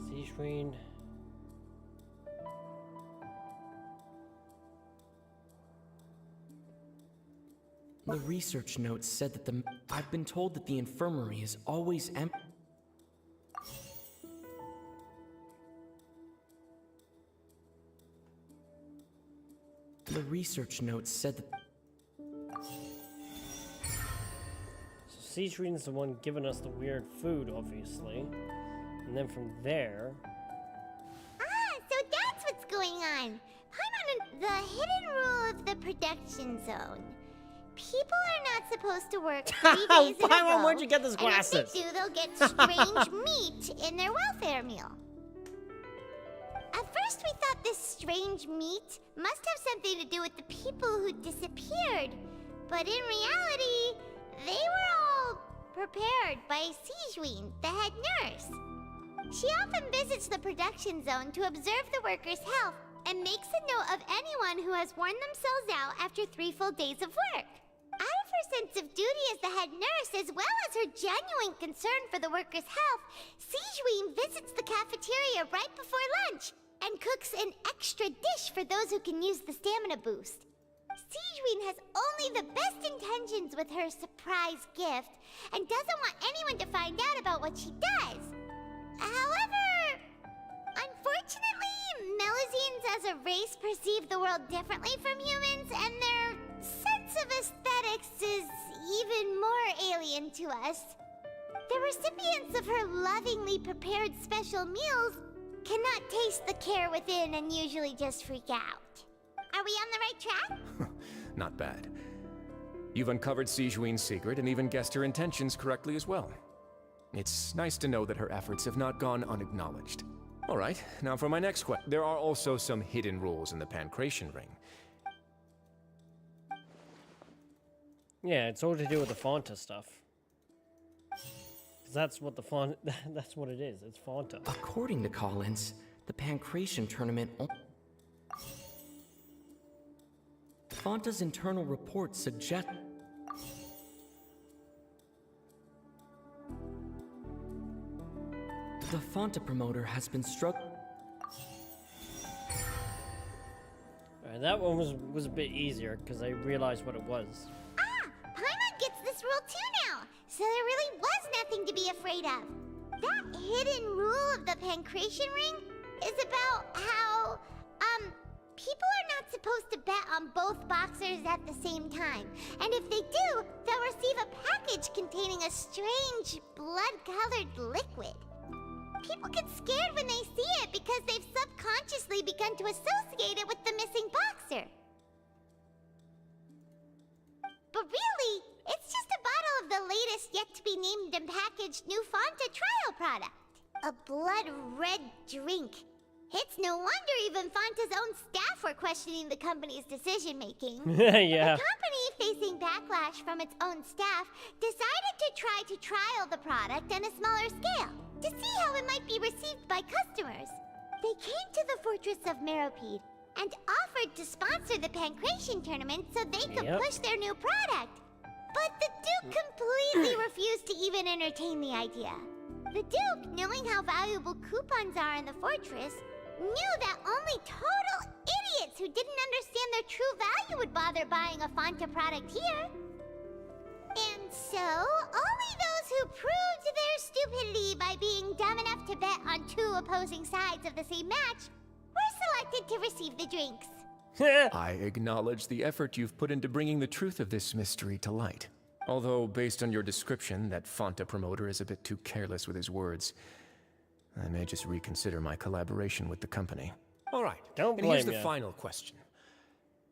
Sijween. The research notes said that I've been told that the infirmary is always empty. The research notes said that... So Sijween's the one giving us the weird food, obviously. And then from there... Ah, so that's what's going on. Paimon, the hidden rule of the production zone. People are not supposed to work 3 days in a Paimon, row. where'd you get those And glasses? if they do, they'll get strange meat in their welfare meal. At first we thought this strange meat must have something to do with the people who disappeared. But in reality, they were all prepared by Sijween, the head nurse. She often visits the production zone to observe the workers' health and makes a note of anyone who has worn themselves out after 3 full days of work. Out of her sense of duty as the head nurse, as well as her genuine concern for the workers' health, Sijween visits the cafeteria right before lunch and cooks an extra dish for those who can use the stamina boost. Sijween has only the best intentions with her surprise gift and doesn't want anyone to find out about what she does. However, unfortunately, Melazines as a race perceive the world differently from humans, and their sense of aesthetics is even more alien to us. The recipients of her lovingly prepared special meals cannot taste the care within and usually just freak out. Are we on the right track? Not bad. You've uncovered Sijween's secret and even guessed her intentions correctly as well. It's nice to know that her efforts have not gone unacknowledged. All right, now for my next question. There are also some hidden rules in the Pancration Ring. Yeah, it's all to do with the Fonta stuff. Because that's what the that's what it is. It's Fonta. According to Collins, the Pancration tournament... Fonta's internal reports suggest... The Fonta promoter has been struck. Alright, that one was a bit easier because I realized what it was. Paimon gets this rule too now, so there really was nothing to be afraid of. That hidden rule of the Pancration Ring is about how, people are not supposed to bet on both boxers at the same time. And if they do, they'll receive a package containing a strange, blood-colored liquid. People get scared when they see it because they've subconsciously begun to associate it with the missing boxer. But really, it's just a bottle of the latest yet-to-be-named and packaged new Fonta trial product. A blood-red drink. It's no wonder even Fonta's own staff were questioning the company's decision-making. Yeah. The company, facing backlash from its own staff, decided to try to trial the product on a smaller scale, to see how it might be received by customers. They came to the fortress of Meropide and offered to sponsor the Pancration tournament so they could push their new product. But the Duke completely refused to even entertain the idea. The Duke, knowing how valuable coupons are in the fortress, knew that only total idiots who didn't understand their true value would bother buying a Fonta product here. And so, only those who proved their stupidity by being dumb enough to bet on two opposing sides of the same match were selected to receive the drinks. I acknowledge the effort you've put into bringing the truth of this mystery to light. Although, based on your description, that Fonta promoter is a bit too careless with his words. I may just reconsider my collaboration with the company. All right, Don't and here's blame the ya. final question.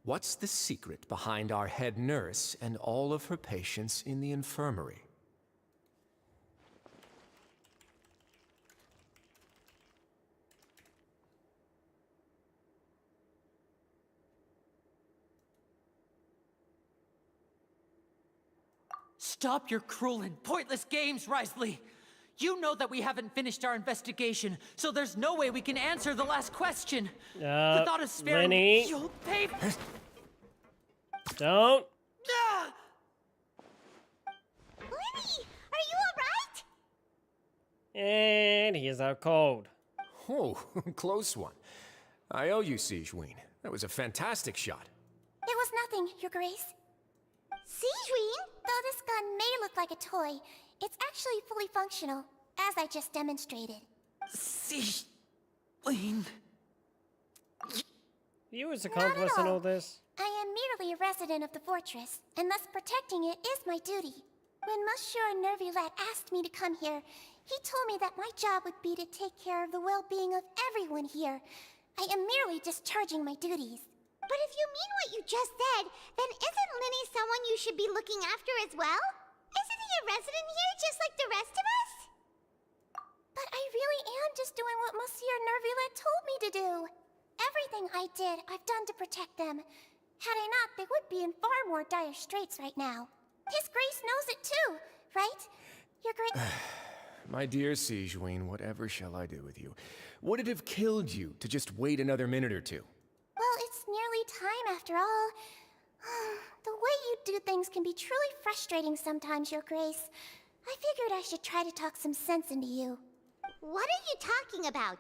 What's the secret behind our head nurse and all of her patients in the infirmary? Stop your cruel and pointless games, Risley! You know that we haven't finished our investigation, so there's no way we can answer the last question. The thought of sparing Lenny. you'll pay. Don't. Lenny, are you alright? And he is out cold. Oh, close one. I owe you, Sigewinne. That was a fantastic shot. It was nothing, Your Grace. Sigewinne? Though this gun may look like a toy, it's actually fully functional, as I just demonstrated. Sigewinne. You was accomplice in all this? I am merely a resident of the fortress, and thus protecting it is my duty. When Monsieur Nervulette asked me to come here, he told me that my job would be to take care of the well-being of everyone here. I am merely discharging my duties. But if you mean what you just said, then isn't Lenny someone you should be looking after as well? Isn't he a resident here just like the rest of us? But I really am just doing what Monsieur Nervulette told me to do. Everything I did, I've done to protect them. Had I not, they would be in far more dire straits right now. His Grace knows it too, right? Your Grace... My dear Sigewinne, whatever shall I do with you? Would it have killed you to just wait another minute or two? Well, it's nearly time after all. The way you do things can be truly frustrating sometimes, Your Grace. I figured I should try to talk some sense into you. What are you talking about?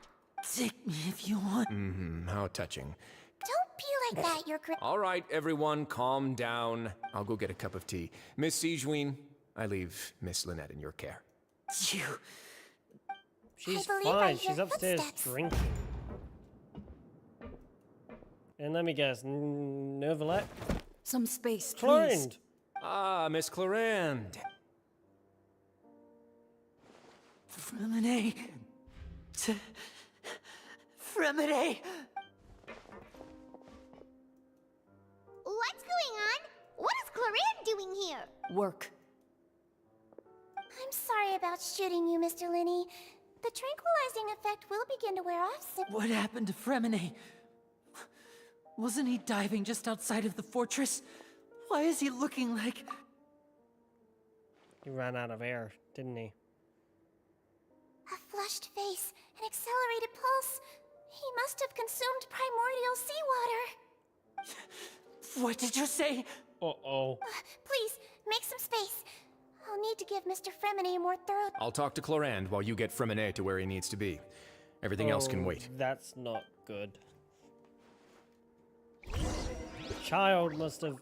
Take me if you want. How touching. Don't be like that, Your Grace. All right, everyone, calm down. I'll go get a cup of tea. Miss Sigewinne, I leave Miss Lynette in your care. You... She's I believe I fine. hear She's upstairs footsteps. drinking. And let me guess, Nervulette? Some space, please. Chlorine. Ah, Miss Clarende. Fremine. Fremine. What's going on? What is Clarine doing here? Work. I'm sorry about shooting you, Mr. Linney. The tranquilizing effect will begin to wear off soon. What happened to Fremine? Wasn't he diving just outside of the fortress? Why is he looking like... He ran out of air, didn't he? A flushed face, an accelerated pulse. He must have consumed primordial seawater. What did you say? Uh-oh. Please, make some space. I'll need to give Mr. Fremine a more thorough... I'll talk to Clorand while you get Fremine to where he needs to be. Everything else can wait. That's not good. Child must have...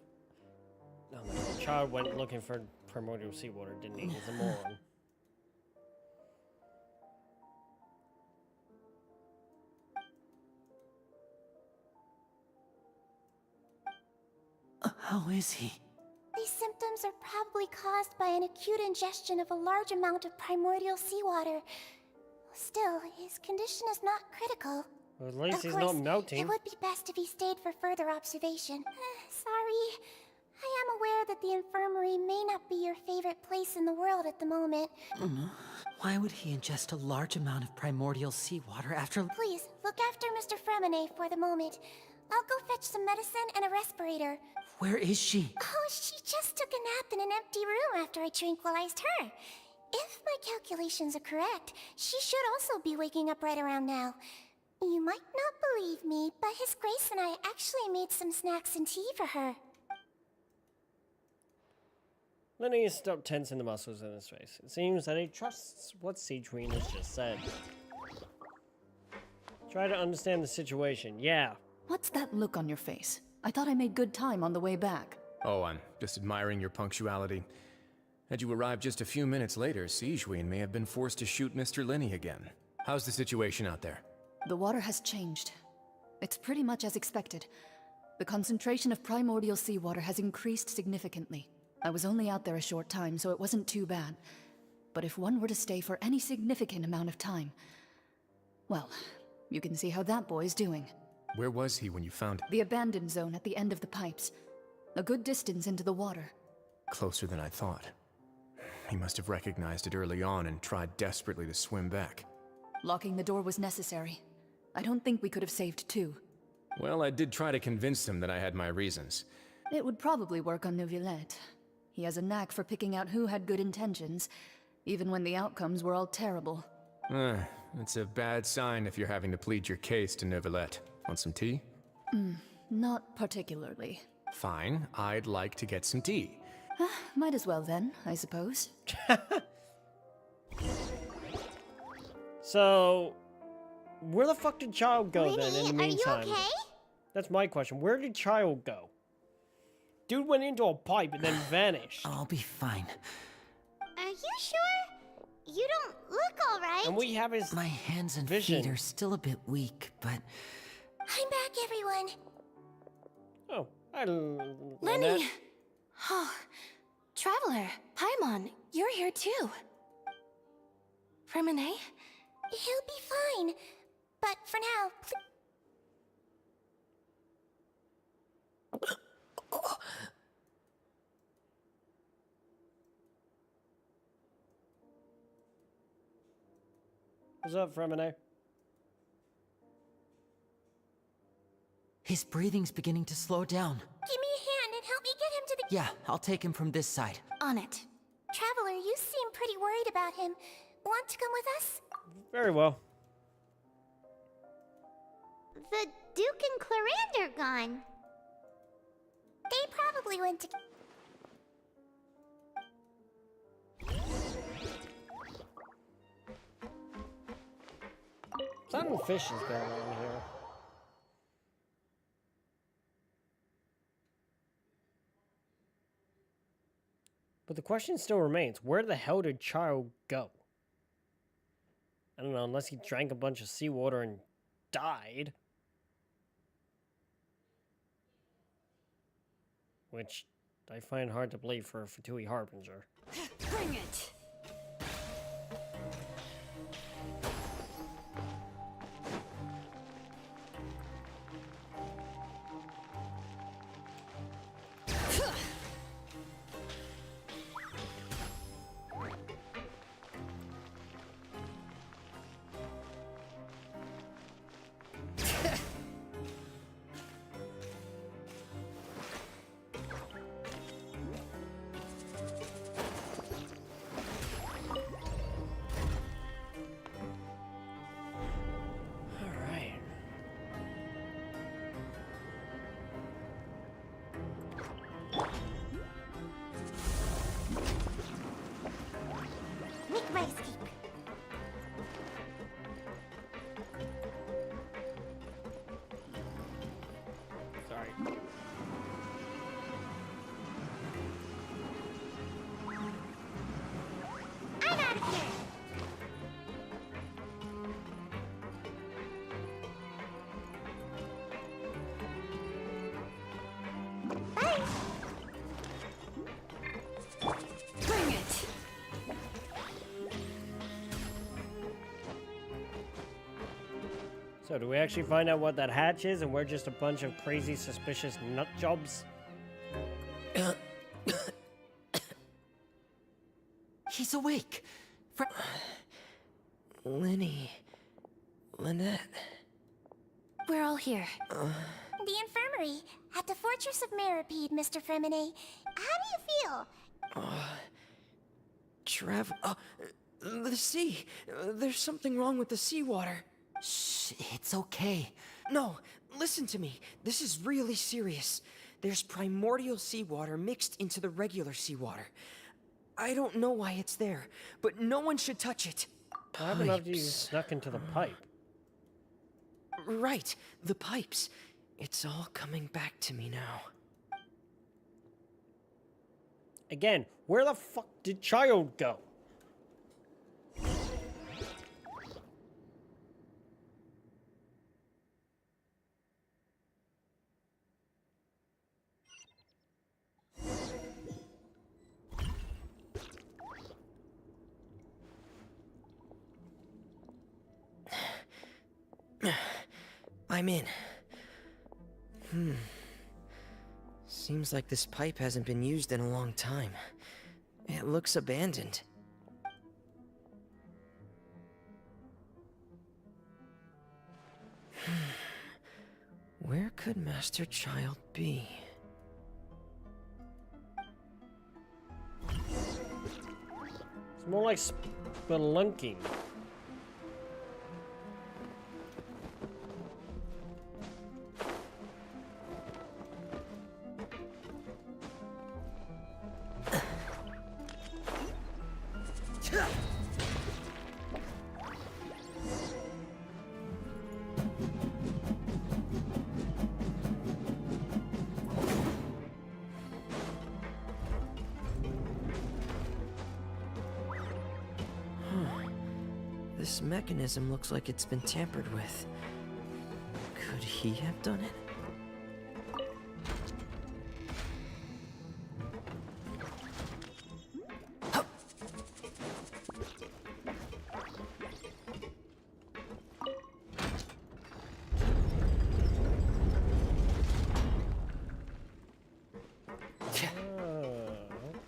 Oh my god, Child went looking for primordial seawater, didn't he? He's a moron. How is he? These symptoms are probably caused by an acute ingestion of a large amount of primordial seawater. Still, his condition is not critical. Well, at least Of he's course, not melting. It would be best if he stayed for further observation. Sorry. I am aware that the infirmary may not be your favorite place in the world at the moment. Why would he ingest a large amount of primordial seawater after... Please, look after Mr. Fremine for the moment. I'll go fetch some medicine and a respirator. Where is she? Oh, she just took a nap in an empty room after I tranquilized her. If my calculations are correct, she should also be waking up right around now. You might not believe me, but His Grace and I actually made some snacks and tea for her. Lenny stopped tensing the muscles in his face. It seems that he trusts what Siegween has just said. Try to understand the situation. Yeah. What's that look on your face? I thought I made good time on the way back. Oh, I'm just admiring your punctuality. Had you arrived just a few minutes later, Siegween may have been forced to shoot Mr. Lenny again. How's the situation out there? The water has changed. It's pretty much as expected. The concentration of primordial seawater has increased significantly. I was only out there a short time, so it wasn't too bad. But if one were to stay for any significant amount of time... well, you can see how that boy's doing. Where was he when you found him? The abandoned zone at the end of the pipes. A good distance into the water. Closer than I thought. He must have recognized it early on and tried desperately to swim back. Locking the door was necessary. I don't think we could have saved two. Well, I did try to convince him that I had my reasons. It would probably work on Neuvillette. He has a knack for picking out who had good intentions, even when the outcomes were all terrible. It's a bad sign if you're having to plead your case to Neuvillette. Want some tea? Not particularly. Fine, I'd like to get some tea. Might as well then, I suppose. So, where the fuck did Child go then in the Are you meantime? okay? That's my question. Where did Child go? Dude went into a pipe and then vanished. I'll be fine. Are you sure? You don't look alright. And we have his My hands and vision. feet are still a bit weak, but... I'm back, everyone. Oh, hi, Lenny! Oh, Traveler, Paimon, you're here too. Fremine? He'll be fine. But for now, What's up, Fremine? His breathing's beginning to slow down. give me a hand and help me get him to the... Yeah, I'll take him from this side. On it. Traveler, you seem pretty worried about him. Want to come with us? Very well. The Duke and Clorand are gone. They probably went to... Something fishy is going on here. But the question still remains, where the hell did Child go? I don't know, unless he drank a bunch of seawater and died. Which I find hard to believe for a Fatui Harbinger. Bring it! So do we actually find out what that hatch is and we're just a bunch of crazy, suspicious nut jobs? He's awake. Lenny. Lynette. We're all here. The infirmary at the Fortress of Meripede, Mr. Fremine. How do you feel? The sea. There's something wrong with the seawater. Shh, it's okay. No, listen to me. This is really serious. There's primordial seawater mixed into the regular seawater. I don't know why it's there, but no one should touch it. What happened after you snuck into the pipe? Right, the pipes. It's all coming back to me now. Again, where the fuck did Child go? I'm in. Seems like this pipe hasn't been used in a long time. It looks abandoned. Where could Master Child be? It's more like spelunking. This mechanism looks like it's been tampered with. Could he have done it?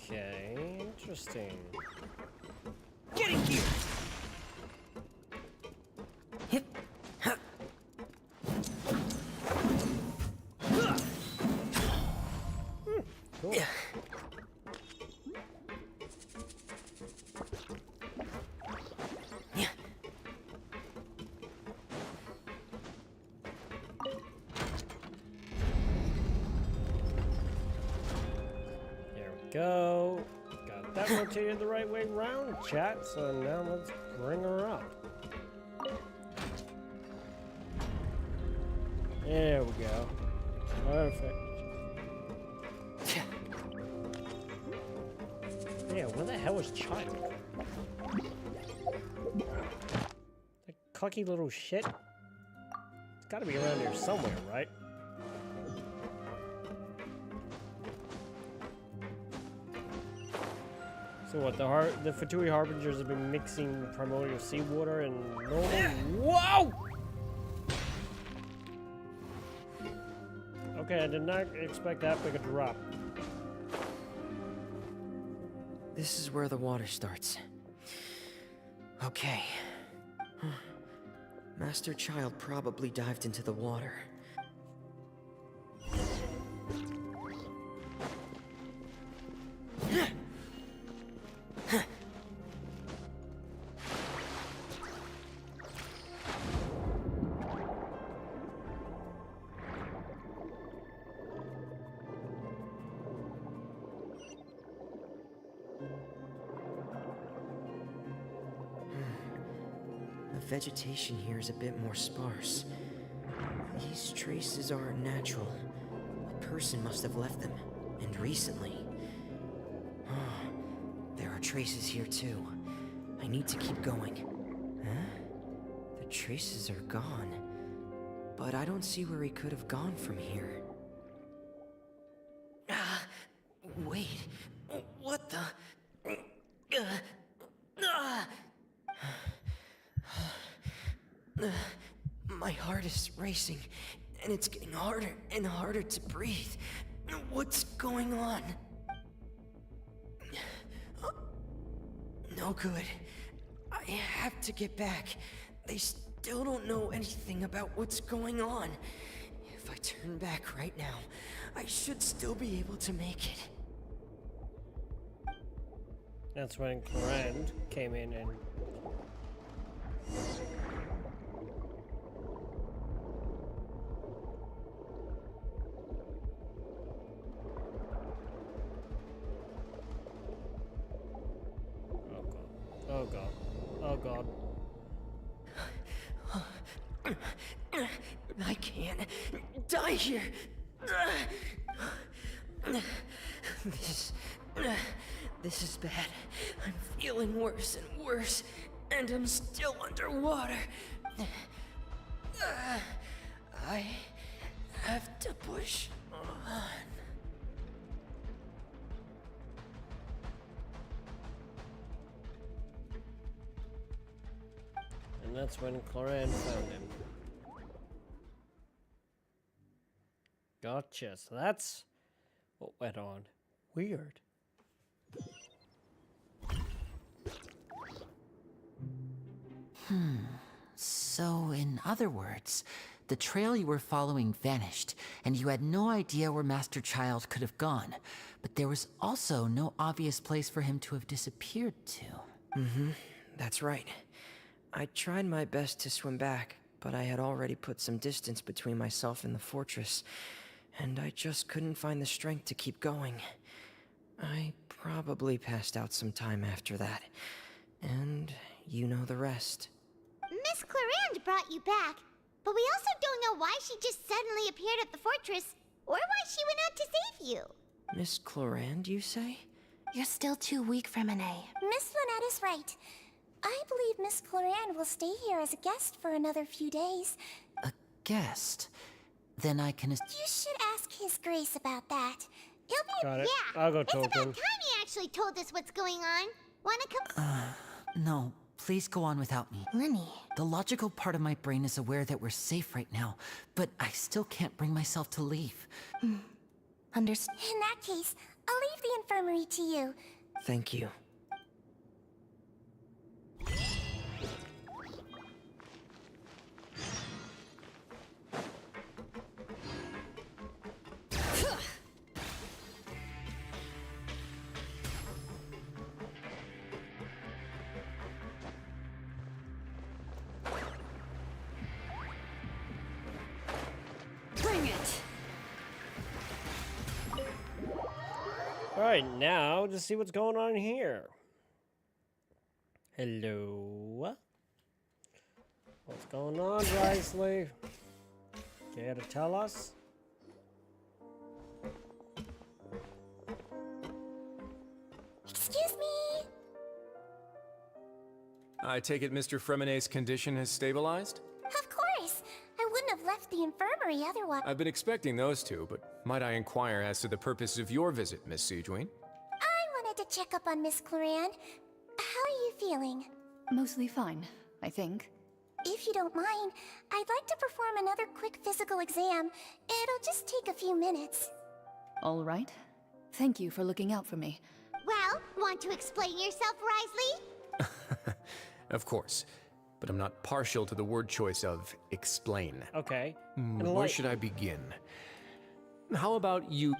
Okay, interesting. Get in here! Cool. There we go. Got that rotated the right way round, chat. So now let's bring her up. There we go. Perfect. Yeah, where the hell is Child? That cocky little shit. It's gotta be around here somewhere, right? So what, the Fatui Harbingers have been mixing primordial seawater and normal... Whoa! Okay, I did not expect that big a drop. This is where the water starts. Okay. Master Child probably dived into the water. The vegetation here is a bit more sparse. These traces aren't natural. A person must have left them, and recently. There are traces here too. I need to keep going. Huh? The traces are gone. But I don't see where he could have gone from here. Wait. What the? My heart racing, and it's getting harder and harder to breathe. What's going on? No good. I have to get back. They still don't know anything about what's going on. If I turn back right now, I should still be able to make it. That's when Clorand came in and... Oh god. Oh god. I can't die here. This is bad. I'm feeling worse and worse, and I'm still underwater. I have to push on. And that's when Clorand found him. Gotcha. So that's what went on. Weird. So, in other words, the trail you were following vanished, and you had no idea where Master Child could have gone. But there was also no obvious place for him to have disappeared to. That's right. I tried my best to swim back, but I had already put some distance between myself and the fortress, and I just couldn't find the strength to keep going. I probably passed out some time after that, and you know the rest. Miss Clorand brought you back, but we also don't know why she just suddenly appeared at the fortress, or why she went out to save you. Miss Clorand, you say? You're still too weak for Monet. Miss Lynette is right. I believe Miss Clorand will stay here as a guest for another few days. A guest? Then I can... You should ask His Grace about that. He'll be... Got it. Yeah, I'll go it's talk about to him. time he actually told us what's going on. Wanna come... No, please go on without me. Lenny. The logical part of my brain is aware that we're safe right now, but I still can't bring myself to leave. Understood. In that case, I'll leave the infirmary to you. Thank you. Bring it! Alright, now to see what's going on here. Hello? What's going on, Risley? Care to tell us? Excuse me. I take it Mr. Fremonet's condition has stabilized? Of course. I wouldn't have left the infirmary otherwise. I've been expecting those two, but might I inquire as to the purpose of your visit, Miss Siegewien? I wanted to check up on Miss Clorand. How are you feeling? Mostly fine, I think. If you don't mind, I'd like to perform another quick physical exam. It'll just take a few minutes. All right. Thank you for looking out for me. Well, want to explain yourself, Risley? Of course, but I'm not partial to the word choice of explain. Okay. Where should I begin? How about you...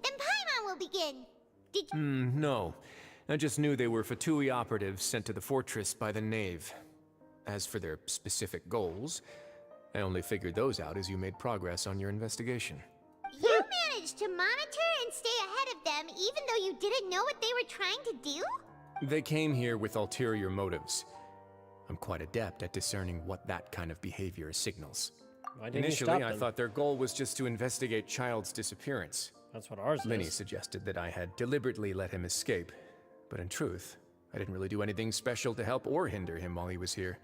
Then Paimon will begin. Did you... No. I just knew they were Fatui operatives sent to the fortress by the Knave. As for their specific goals, I only figured those out as you made progress on your investigation. You managed to monitor and stay ahead of them even though you didn't know what they were trying to do? They came here with ulterior motives. I'm quite adept at discerning what that kind of behavior signals. Why didn't you Initially, stop I them? thought their goal was just to investigate Child's disappearance. That's what ours Linny is. suggested that I had deliberately let him escape, but in truth, I didn't really do anything special to help or hinder him while he was here.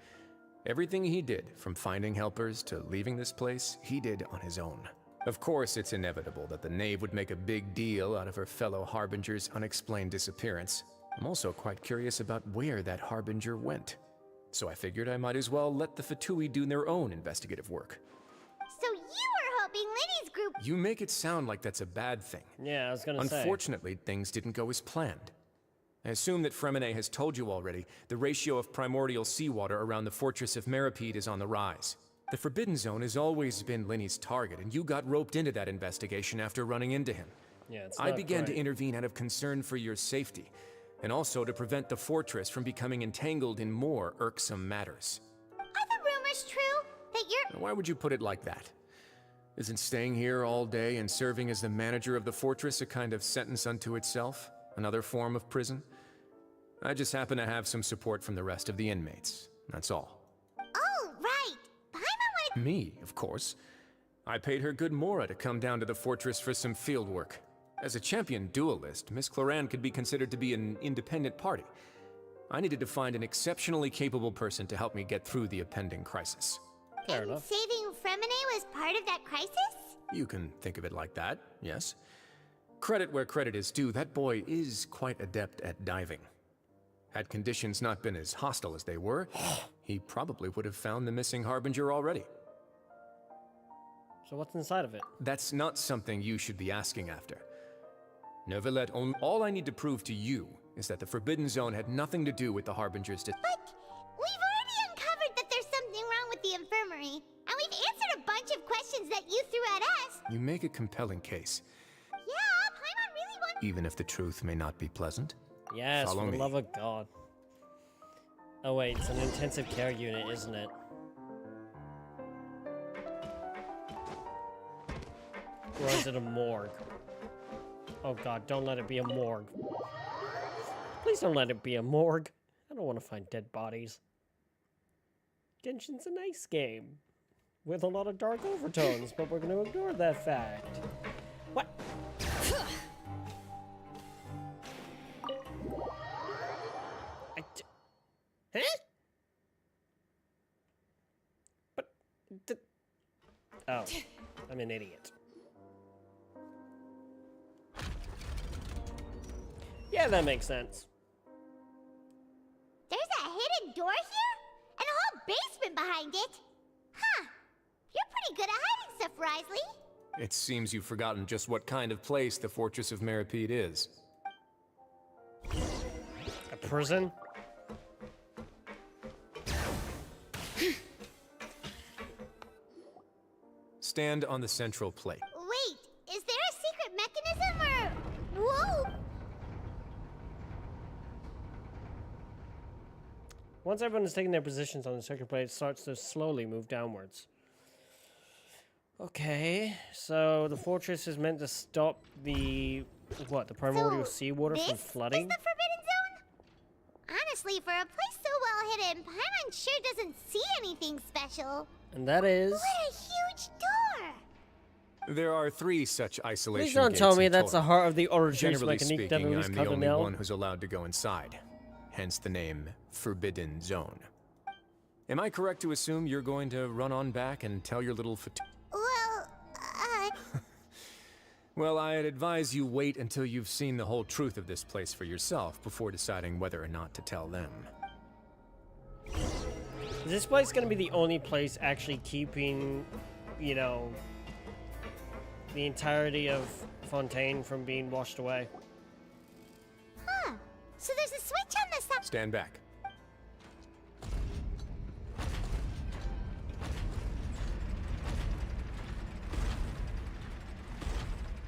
Everything he did, from finding helpers to leaving this place, he did on his own. Of course, it's inevitable that the Knave would make a big deal out of her fellow Harbinger's unexplained disappearance. I'm also quite curious about where that Harbinger went. So I figured I might as well let the Fatui do their own investigative work. So you were hoping Linny's group... You make it sound like that's a bad thing. Yeah, I was gonna say. Unfortunately, things didn't go as planned. I assume that Fremine has told you already, the ratio of primordial seawater around the fortress of Meripede is on the rise. The Forbidden Zone has always been Linny's target, and you got roped into that investigation after running into him. Yeah, it's I not began to great. intervene out of concern for your safety, and also to prevent the fortress from becoming entangled in more irksome matters. Are the rumors true? That you're... Why would you put it like that? Isn't staying here all day and serving as the manager of the fortress a kind of sentence unto itself? Another form of prison? I just happen to have some support from the rest of the inmates. That's all. Oh, right. Paimon wanted... Me, of course. I paid her good mora to come down to the fortress for some field work. As a champion duelist, Miss Cloran could be considered to be an independent party. I needed to find an exceptionally capable person to help me get through the impending crisis. Fair enough. Saving Fremine was part of that crisis? You can think of it like that, yes. Credit where credit is due, that boy is quite adept at diving. Had conditions not been as hostile as they were, he probably would have found the missing Harbinger already. So what's inside of it? That's not something you should be asking after. Neverlet, all I need to prove to you is that the Forbidden Zone had nothing to do with the Harbinger's But we've already uncovered that there's something wrong with the infirmary, and we've answered a bunch of questions that you threw at us. You make a compelling case, Yeah, Paimon really wants... even if the truth may not be pleasant. Yes, Follow for the me. love of God. Oh wait, it's an intensive care unit, isn't it? Or is it a morgue? Oh God, don't let it be a morgue. Please don't let it be a morgue. I don't want to find dead bodies. Genshin's a nice game. With a lot of dark overtones, but we're going to ignore that fact. What? Huh? But... Oh, I'm an idiot. Yeah, that makes sense. There's a hidden door here? And a whole basement behind it? Huh. You're pretty good at hiding stuff, Risley. It seems you've forgotten just what kind of place the Fortress of Meripede is. A prison? Stand on the central plate. Wait, is there a secret mechanism or... Whoa! Once everyone has taken their positions on the circuit plate, it starts to slowly move downwards. Okay, so the fortress is meant to stop the... what, the primordial seawater from flooding? This is the Forbidden Zone? Honestly, for a place so well hidden, Paimon sure doesn't see anything special. And that is... What a huge door! There are 3 such isolation Please don't gates tell me in that's the total. heart of the Order Generally Mechanique speaking, Devil's I'm the only Cardinal. one who's allowed to go inside. Hence the name Forbidden Zone. Am I correct to assume you're going to run on back and tell your little Well, Well, I'd advise you wait until you've seen the whole truth of this place for yourself before deciding whether or not to tell them. Is this place going to be the only place actually keeping, you know, the entirety of Fontaine from being washed away? Huh. So there's a switch on the side. Stand back.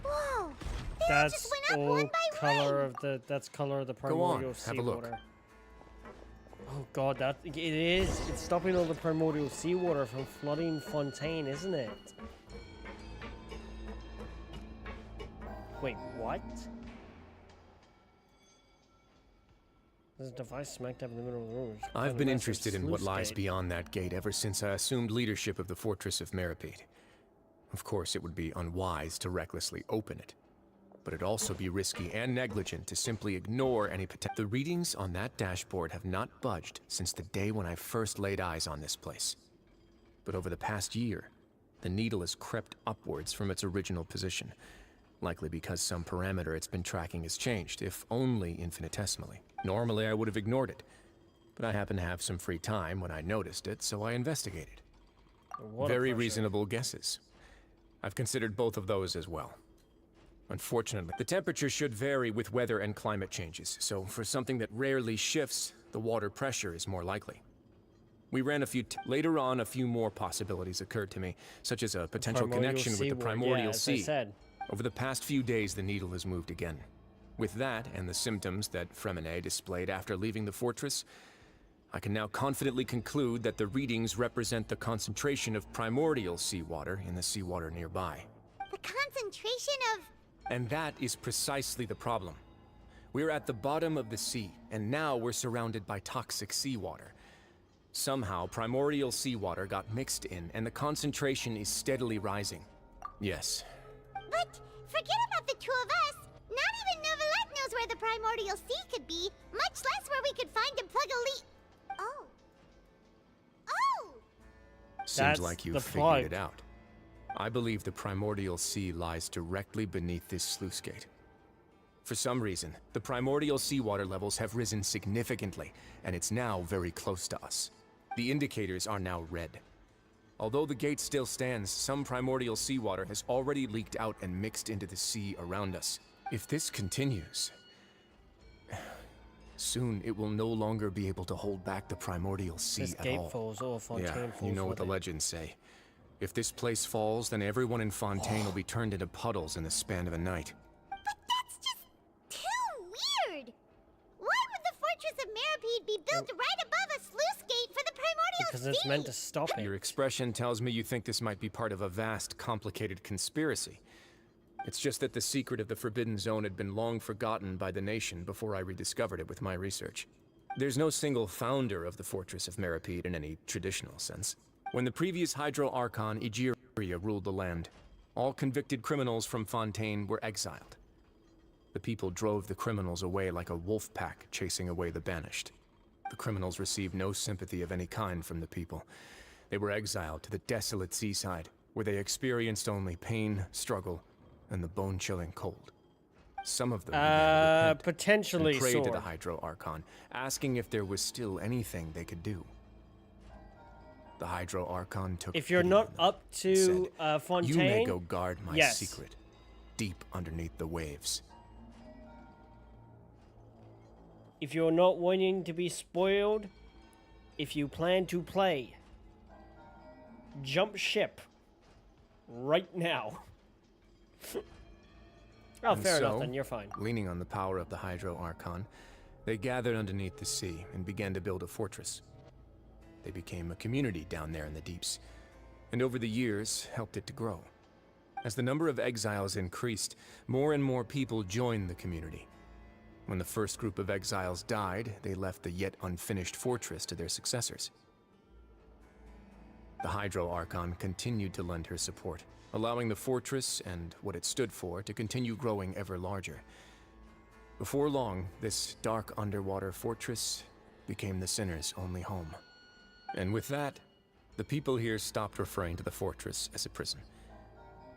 Whoa. That's all color of the. That's color of the Go on, primordial have a look. seawater. Oh God, that it is. It's stopping all the primordial seawater from flooding Fontaine, isn't it? Wait, what? There's a device smack dab in the middle of the room. I've been interested in what lies beyond that gate ever since I assumed leadership of the Fortress of Meripede. Of course, it would be unwise to recklessly open it, but it'd also be risky and negligent to simply ignore any potential. The readings on that dashboard have not budged since the day when I first laid eyes on this place. But over the past year, the needle has crept upwards from its original position, likely because some parameter it's been tracking has changed, if only infinitesimally. Normally, I would have ignored it, But I happened to have some free time when I noticed it, so I investigated. Water Very pressure. reasonable guesses. I've considered both of those as well. Unfortunately, the temperature should vary with weather and climate changes, so for something that rarely shifts, the water pressure is more likely. We ran a few later on, a few more possibilities occurred to me, such as a potential connection with the primordial sea. Over the past few days, the needle has moved again. With that, and the symptoms that Fremine displayed after leaving the fortress, I can now confidently conclude that the readings represent the concentration of primordial seawater in the seawater nearby. The concentration of... And that is precisely the problem. We're at the bottom of the sea, and now we're surrounded by toxic seawater. Somehow, primordial seawater got mixed in, and the concentration is steadily rising. Yes. But forget about the two of us. Not even Neuvillette knows where the primordial sea could be, much less where we could find and plug a leak. Oh. Oh! Seems like you figured it out. I believe the primordial sea lies directly beneath this sluice gate. For some reason, the primordial seawater levels have risen significantly, and it's now very close to us. The indicators are now red. Although the gate still stands, some primordial seawater has already leaked out and mixed into the sea around us. If this continues, soon it will no longer be able to hold back the primordial sea this at gate all. falls, or Fontaine falls. You know what with the it. legends say. If this place falls, then everyone in Fontaine will be turned into puddles in the span of a night. But that's just too weird! Why would the Fortress of Meripede be built right above a sluice gate for the primordial Because sea? it's meant to stop it. Your expression tells me you think this might be part of a vast, complicated conspiracy. It's just that the secret of the Forbidden Zone had been long forgotten by the nation before I rediscovered it with my research. There's no single founder of the Fortress of Meripede in any traditional sense. When the previous Hydro Archon Egeria ruled the land, all convicted criminals from Fontaine were exiled. The people drove the criminals away like a wolf pack chasing away the banished. The criminals received no sympathy of any kind from the people. They were exiled to the desolate seaside, where they experienced only pain, struggle, and the bone-chilling cold. Some of them began to repent potentially and prayed to the sword. Hydro Archon, asking if there was still anything they could do. The Hydro Archon took If you're pity not on them up and said, to Fontaine, "You may go guard my yes. secret, deep underneath the waves." If you're not wanting to be spoiled, if you plan to play, jump ship right now. Oh, And fair enough so, then, you're fine. Leaning on the power of the Hydro Archon, they gathered underneath the sea and began to build a fortress. They became a community down there in the deeps, and over the years helped it to grow. As the number of exiles increased, more and more people joined the community. When the first group of exiles died, they left the yet unfinished fortress to their successors. The Hydro Archon continued to lend her support, allowing the fortress and what it stood for to continue growing ever larger. Before long, this dark underwater fortress became the Sinner's only home. And with that, the people here stopped referring to the fortress as a prison.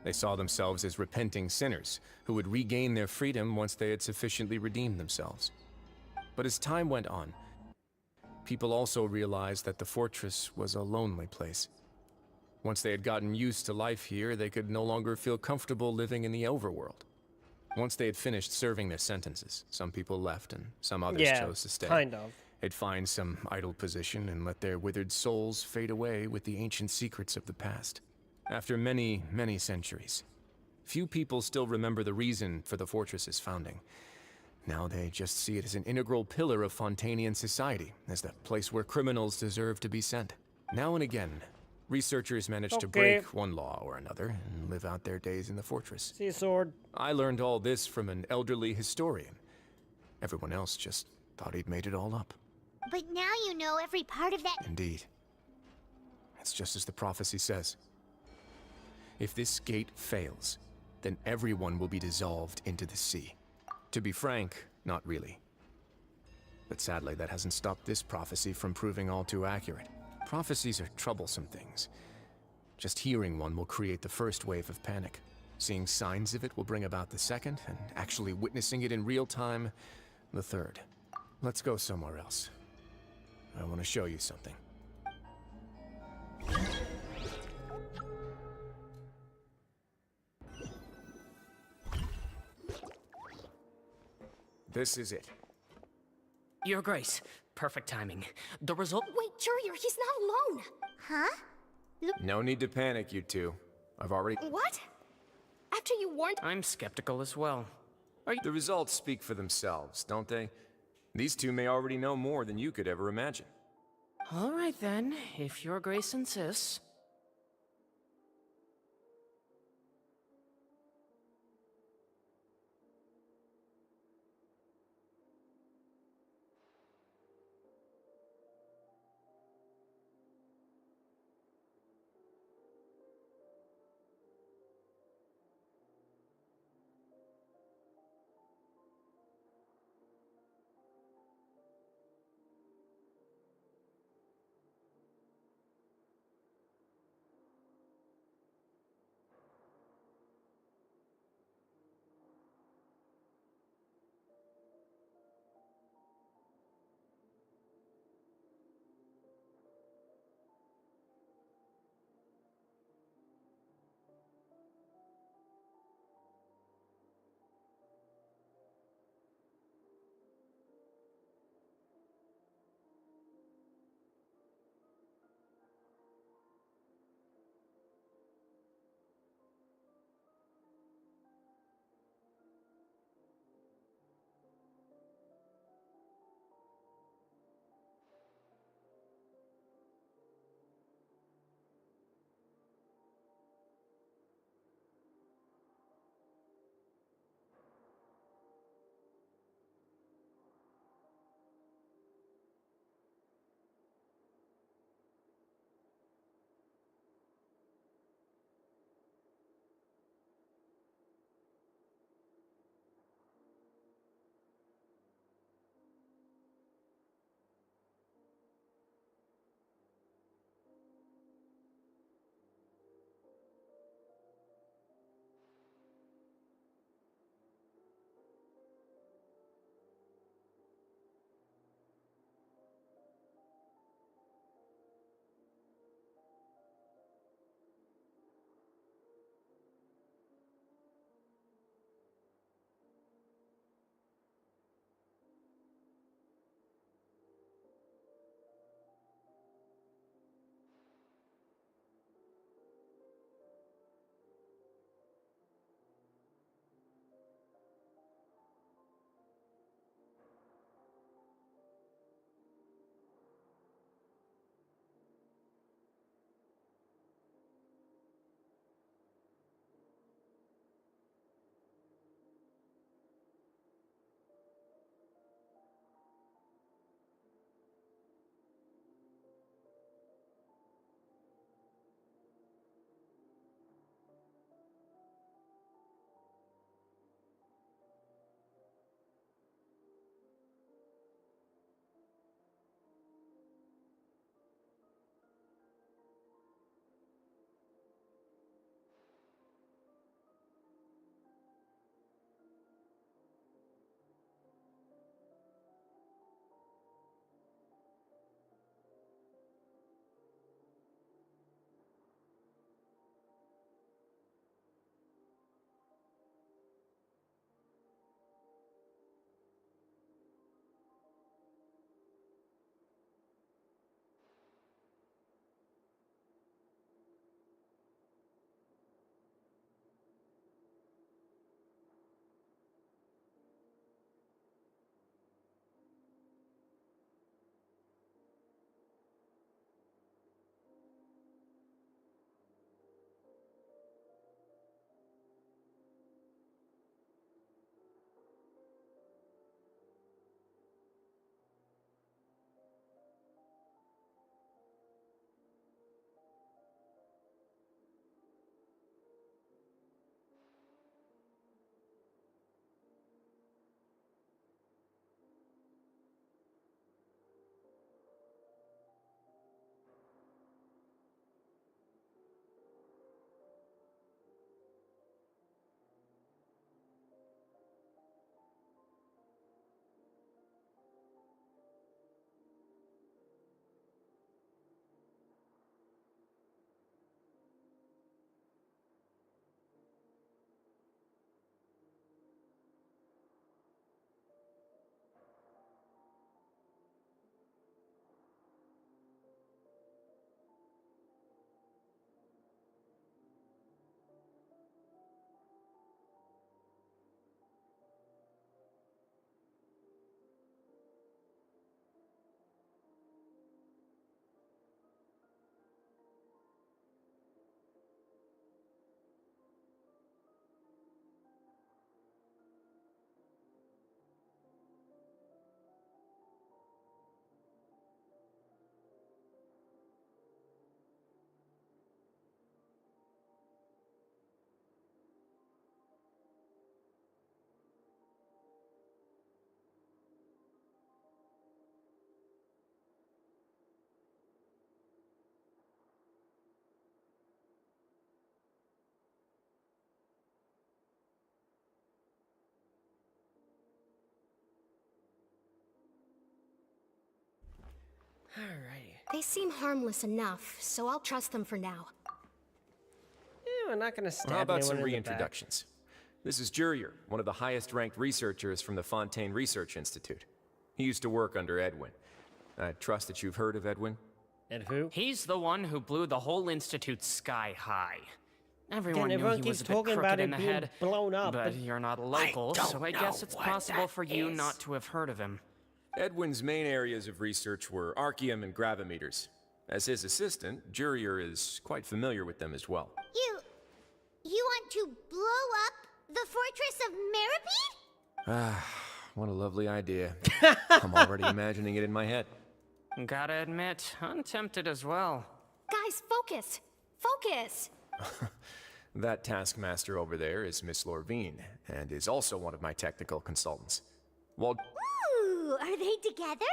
They saw themselves as repenting sinners who would regain their freedom once they had sufficiently redeemed themselves. But as time went on, people also realized that the fortress was a lonely place. Once they had gotten used to life here, they could no longer feel comfortable living in the overworld. Once they had finished serving their sentences, some people left and some others chose to stay. Kind of. They'd find some idle position and let their withered souls fade away with the ancient secrets of the past. After many, many centuries, few people still remember the reason for the fortress's founding. Now they just see it as an integral pillar of Fontainian society, as the place where criminals deserve to be sent. Now and again, researchers manage to break one law or another and live out their days in the fortress. See a sword. I learned all this from an elderly historian. Everyone else just thought he'd made it all up. But now you know every part of that. Indeed. It's just as the prophecy says. If this gate fails, then everyone will be dissolved into the sea. To be frank, not really. But sadly, that hasn't stopped this prophecy from proving all too accurate. Prophecies are troublesome things. Just hearing one will create the first wave of panic. Seeing signs of it will bring about the second, and actually witnessing it in real time, the third. Let's go somewhere else. I want to show you something. This is it. Your Grace, perfect timing. The result. Wait, Jurier, he's not alone! Huh? No need to panic, you two. I've already... What? After you warned— I'm skeptical as well. The results speak for themselves, don't they? These two may already know more than you could ever imagine. All right then, if Your Grace insists. Alrighty. They seem harmless enough, so I'll trust them for now. Yeah, we're not gonna stab How about some anyone in the back. reintroductions? This is Jurier, one of the highest-ranked researchers from the Fontaine Research Institute. He used to work under Edwin. I trust that you've heard of Edwin? And who? He's the one who blew the whole institute sky high. Everyone Again, knew everyone he was keeps a bit talking about crooked it in the being head, blown up, but but you're not a local, so I guess it's possible for you not to have heard of him. Edwin's main areas of research were archeum and gravimeters. As his assistant, Jurier is quite familiar with them as well. You want to blow up the fortress of Meripede? Ah, what a lovely idea. I'm already imagining it in my head. Gotta admit, I'm tempted as well. Guys, focus! Focus! That taskmaster over there is Miss Lorvine, and is also one of my technical consultants. Well, Ooh, are they together?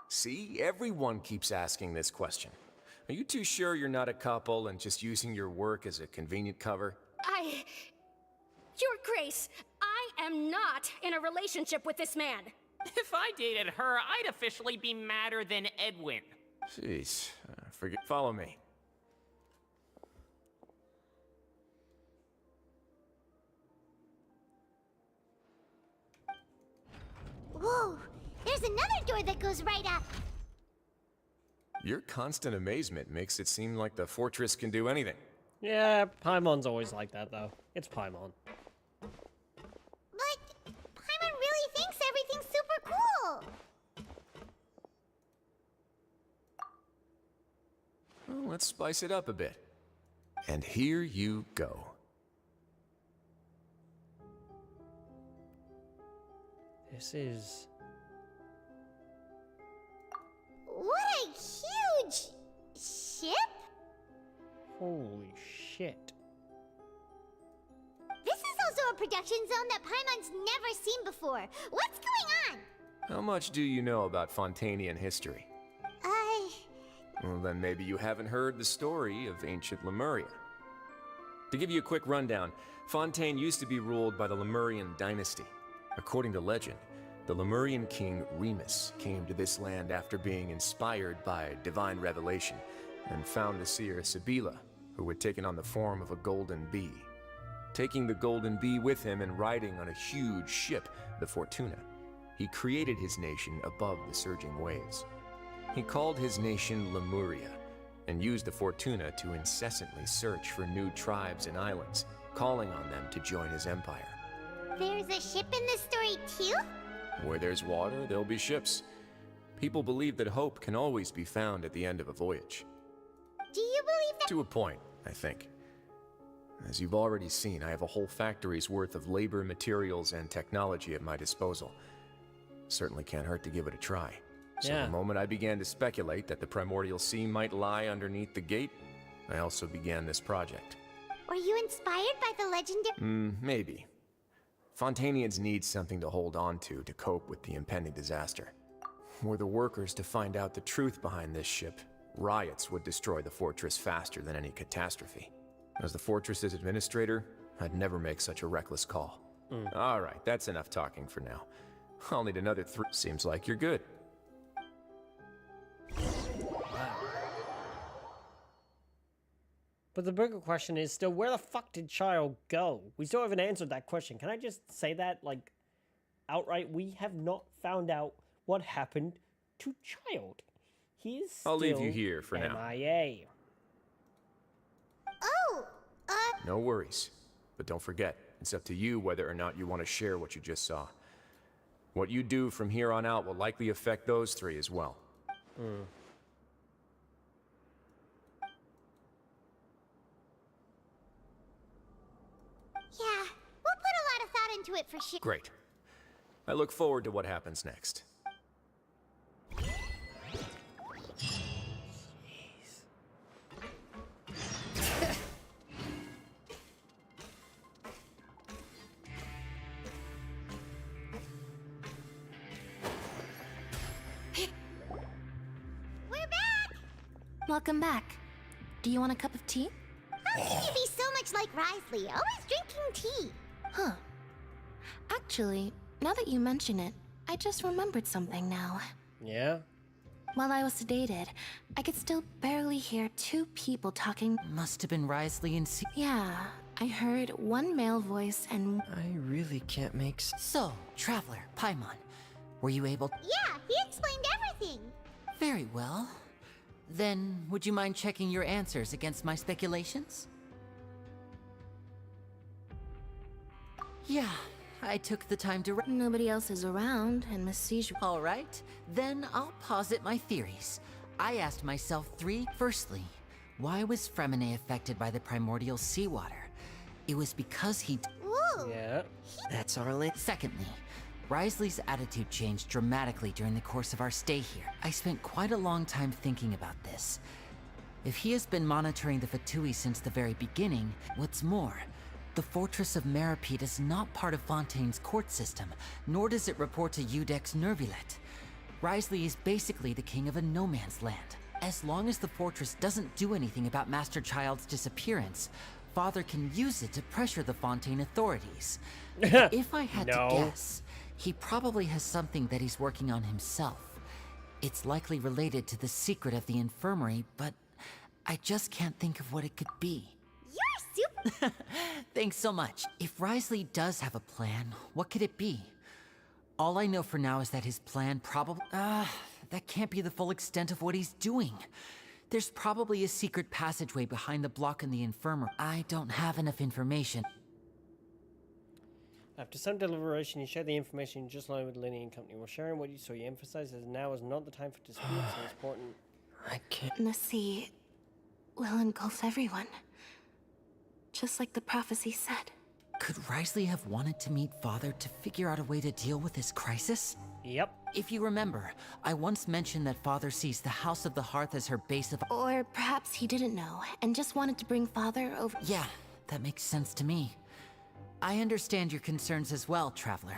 see, everyone keeps asking this question. Are you too sure you're not a couple and just using your work as a convenient cover? Your Grace, I am not in a relationship with this man. If I dated her, I'd officially be madder than Edwin. Jeez, follow me. Whoa, there's another door that goes right up. Your constant amazement makes it seem like the fortress can do anything. Yeah, Paimon's always like that, though. It's Paimon. But Paimon really thinks everything's super cool. Well, let's spice it up a bit. And here you go. This is... What a huge ship! Holy shit. This is also a production zone that Paimon's never seen before. What's going on? How much do you know about Fontainian history? Well, then maybe you haven't heard the story of ancient Lemuria. To give you a quick rundown, Fontaine used to be ruled by the Lemurian dynasty. According to legend, the Lemurian king Remus came to this land after being inspired by divine revelation and found the seer Sibila, who had taken on the form of a golden bee. Taking the golden bee with him and riding on a huge ship, the Fortuna, he created his nation above the surging waves. He called his nation Lemuria and used the Fortuna to incessantly search for new tribes and islands, calling on them to join his empire. There's a ship in this story too? Where there's water, there'll be ships. People believe that hope can always be found at the end of a voyage. Do you believe that? To a point, I think. As you've already seen, I have a whole factory's worth of labor, materials, and technology at my disposal. Certainly can't hurt to give it a try. So Yeah. the moment I began to speculate that the primordial sea might lie underneath the gate, I also began this project. Were you inspired by the legendary? Maybe. Fontainians need something to hold on to cope with the impending disaster. Were the workers to find out the truth behind this ship, riots would destroy the fortress faster than any catastrophe. As the fortress's administrator, I'd never make such a reckless call. All right, that's enough talking for now. I'll need another 3. Seems like you're good. But the bigger question is still, where the fuck did Child go? We still haven't answered that question. Can I just say that, like, outright? We have not found out what happened to Child. He's still I'll leave you here for now. MIA. Oh, No worries. But don't forget, it's up to you whether or not you want to share what you just saw. What you do from here on out will likely affect those 3 as well. yeah. We'll put a lot of thought into it for sure. Great. I look forward to what happens next. We're back! Welcome back. Do you want a cup of tea? How can you be so much like Risley, always drinking tea? Huh. Actually, now that you mention it, I just remembered something now. Yeah? While I was sedated, I could still barely hear two people talking. Must have been Risley and Yeah, I heard one male voice and... I really can't make So, Traveler, Paimon, were you able... Yeah, he explained everything. Very well. Then, would you mind checking your answers against my speculations? Yeah, I took the time to... Nobody else is around, and Miss Siege... All right, then I'll posit my theories. I asked myself three. Firstly, why was Fremine affected by the primordial seawater? It was because he... Ooh. Yeah. That's our land. Secondly, Risley's attitude changed dramatically during the course of our stay here. I spent quite a long time thinking about this. If he has been monitoring the Fatui since the very beginning, what's more, the Fortress of Meripede is not part of Fontaine's court system, nor does it report to Udex Nervulet. Risley is basically the king of a no-man's land. As long as the fortress doesn't do anything about Master Child's disappearance, Father can use it to pressure the Fontaine authorities. If I had to guess, he probably has something that he's working on himself. It's likely related to the secret of the infirmary, but I just can't think of what it could be. You're super... Thanks so much. If Risley does have a plan, what could it be? All I know for now is that his plan probably... that can't be the full extent of what he's doing. There's probably a secret passageway behind the block in the infirmary. I don't have enough information. After some deliberation, you share the information you just learned with Lenny and company. While sharing what you saw, you emphasize that now is not the time for disputes, and it's important. I can't... The sea will engulf everyone. Just like the prophecy said. Could Risley have wanted to meet Father to figure out a way to deal with this crisis? Yep. If you remember, I once mentioned that Father sees the House of the Hearth as her base of... Or perhaps he didn't know, and just wanted to bring Father over... Yeah, that makes sense to me. I understand your concerns as well, Traveler.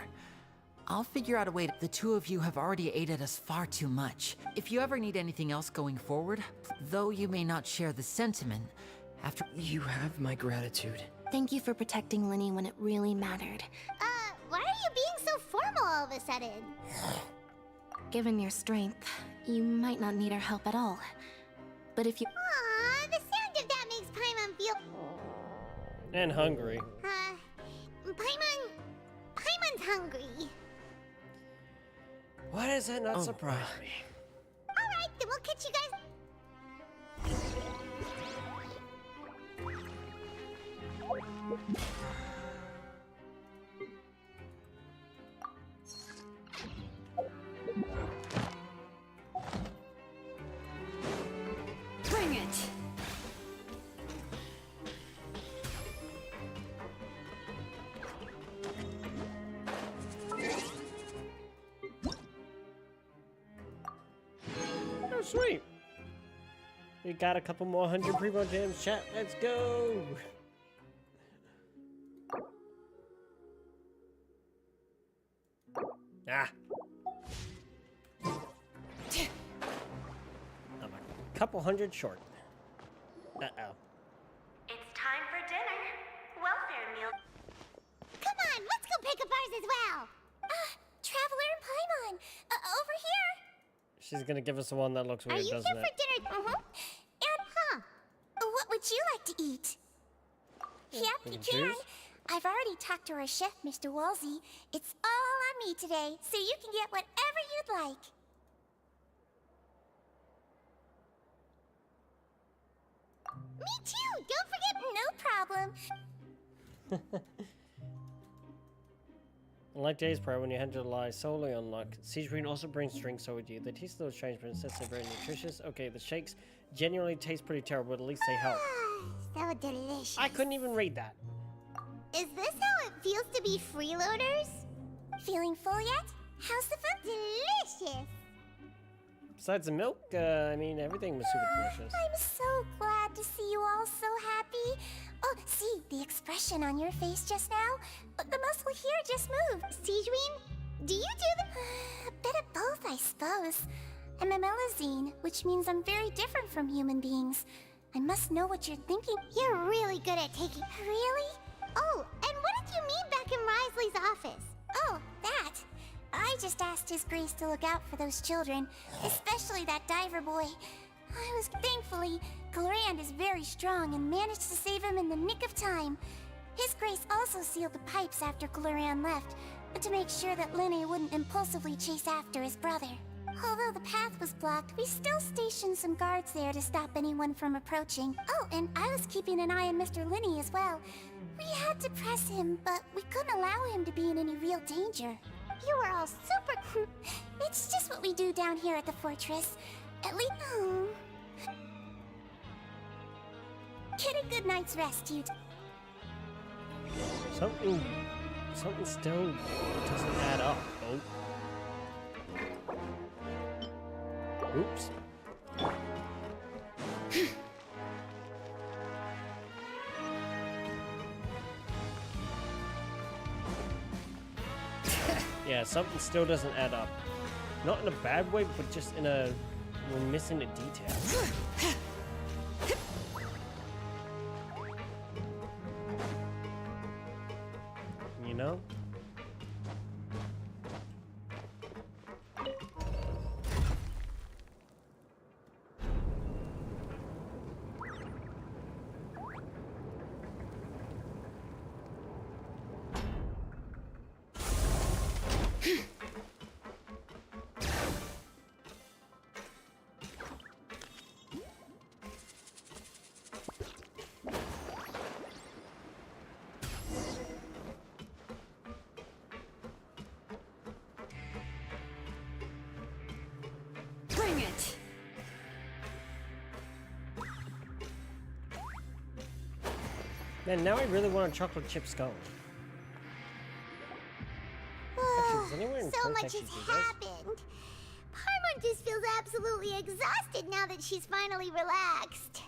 I'll figure out a way to... The two of you have already aided us far too much. If you ever need anything else going forward, though you may not share the sentiment, after... You have my gratitude. Thank you for protecting Lenny when it really mattered. Why are you being so formal all of a sudden? Given your strength, you might not need our help at all. But if you... Aww, the sound of that makes Paimon feel... And hungry. Paimon's hungry. Why does that not surprise me? Alright, then we'll catch you guys... Bring it! Oh, sweet. We got a couple more 100 primo gems, chat. Let's go. Ah. I'm a couple hundred short. Uh-oh. It's time for dinner. Welfare meal. Come on, let's go pick up ours as well. Traveler and Paimon, over here. She's gonna give us the one that looks weird, Are you doesn't here it? for dinner? And, what would you like to eat? Yep, we you can can. choose. I've already talked to our chef, Mr. Wolsey. It's all on me today, so you can get whatever you'd like. Me too! Don't forget, no problem. Unlike Days Prior, when you had to rely solely on luck, Siege Green also brings drinks over to you. They taste a little strange, but instead they're very nutritious. Okay, the shakes genuinely taste pretty terrible, but at least they help. So delicious. I couldn't even read that. Is this how it feels to be freeloaders? Feeling full yet? How's the food? Delicious! Besides the milk, I mean, everything was super delicious. I'm so glad to see you all so happy. Oh, see, the expression on your face just now? The muscle here just moved. Sigeween, do you do the... A bit of both, I suppose. I'm a Melazine, which means I'm very different from human beings. I must know what you're thinking. You're really good at taking... Really? Oh, and what did you mean back in Risley's office? Oh, that. I just asked His Grace to look out for those children, especially that diver boy. Thankfully, Glorian is very strong and managed to save him in the nick of time. His Grace also sealed the pipes after Glorian left, to make sure that Linne wouldn't impulsively chase after his brother. Although the path was blocked, we still stationed some guards there to stop anyone from approaching. Oh, and I was keeping an eye on Mr. Linne as well. We had to press him, but we couldn't allow him to be in any real danger. You are all super... It's just what we do down here at the fortress. At least... Oh. Get a good night's rest, you... Something still doesn't add up. Oh. Oops. Yeah, something still doesn't add up. Not in a bad way, but just in a... we're missing a detail. You know? Bring it! Man, now I really want a chocolate chip scone. Actually, does anyone in So Perth much actually has do this? happened. Paimon just feels absolutely exhausted now that she's finally relaxed.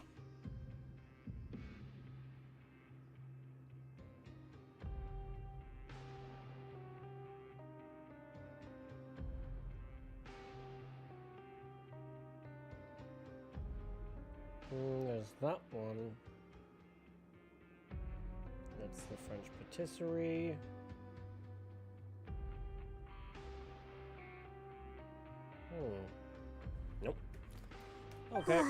There's that one. That's the French patisserie. Nope. Okay.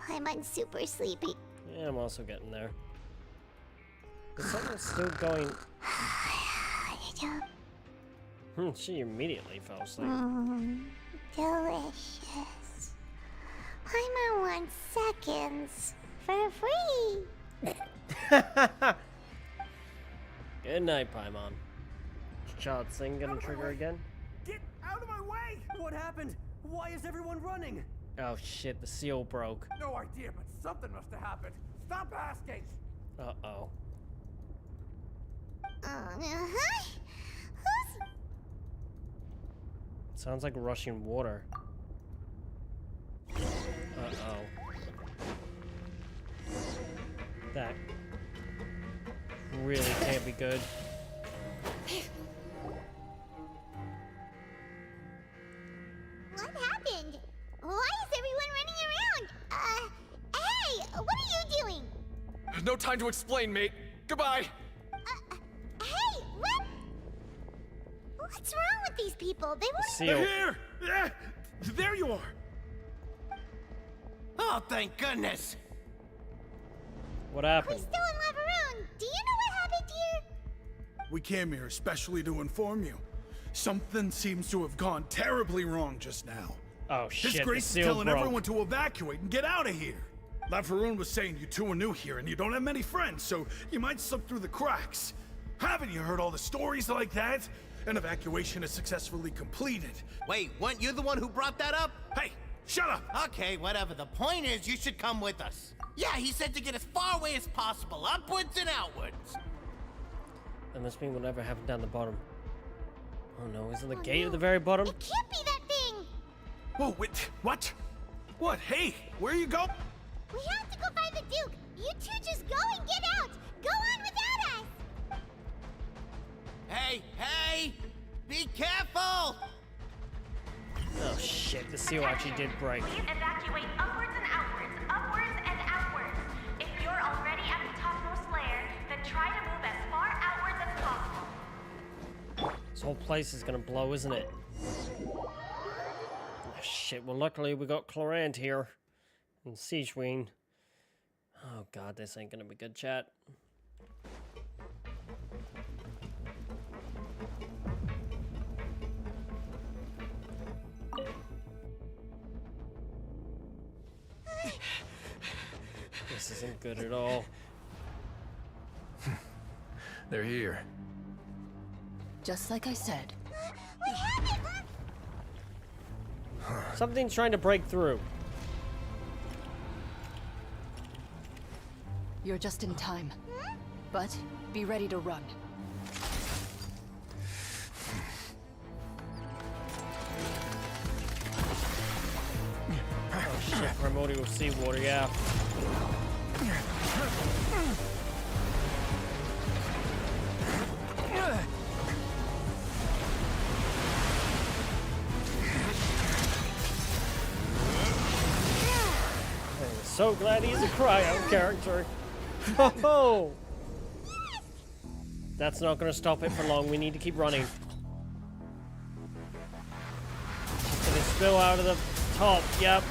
Paimon's super sleepy. Yeah, I'm also getting there. Is something still going? She immediately fell asleep. Delicious. Paimon wants seconds for free. Good night, Paimon. Child Sing gonna trigger again? Get out of my way! What happened? Why is everyone running? Oh shit, the seal broke. No idea, but something must have happened. Stop asking! Uh-oh. Sounds like rushing water. Uh-oh. That really can't be good. What happened? Why is everyone running around? Hey, what are you doing? No time to explain, mate. Goodbye. Hey, what? What's wrong with these people? They won't. Seal. Here! There you are! Oh, thank goodness! What We're happened? still in Lavaroon. Do you know what happened here? We came here especially to inform you. Something seems to have gone terribly wrong just now. Oh shit, His the Grace is seal telling broke. everyone to evacuate and get out of here. Lavaroon was saying you two are new here and you don't have many friends, so you might slip through the cracks. Haven't you heard all the stories like that? An evacuation is successfully completed. Wait, weren't you the one who brought that up? Hey, shut up! Okay, whatever. The point is, you should come with us. Yeah, he said to get as far away as possible, upwards and outwards. And this mean whatever happened down the bottom. Oh no, isn't the gate at the very bottom? It can't be that thing. Whoa, wait, what? What? Hey, where you go? We have to go find the Duke. You two just go and get out. Go on without us. Hey! Be careful! Oh shit, the seal actually did break. Please evacuate upwards and outwards, upwards and outwards. If you're already at the topmost layer, then try to move as far outwards as possible. This whole place is gonna blow, isn't it? Shit, well luckily we got Clorant here. And Siegeween. Oh god, this ain't gonna be good, chat. This isn't good at all. They're here. Just like I said. Something's trying to break through. You're just in time. But be ready to run. Oh shit, primordial seawater, yeah. I'm so glad he's a cryo character. Oh! That's not gonna stop it for long. We need to keep running. She's gonna spill out of the top. Yep.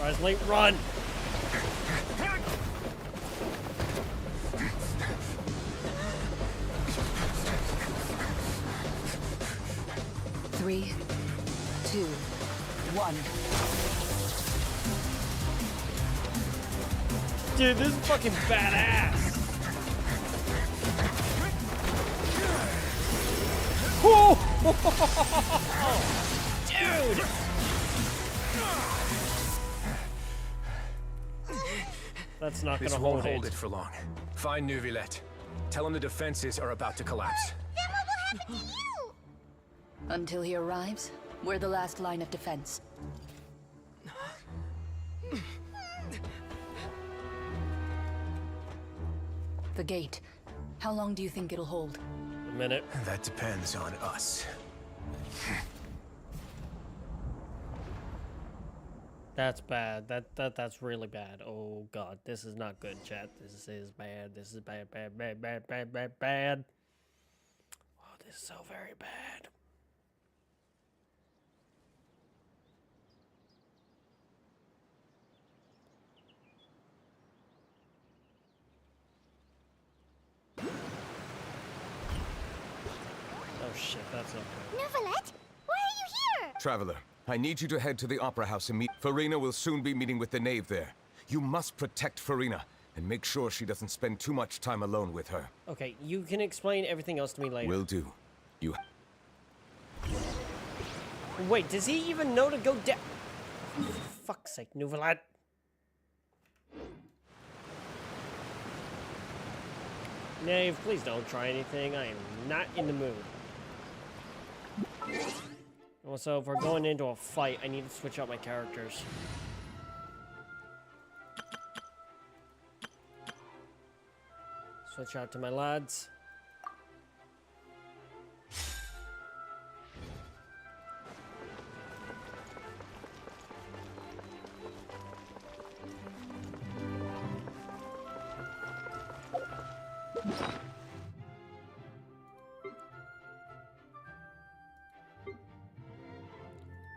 Rise late, run! Three, two, one. Dude, this is fucking badass. Dude! That's not gonna hold it for long. Find Neuvillette. Tell him the defenses are about to collapse. Then what will happen to you? Until he arrives, we're the last line of defense. The gate. How long do you think it'll hold? A minute. That depends on us. That's bad. That's really bad. Oh god, this is not good, chat. This is bad. This is bad, bad, bad, bad, bad, bad, bad. Oh, this is so very bad. Oh shit, that's not good. Neuvillette, why are you here? Traveler, I need you to head to the Opera House and meet... Farina will soon be meeting with the knave there. You must protect Farina, and make sure she doesn't spend too much time alone with her. Okay, you can explain everything else to me later. Will do. You... Wait, does he even know to go down? For fuck's sake, Neuvillette. Knave, please don't try anything. I am not in the mood. Also, if we're going into a fight, I need to switch out my characters. Switch out to my lads.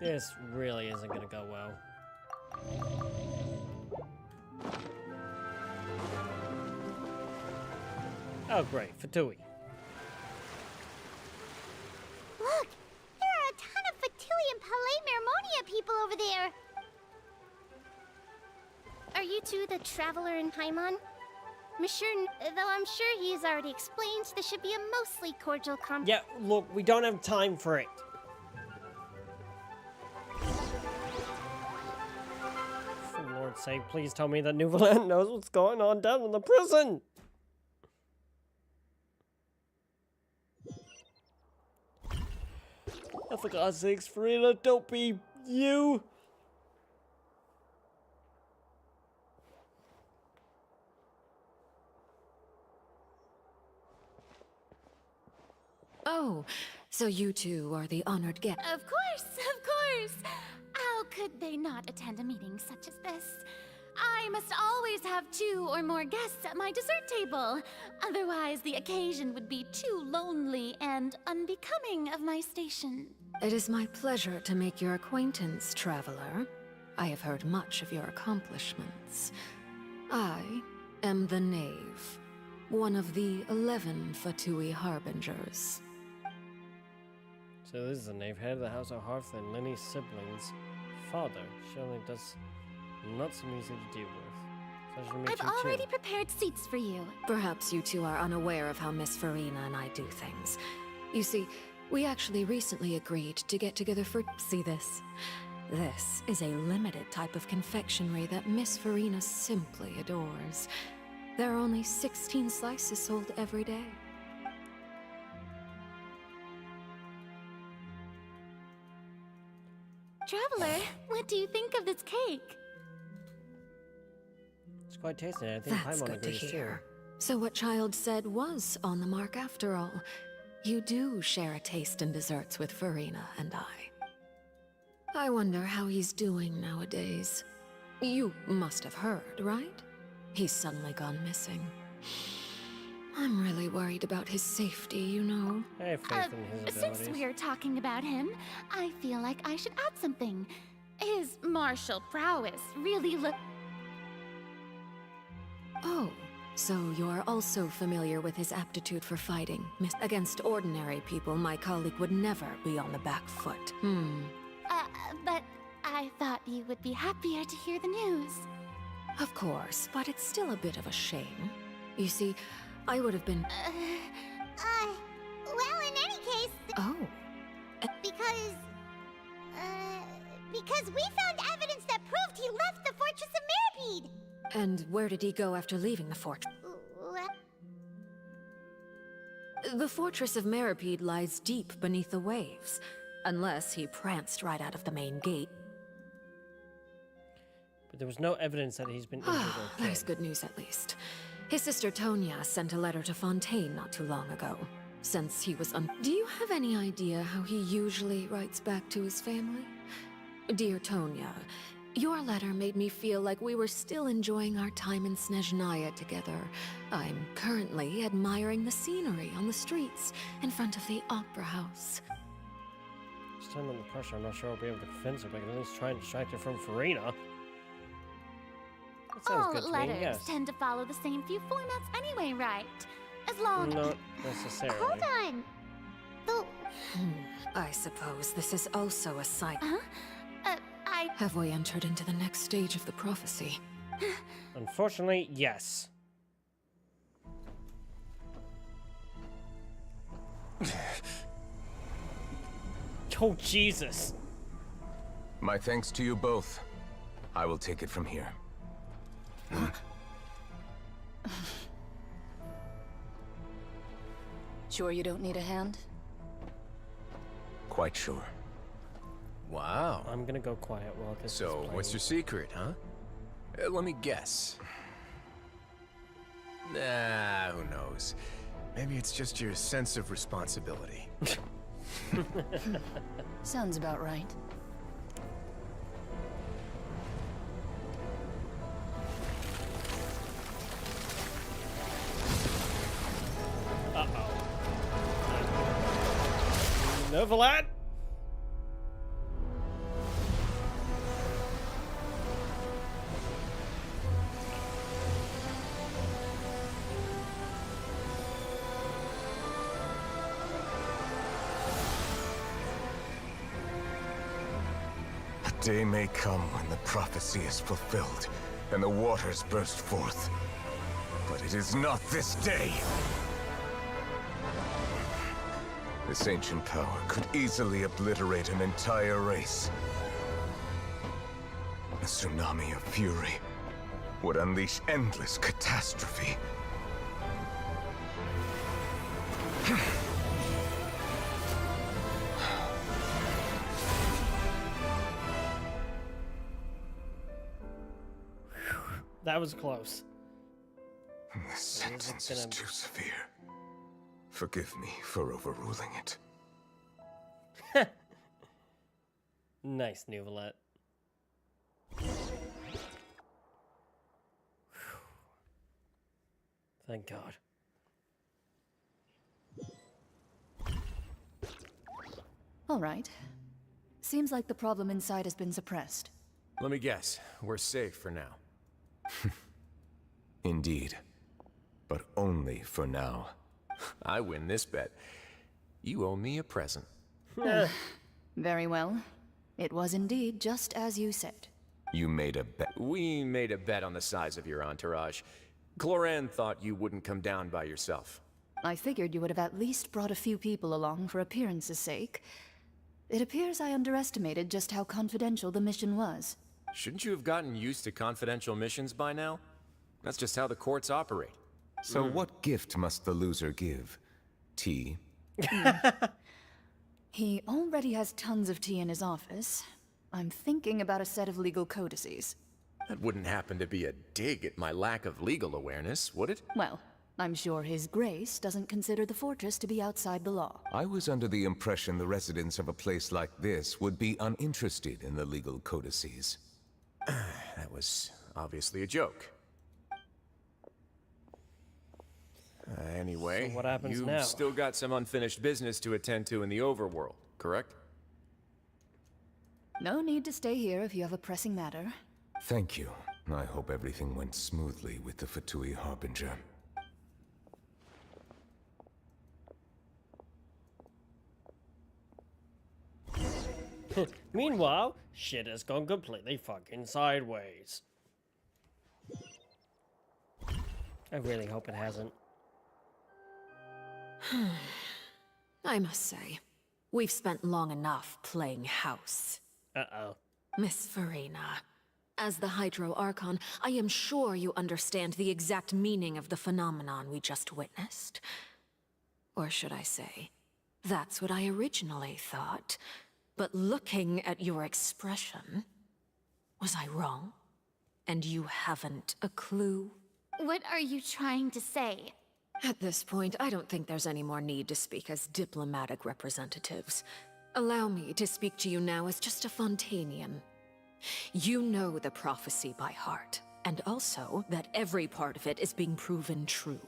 This really isn't gonna go well. Oh great, Fatui. Look, there are a ton of Fatui and Palais Mermonia people over there. Are you two the traveler in Paimon? Though I'm sure he's already explained, this should be a mostly cordial Yeah, look, we don't have time for it. For Lord's sake, please tell me that Neuvillette knows what's going on down in the prison. Oh, for God's sakes, Farina, don't be you. Oh, so you two are the honored guest. Of course, of course. How could they not attend a meeting such as this? I must always have 2 or more guests at my dessert table. Otherwise, the occasion would be too lonely and unbecoming of my station. It is my pleasure to make your acquaintance, traveler. I have heard much of your accomplishments. I am the Knave, one of the 11 Fatui Harbingers. So this is the Knave, head of the House of Hearth and Lenny's siblings. Father, surely does not seem easy to deal with. Pleasure to meet I've you already too. prepared seats for you. Perhaps you two are unaware of how Miss Farina and I do things. You see, we actually recently agreed to get together for... See this? This is a limited type of confectionery that Miss Farina simply adores. There are only 16 slices sold every day. Traveler, what do you think of this cake? It's quite tasty, and I think That's Paimon good to agrees too. hear. So what Child said was on the mark after all. You do share a taste in desserts with Farina and I wonder how he's doing nowadays. You must have heard, right? He's suddenly gone missing. I'm really worried about his safety, you know. I have faith in his abilities. Since we're talking about him, I feel like I should add something. His martial prowess really Oh, so you're also familiar with his aptitude for fighting. Against ordinary people, my colleague would never be on the back foot. But I thought you would be happier to hear the news. Of course, but it's still a bit of a shame. You see, I would have been... Well, in any case... Oh. Because we found evidence that proved he left the Fortress of Meripede! And where did he go after leaving the fortress? The Fortress of Meripede lies deep beneath the waves. Unless he pranced right out of the main gate. But there was no evidence that he's been injured or killed. There's good news at least. His sister Tonya sent a letter to Fontaine not too long ago. Since he was Do you have any idea how he usually writes back to his family? Dear Tonya, your letter made me feel like we were still enjoying our time in Snezhnaya together. I'm currently admiring the scenery on the streets in front of the Opera House. This time under pressure, I'm not sure I'll be able to convince her, but I can at least try and distract her from Farina. That sounds All good to letters me, yes. tend to follow the same few formats anyway, right? As long... Not necessarily. Hold on! I suppose this is also a sign. I... Have we entered into the next stage of the prophecy? Unfortunately, yes. Oh, Jesus. My thanks to you both. I will take it from here. Sure you don't need a hand? Quite sure. Wow. I'm gonna go quiet while this is So, playing. what's your secret, huh? Let me guess. Nah, who knows? Maybe it's just your sense of responsibility. Sounds about right. Uh-oh. Novalat? A day may come when the prophecy is fulfilled and the waters burst forth. But it is not this day. This ancient power could easily obliterate an entire race. A tsunami of fury would unleash endless catastrophe. That was close. This sentence is too severe. Forgive me for overruling it. Nice, Novalet. Thank God. All right. Seems like the problem inside has been suppressed. Let me guess, we're safe for now. Indeed. But only for now. I win this bet. You owe me a present. Very well. It was indeed just as you said. You made a bet. We made a bet on the size of your entourage. Cloran thought you wouldn't come down by yourself. I figured you would have at least brought a few people along for appearance's sake. It appears I underestimated just how confidential the mission was. Shouldn't you have gotten used to confidential missions by now? That's just how the courts operate. So what gift must the loser give? Tea? He already has tons of tea in his office. I'm thinking about a set of legal codices. That wouldn't happen to be a dig at my lack of legal awareness, would it? Well, I'm sure His Grace doesn't consider the fortress to be outside the law. I was under the impression the residents of a place like this would be uninterested in the legal codices. That was obviously a joke. Anyway, so what happens you've now? Still got some unfinished business to attend to in the overworld, correct? No need to stay here if you have a pressing matter. Thank you. I hope everything went smoothly with the Fatui Harbinger. Meanwhile, shit has gone completely fucking sideways. I really hope it hasn't. I must say, we've spent long enough playing house. Uh-oh. Miss Farina, as the Hydro Archon, I am sure you understand the exact meaning of the phenomenon we just witnessed. Or should I say, that's what I originally thought. But looking at your expression, was I wrong? And you haven't a clue? What are you trying to say? At this point, I don't think there's any more need to speak as diplomatic representatives. Allow me to speak to you now as just a Fontanian. You know the prophecy by heart, and also that every part of it is being proven true.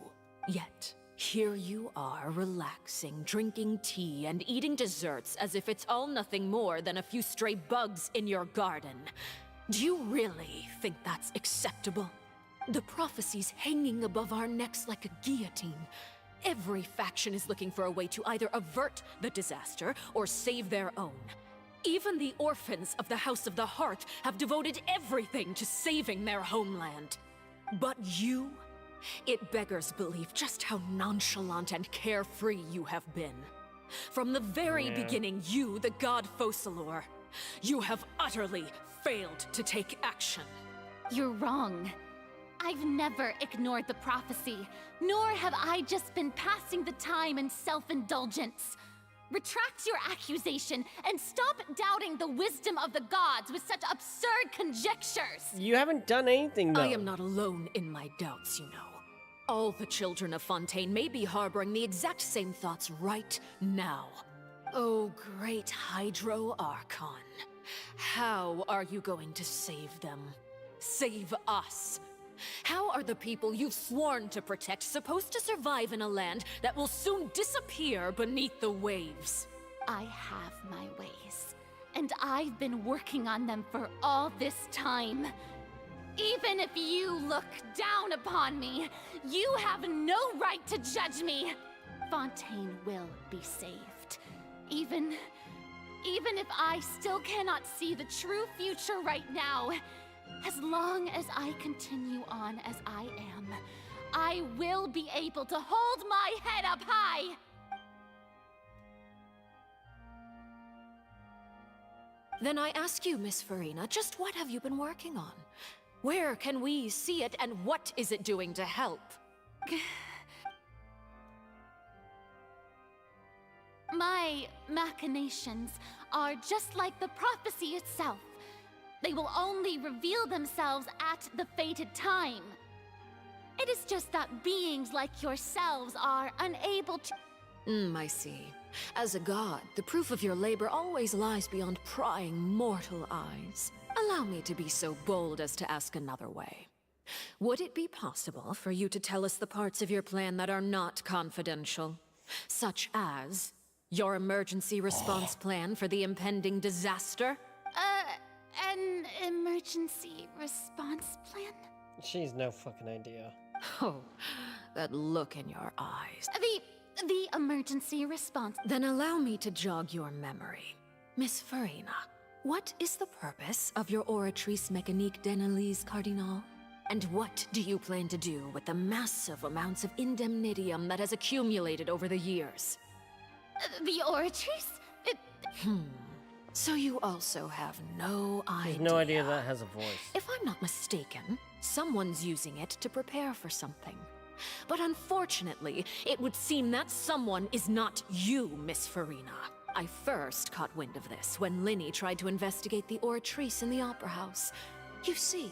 Yet, here you are, relaxing, drinking tea, and eating desserts as if it's all nothing more than a few stray bugs in your garden. Do you really think that's acceptable? The prophecy's hanging above our necks like a guillotine. Every faction is looking for a way to either avert the disaster or save their own. Even the orphans of the House of the Heart have devoted everything to saving their homeland. But you? It beggars belief just how nonchalant and carefree you have been. From the very beginning, you, the god Focalor, you have utterly failed to take action. You're wrong. I've never ignored the prophecy, nor have I just been passing the time in self-indulgence. Retract your accusation and stop doubting the wisdom of the gods with such absurd conjectures. You haven't done anything, though. I am not alone in my doubts, you know. All the children of Fontaine may be harboring the exact same thoughts right now. Oh, great Hydro Archon. How are you going to save them? Save us? How are the people you've sworn to protect supposed to survive in a land that will soon disappear beneath the waves? I have my ways, and I've been working on them for all this time. Even if you look down upon me, you have no right to judge me. Fontaine will be saved. Even if I still cannot see the true future right now, as long as I continue on as I am, I will be able to hold my head up high! Then I ask you, Miss Farina, just what have you been working on? Where can we see it, and what is it doing to help? My machinations are just like the prophecy itself. They will only reveal themselves at the fated time. It is just that beings like yourselves are unable to— I see. As a god, the proof of your labor always lies beyond prying mortal eyes. Allow me to be so bold as to ask another way. Would it be possible for you to tell us the parts of your plan that are not confidential? Such as your emergency response plan for the impending disaster? An emergency response plan? She's no fucking idea. Oh, that look in your eyes. The emergency response. Then allow me to jog your memory. Miss Farina, what is the purpose of your Oratrice Mécanique d'Analyse Cardinal? And what do you plan to do with the massive amounts of indemnitium that has accumulated over the years? The Oratrice? So you also have no idea. There's no idea that has a voice. If I'm not mistaken, someone's using it to prepare for something. But unfortunately, it would seem that someone is not you, Miss Farina. I first caught wind of this when Linny tried to investigate the Oratrice in the Opera House. You see,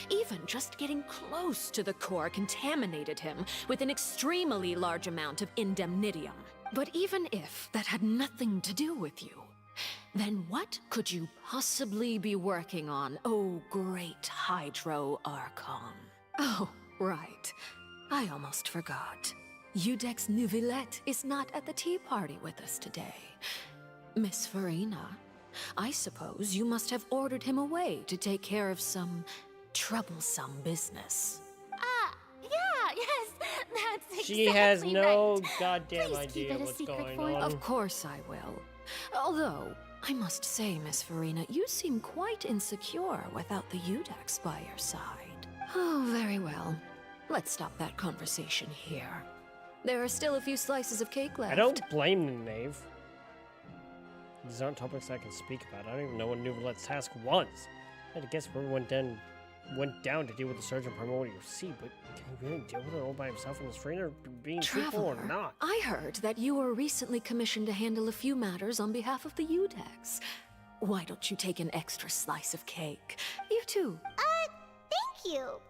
even just getting close to the core contaminated him with an extremely large amount of indemnitium. But even if that had nothing to do with you, then what could you possibly be working on, oh great Hydro Archon? Oh, right. I almost forgot. Udex Neuvillette is not at the tea party with us today. Miss Farina, I suppose you must have ordered him away to take care of some troublesome business. Yes, that's exactly She has no right. goddamn Please keep idea it a what's secret going for on. Of course I will. Although, I must say, Miss Farina, you seem quite insecure without the Udex by your side. Oh, very well. Let's stop that conversation here. There are still a few slices of cake left. I don't blame the knave. These aren't topics I can speak about. I don't even know what Neuvillette's task was. I had to guess everyone then went down to deal with the surge in Primordial Sea, but can he really deal with it all by himself and his friend, or being truthful or Traveler, not? I heard that you were recently commissioned to handle a few matters on behalf of the Udex. Why don't you take an extra slice of cake? You too. Thank you.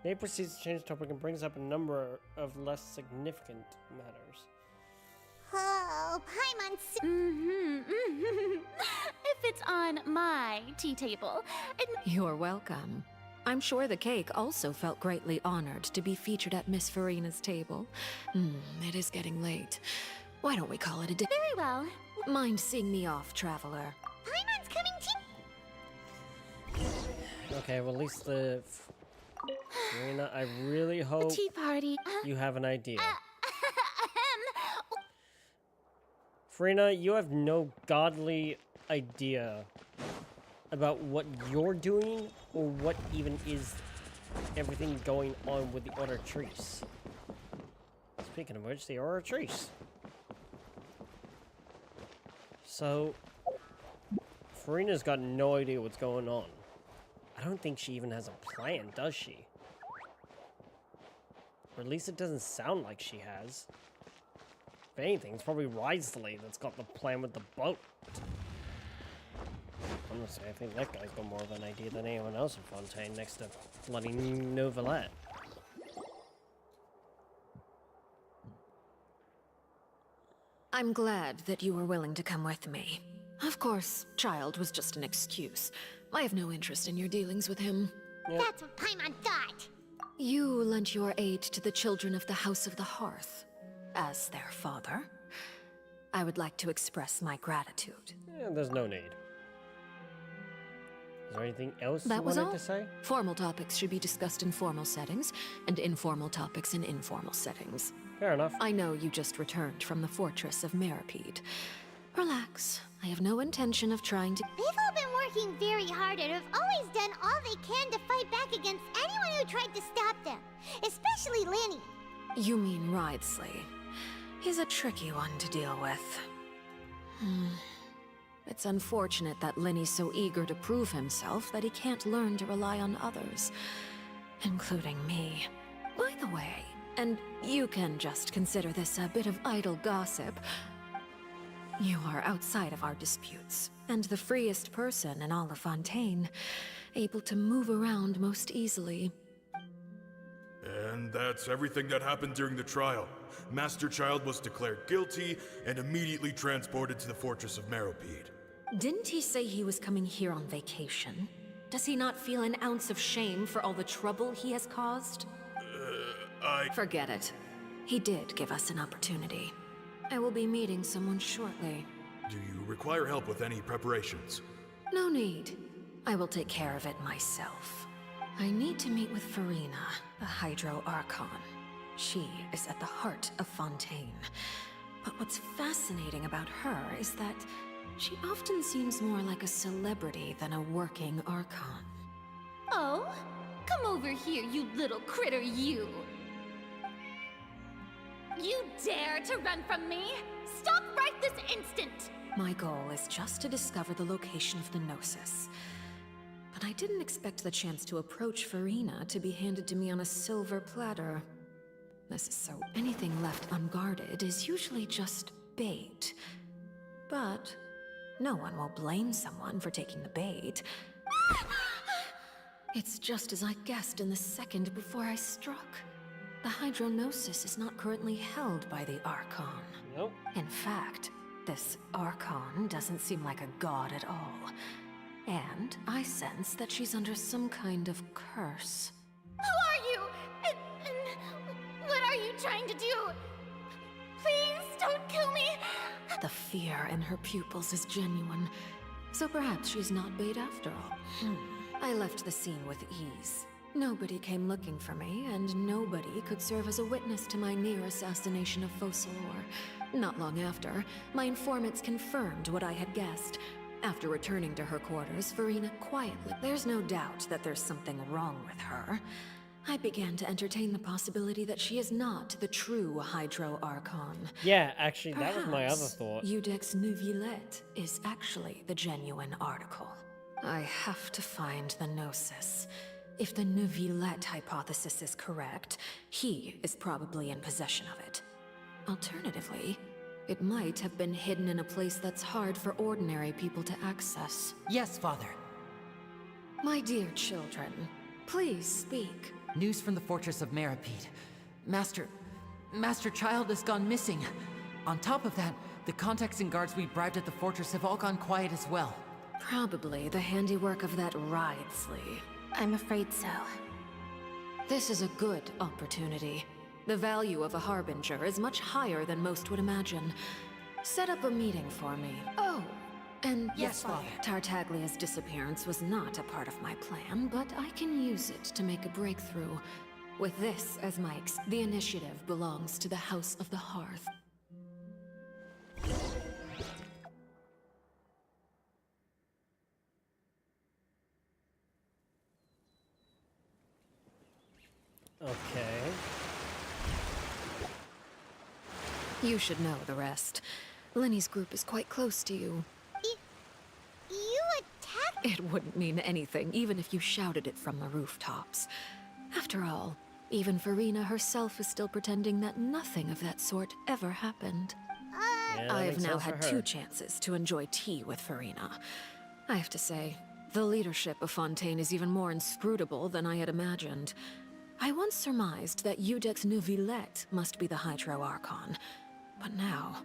Nate proceeds to change the topic and brings up a number of less significant matters. Oh, Paimon. If it's on my tea table, You're welcome. I'm sure the cake also felt greatly honored to be featured at Miss Farina's table. It is getting late. Why don't we call it a day? Very well. Mind seeing me off, Traveler? Paimon's coming too. Okay, well, at least the... Farina, I really hope tea party. you have an idea. Farina, you have no godly idea about what you're doing or what even is everything going on with the Oratrice. Speaking of which, the Oratrice. So, Farina's got no idea what's going on. I don't think she even has a plan, does she? Or at least it doesn't sound like she has. If anything, it's probably Risley that's got the plan with the boat. Honestly, I think that guy's got more of an idea than anyone else in Fontaine next to bloody Neuvillette. I'm glad that you were willing to come with me. Of course, Child was just an excuse. I have no interest in your dealings with him. That's what Paimon thought. You lent your aid to the children of the House of the Hearth. As their father, I would like to express my gratitude. Yeah, there's no need. Is there anything else That you was wanted all. to say? Formal topics should be discussed in formal settings, and informal topics in informal settings. Fair enough. I know you just returned from the fortress of Meripede. Relax. I have no intention of trying to... They've all been working very hard and have always done all they can to fight back against anyone who tried to stop them. Especially Linny. You mean Ridesley. He's a tricky one to deal with. It's unfortunate that Linny's so eager to prove himself that he can't learn to rely on others, including me. By the way, and you can just consider this a bit of idle gossip, you are outside of our disputes, and the freest person in all of Fontaine, able to move around most easily. And that's everything that happened during the trial. Master Child was declared guilty and immediately transported to the fortress of Meripede. Didn't he say he was coming here on vacation? Does he not feel an ounce of shame for all the trouble he has caused? Forget it. He did give us an opportunity. I will be meeting someone shortly. Do you require help with any preparations? No need. I will take care of it myself. I need to meet with Farina, the Hydro Archon. She is at the heart of Fontaine. But what's fascinating about her is that she often seems more like a celebrity than a working Archon. Oh? Come over here, you little critter, you! You dare to run from me? Stop right this instant! My goal is just to discover the location of the Gnosis. But I didn't expect the chance to approach Farina to be handed to me on a silver platter. This is so anything left unguarded is usually just bait. But no one will blame someone for taking the bait. It's just as I guessed in the second before I struck. The Hydrognosis is not currently held by the Archon. Nope. In fact, this Archon doesn't seem like a god at all. And I sense that she's under some kind of curse. Who are you? And what are you trying to do? Please don't kill me! The fear in her pupils is genuine. So perhaps she's not bait after all. I left the scene with ease. Nobody came looking for me, and nobody could serve as a witness to my near assassination of Focalor. Not long after, my informants confirmed what I had guessed. After returning to her quarters, Farina quietly... There's no doubt that there's something wrong with her. I began to entertain the possibility that she is not the true Hydro Archon. Yeah, actually, that was my other thought. Iudex Neuvillette is actually the genuine article. I have to find the Gnosis. If the Neuvillette hypothesis is correct, he is probably in possession of it. Alternatively, it might have been hidden in a place that's hard for ordinary people to access. Yes, Father. My dear children, please speak. News from the fortress of Meripede. Master Child has gone missing. On top of that, the contacts and guards we bribed at the fortress have all gone quiet as well. Probably the handiwork of that Ridesley. I'm afraid so. This is a good opportunity. The value of a Harbinger is much higher than most would imagine. Set up a meeting for me. Oh, and yes, Father. Tartaglia's disappearance was not a part of my plan, but I can use it to make a breakthrough. With this as my the initiative belongs to the House of the Hearth. Okay. You should know the rest. Lenny's group is quite close to you. You attacked? It wouldn't mean anything, even if you shouted it from the rooftops. After all, even Farina herself is still pretending that nothing of that sort ever happened. Yeah, I have makes now sense for had her. 2 chances to enjoy tea with Farina. I have to say, the leadership of Fontaine is even more inscrutable than I had imagined. I once surmised that Iudex Neuvillette must be the Hydro Archon, but now,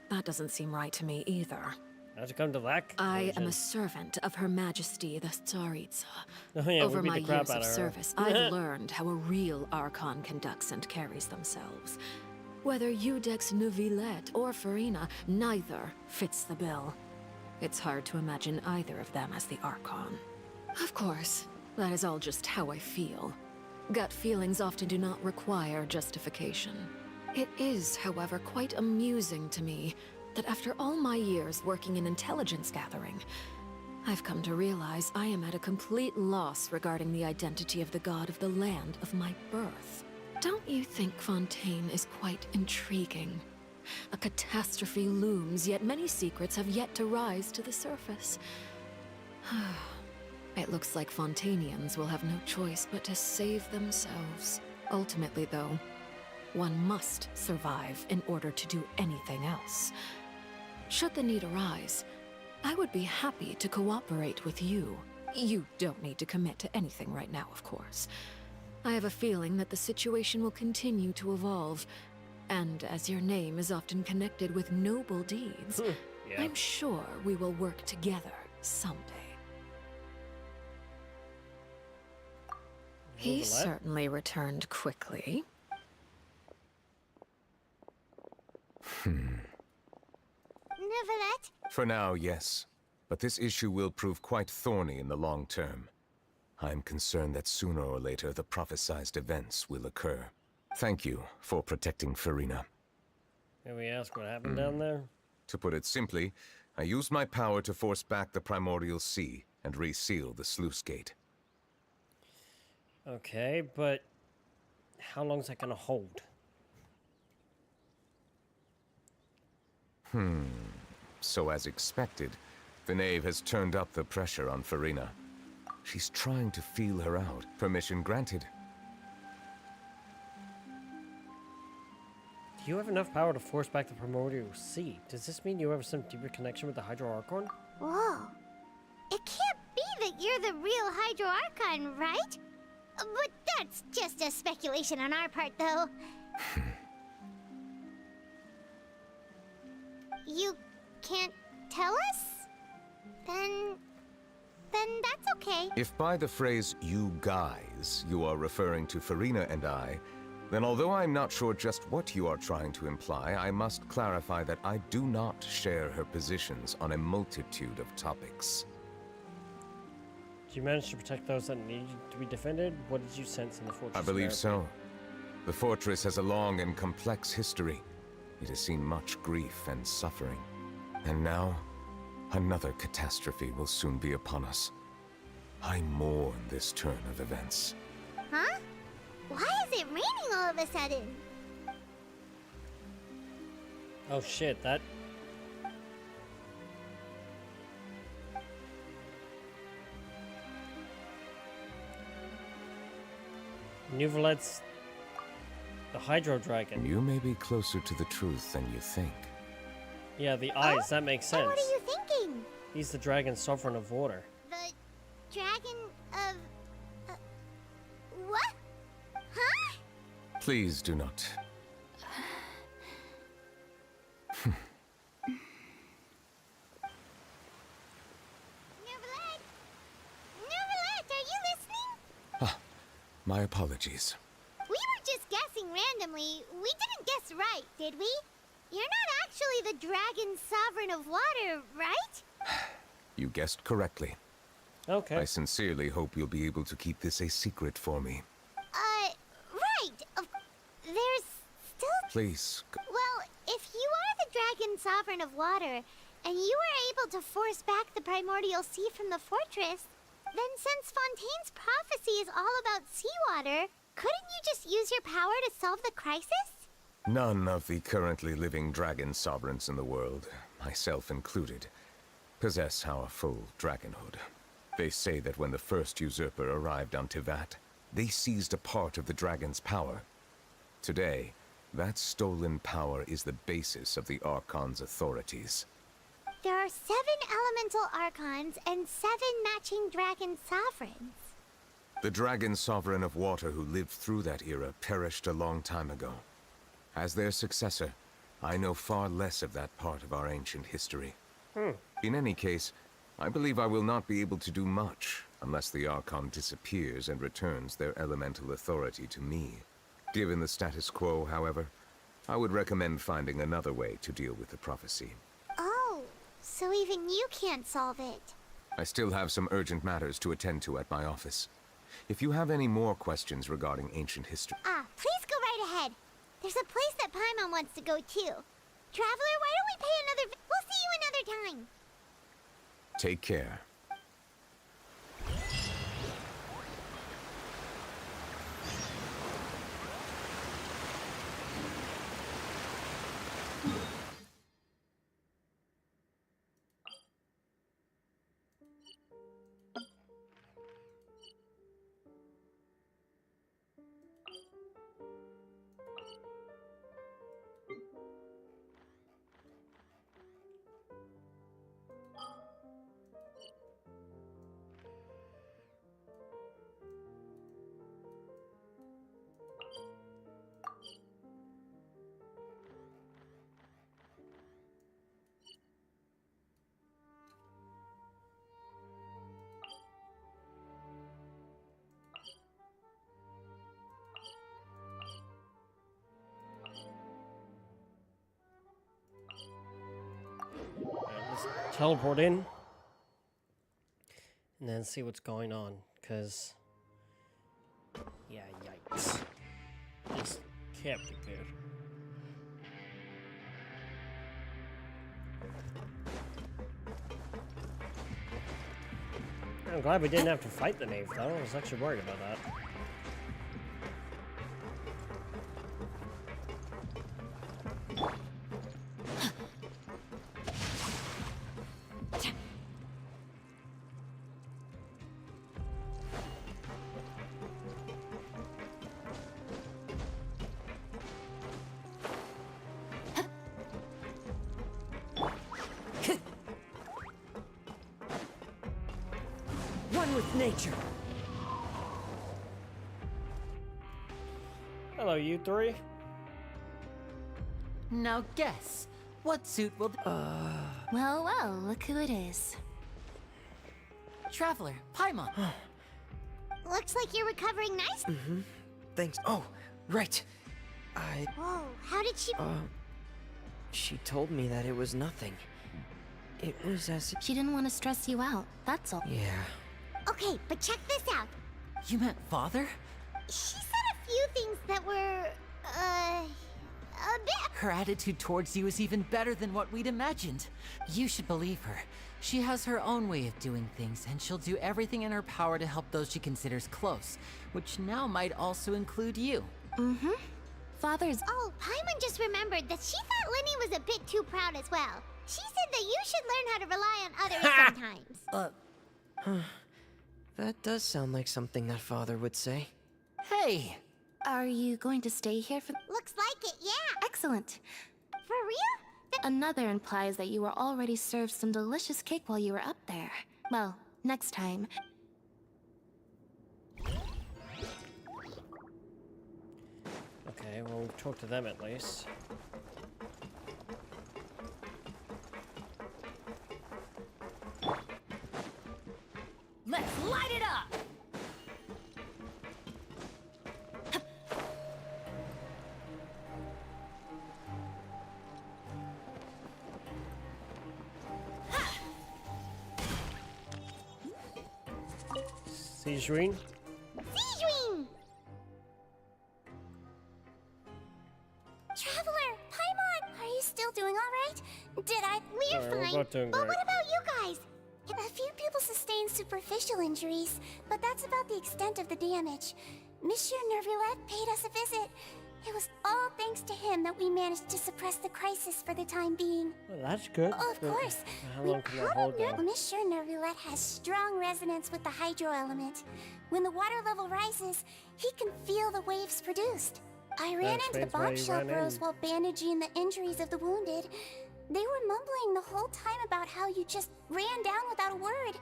that doesn't seem right to me either. How'd you come to that I conclusion? am a servant of Her Majesty the Tsaritsa. Oh, yeah, Over we beat my the crap years out of of her. service, I've learned how a real Archon conducts and carries themselves. Whether Iudex Neuvillette or Farina, neither fits the bill. It's hard to imagine either of them as the Archon. Of course, that is all just how I feel. Gut feelings often do not require justification. It is, however, quite amusing to me that after all my years working in intelligence gathering, I've come to realize I am at a complete loss regarding the identity of the god of the land of my birth. Don't you think Fontaine is quite intriguing? A catastrophe looms, yet many secrets have yet to rise to the surface. It looks like Fontainians will have no choice but to save themselves. Ultimately, though, one must survive in order to do anything else. Should the need arise, I would be happy to cooperate with you. You don't need to commit to anything right now, of course. I have a feeling that the situation will continue to evolve, and as your name is often connected with noble deeds, Yeah. I'm sure we will work together someday. He Overlap. certainly returned quickly. Neuvillette? For now, yes. But this issue will prove quite thorny in the long term. I'm concerned that sooner or later the prophesized events will occur. Thank you for protecting Farina. Can we ask what happened down there? To put it simply, I used my power to force back the primordial sea and reseal the sluice gate. Okay, but how long is that gonna hold? So as expected, the knave has turned up the pressure on Farina. She's trying to feel her out. Permission granted. Do you have enough power to force back the primordial sea? Does this mean you have some deeper connection with the Hydro Archon? Whoa. It can't be that you're the real Hydro Archon, right? But that's just a speculation on our part, though. You can't tell us? Then that's okay. If by the phrase, you guys, you are referring to Farina and I, then although I'm not sure just what you are trying to imply, I must clarify that I do not share her positions on a multitude of topics. Did you manage to protect those that needed to be defended? What did you sense in the fortress? I believe so. The fortress has a long and complex history. It has seen much grief and suffering. And now, another catastrophe will soon be upon us. I mourn this turn of events. Huh? Why is it raining all of a sudden? Oh shit, that... Neuvillette's the Hydro Dragon. You may be closer to the truth than you think. Yeah, the eyes, that makes sense. What are you thinking? He's the dragon sovereign of water. The dragon of... what? Huh? Please do not. Neuvillette! Neuvillette, are you listening? My apologies. We were just guessing randomly. We didn't guess right, did we? You're not actually the dragon sovereign of water, right? You guessed correctly. Okay. I sincerely hope you'll be able to keep this a secret for me. Right. There's still... Please. Well, if you are the dragon sovereign of water, and you were able to force back the primordial sea from the fortress, then since Fontaine's prophecy is all about seawater, couldn't you just use your power to solve the crisis? None of the currently living dragon sovereigns in the world, myself included, possess our full dragonhood. They say that when the first usurper arrived on Tivat, they seized a part of the dragon's power. Today, that stolen power is the basis of the Archon's authorities. There are 7 elemental archons and 7 matching dragon sovereigns. The dragon sovereign of water who lived through that era perished a long time ago. As their successor, I know far less of that part of our ancient history. In any case, I believe I will not be able to do much unless the Archon disappears and returns their elemental authority to me. Given the status quo, however, I would recommend finding another way to deal with the prophecy. Oh, so even you can't solve it. I still have some urgent matters to attend to at my office. If you have any more questions regarding ancient history... Please go right ahead. There's a place that Paimon wants to go too. Traveler, why don't we pay another... We'll see you another time. Take care. teleport in and then see what's going on, because yeah, yikes. This can't be good. I'm glad we didn't have to fight the knave though. I was actually worried about that. One with nature. Hello, you three. Now guess, what suit will... Well, well, look who it is. Traveler, Paimon. Looks like you're recovering nicely. Mm-hmm. Thanks. Oh, right. Whoa, how did she... She told me that it was nothing. It was as... She didn't want to stress you out, that's all. Yeah. Okay, but check this out. You meant father? She said a few things that were, a bit... Her attitude towards you is even better than what we'd imagined. You should believe her. She has her own way of doing things, and she'll do everything in her power to help those she considers close, which now might also include you. Mm-hmm. Father's... Oh, Paimon just remembered that she thought Lenny was a bit too proud as well. She said that you should learn how to rely on others sometimes. That does sound like something that father would say. Hey! Are you going to stay here for... Looks like it, yeah. Excellent. For real? Another implies that you were already served some delicious cake while you were up there. Well, next time. Okay, well, we've talked to them at least. Let's light it up! Sijwin? Sijwin! Traveler, Paimon, are you still doing all right? We're Alright, fine. we're both doing But great. what about you guys? A few people sustained superficial injuries, but that's about the extent of the damage. Monsieur Nervulet paid us a visit. It was all thanks to him that we managed to suppress the crisis for the time being. Well, that's good. Oh, of But course. how long can that hold though? Monsieur Nervulet has strong resonance with the hydro element. When the water level rises, he can feel the waves produced. I ran into the explains why you bombshell ran bros in. while bandaging the injuries of the wounded. They were mumbling the whole time about how you just ran down without a word.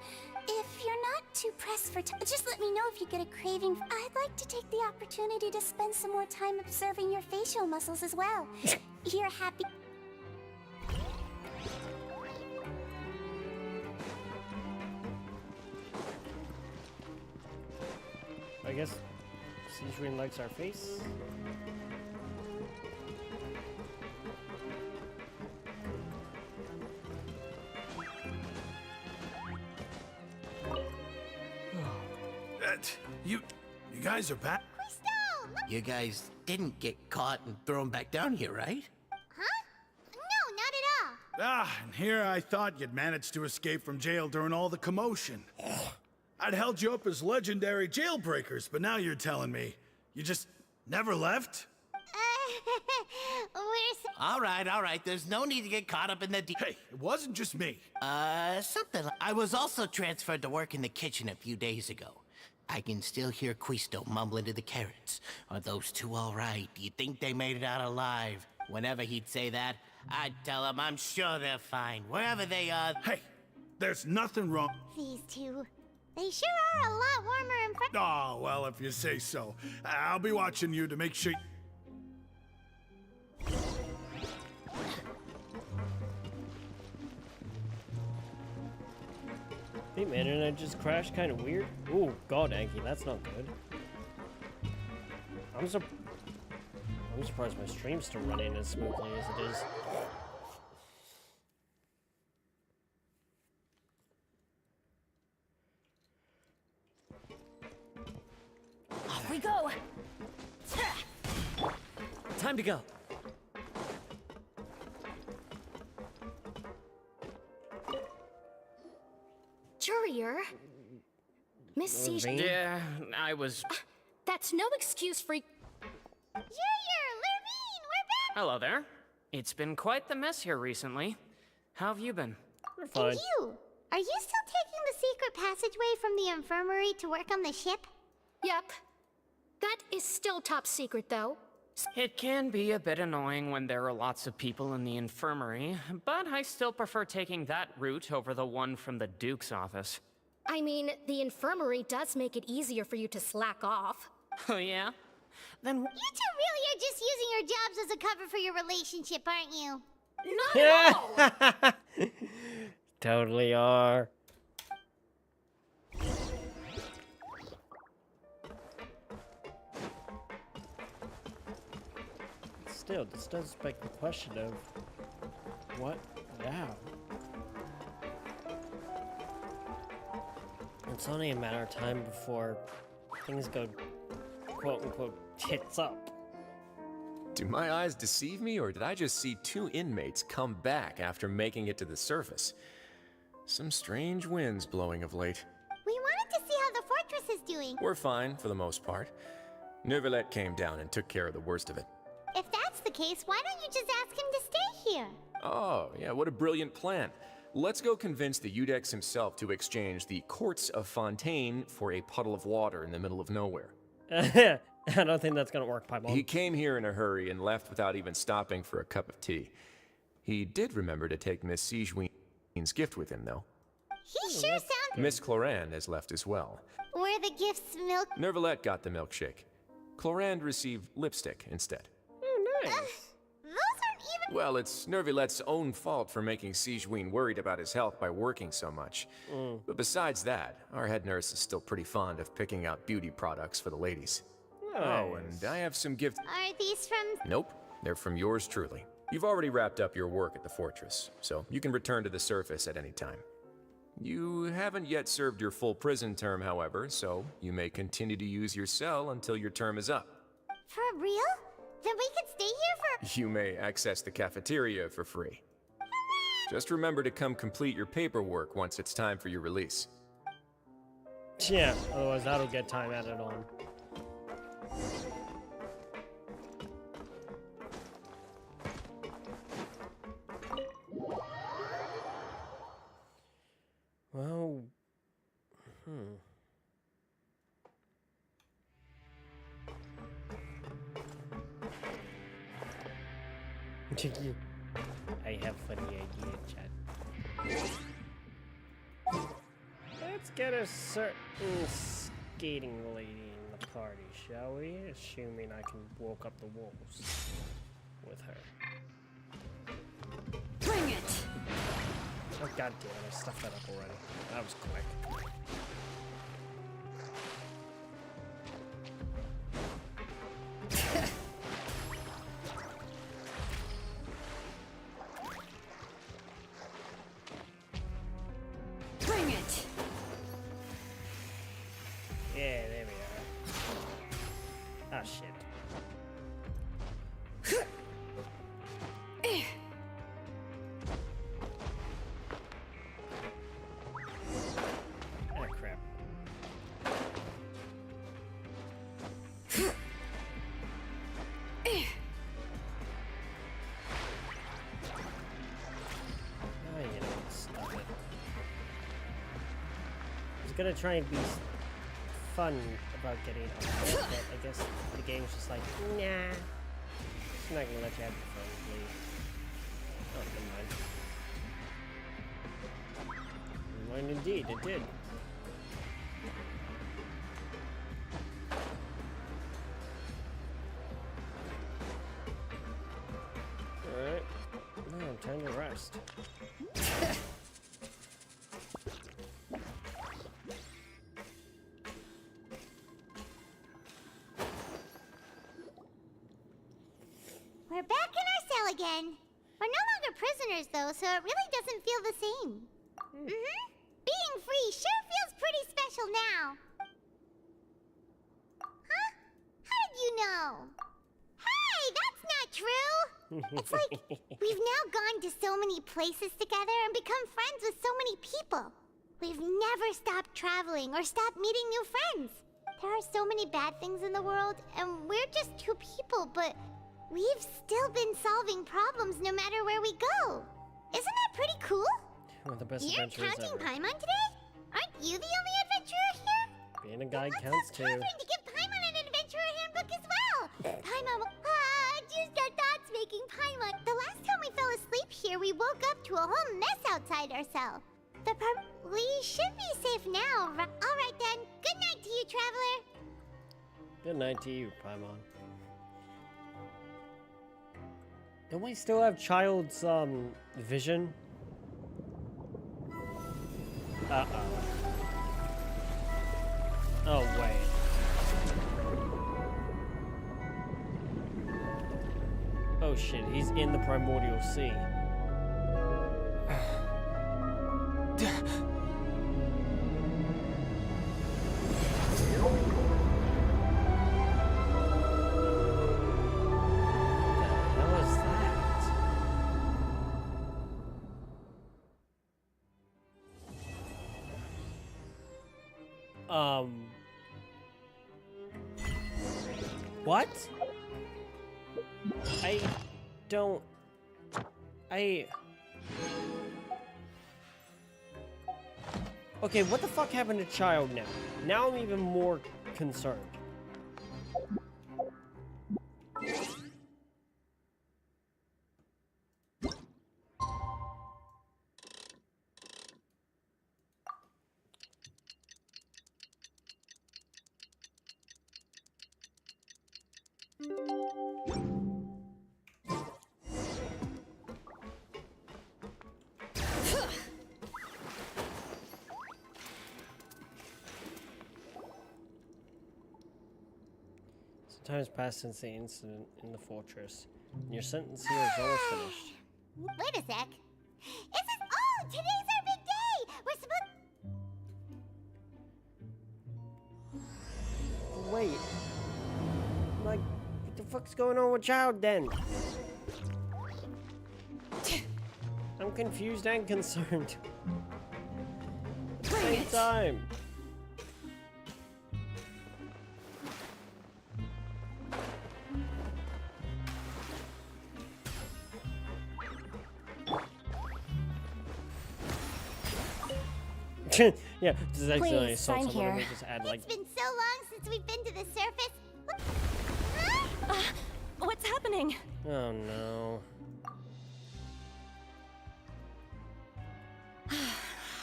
If you're not too pressed for time, just let me know if you get a craving. I'd like to take the opportunity to spend some more time observing your facial muscles as well. You're happy. I guess Sijwin likes our face. You guys are back? You guys didn't get caught and thrown back down here, right? Huh? No, not at all. And here I thought you'd managed to escape from jail during all the commotion. I'd held you up as legendary jailbreakers, but now you're telling me you just never left? All right. There's no need to get caught up in the Hey, it wasn't just me. Something like... I was also transferred to work in the kitchen a few days ago. I can still hear Quisto mumbling to the carrots. Are those two all right? Do you think they made it out alive? Whenever he'd say that, I'd tell him I'm sure they're fine. Wherever they are... Hey, there's nothing wrong. These two. They sure are a lot warmer and Oh, well, if you say so. I'll be watching you to make sure... Hey man, and I just crashed kind of weird. Ooh, God, Anki, that's not good. I'm surprised my stream's still running as smoothly as it is. we go. Time to go. Jurier? Miss Siege. Yeah, I was. That's no excuse for. Junior, Lurvine, we're back! Hello there. It's been quite the mess here recently. How have you been? We're fine. And you? Are you still taking the secret passageway from the infirmary to work on the ship? Yep. That is still top secret, though. It can be a bit annoying when there are lots of people in the infirmary, but I still prefer taking that route over the one from the Duke's office. I mean, the infirmary does make it easier for you to slack off. Oh, yeah? Then. You two really are just using your jobs as a cover for your relationship, aren't you? Not at all! Totally are. Still, this does beg the question of what now? It's only a matter of time before things go quote unquote tits up. Do my eyes deceive me, or did I just see two inmates come back after making it to the surface? Some strange winds blowing of late. We wanted to see how the fortress is doing. We're fine, for the most part. Neuvillette came down and took care of the worst of it. If that's the case, why don't you just ask him to stay here? Oh, yeah, what a brilliant plan. Let's go convince the Udex himself to exchange the Courts of Fontaine for a puddle of water in the middle of nowhere. I don't think that's gonna work, Piebald. He came here in a hurry and left without even stopping for a cup of tea. He did remember to take Miss Sigewin's gift with him, though. He sure sounds... Miss Clorand has left as well. Were the gifts milk? Neuvillette got the milkshake. Clorand received lipstick instead. Oh, nice. Those aren't even... Well, it's Neuvillette's own fault for making Sigewin worried about his health by working so much. But besides that, our head nurse is still pretty fond of picking out beauty products for the ladies. Nice. Oh, and I have some gifts. Are these from... Nope, they're from yours truly. You've already wrapped up your work at the fortress, so you can return to the surface at any time. You haven't yet served your full prison term, however, so you may continue to use your cell until your term is up. For real? Then we could stay here for... You may access the cafeteria for free. Just remember to come complete your paperwork once it's time for your release. Yeah, otherwise that'll get time added on. Well, I have funny idea, chat. Let's get a certain skating lady in the party, shall we? Assuming I can walk up the walls with her. Bring it! Oh god damn it, I stuffed that up already. That was quick. Bring it! Yeah, there we are. Ah, shit. Ah, crap. Ah, you know, stop it. I was gonna try and be fun about getting up there, but I guess the game's just like, nah. It's not gonna let you have your fun, please. Oh, never mind. Never mind indeed, it did. Alright. Now, time to rest. We're back in our cell again. We're no longer prisoners, though, so it really doesn't feel the same. Being free sure feels pretty special now. Huh? you know. Hey, that's not true. It's like we've now gone to so many places together and become friends with so many people. We've never stopped traveling or stopped meeting new friends. There are so many bad things in the world, and we're just two people, but we've still been solving problems no matter where we go. Isn't that pretty cool? One of the best You're adventures counting ever. Paimon today? Aren't you the only adventurer here? Being a guide counts too. Catherine to give Paimon an adventurer handbook as well. Paimon, just our thoughts making Paimon. The last time we fell asleep here, we woke up to a whole mess outside ourselves. We should be safe now. All right then. Good night to you, traveler. Good night to you, Paimon. Don't we still have Child's vision? Uh-oh. Oh, wait. Oh shit, he's in the Primordial Sea. What? Okay, what the fuck happened to Child now? Now I'm even more concerned. Time's passed since the incident in the fortress. And your sentence here is almost finished. Wait a sec. Today's our big day! We're supposed... Wait. Like, what the fuck's going on with Child then? I'm confused and concerned. At the same time. Yeah, this is actually Please, assault sign someone. here. Just add, like, It's been so long since we've been to the surface. What's happening? oh no.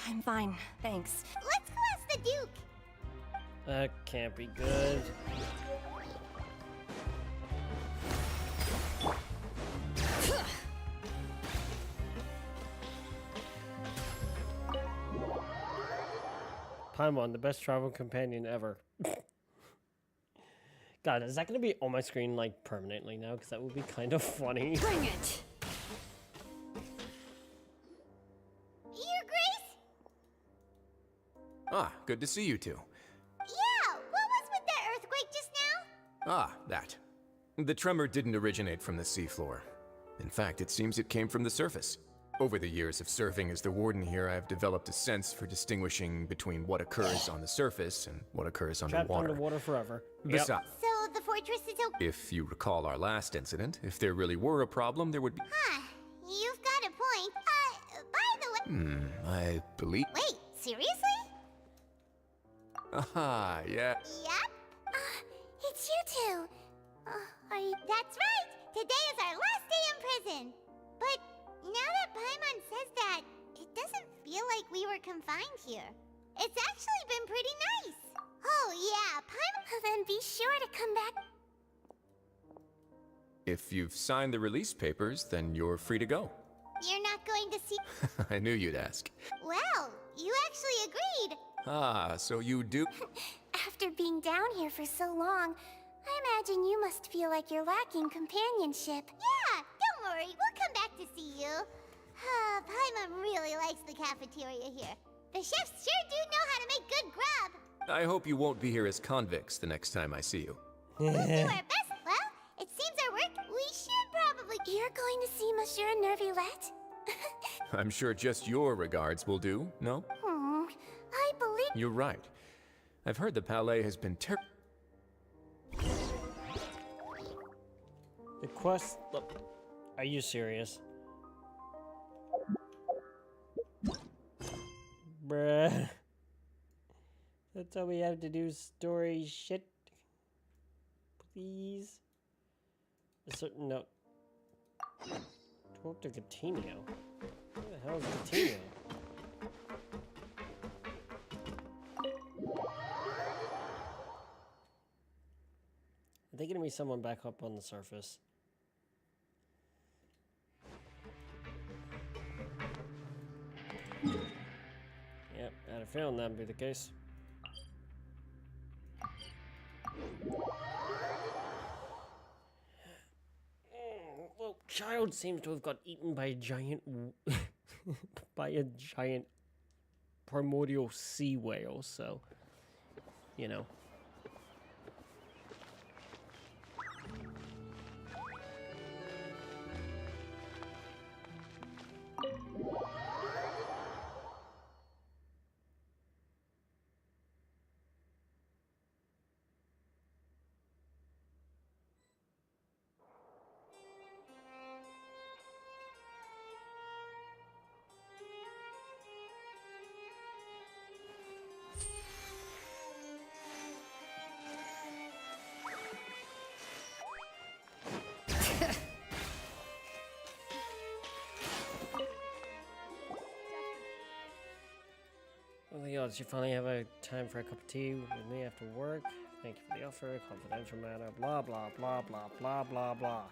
I'm fine, thanks. Let's go ask the Duke. That can't be good. Paimon, the best travel companion ever. God, is that going to be on my screen, like, permanently now? Because that would be kind of funny. Bring it! Your Grace? Ah, good to see you two. Yeah, what was with that earthquake just now? Ah, that. The tremor didn't originate from the seafloor. In fact, it seems it came from the surface. Over the years of serving as the warden here, I've developed a sense for distinguishing between what occurs on the surface and what occurs Trapped underwater. underwater forever. Besides, So the fortress is okay. if you recall our last incident, if there really were a problem, there would be... Huh, you've got a point. By the way... I believe... Wait, seriously? Aha, yeah. Yep. It's you two. That's right. Today is our last day in prison. But now that Paimon says that, it doesn't feel like we were confined here. It's actually been pretty nice. Oh yeah, Paimon... Then be sure to come back. If you've signed the release papers, then you're free to go. You're not going to see... I knew you'd ask. Well, you actually agreed. Ah, so you do... After being down here for so long, I imagine you must feel like you're lacking companionship. Yeah, don't worry, we'll come back to see you. Paimon really likes the cafeteria here. The chefs sure do know how to make good grub. I hope you won't be here as convicts the next time I see you. We'll do our best. Well, it seems our work. We should probably. You're going to see Monsieur Nervillette? I'm sure just your regards will do, no? I believe. You're right. I've heard the Palais has been The quest. Look, are you serious? Bruh. That's all we have to do. Story shit. Please. A certain note. Talk to Coutinho. Who the hell is Coutinho? Are they gonna be someone back up on the surface? Yep, I had a feeling that'd be the case. Well, Child seems to have got eaten by a giant by a giant primordial sea whale, so you know. Well, the odds you finally have a time for a cup of tea with me after work. Thank you for the offer. Confidential matter. Blah blah blah blah blah blah blah.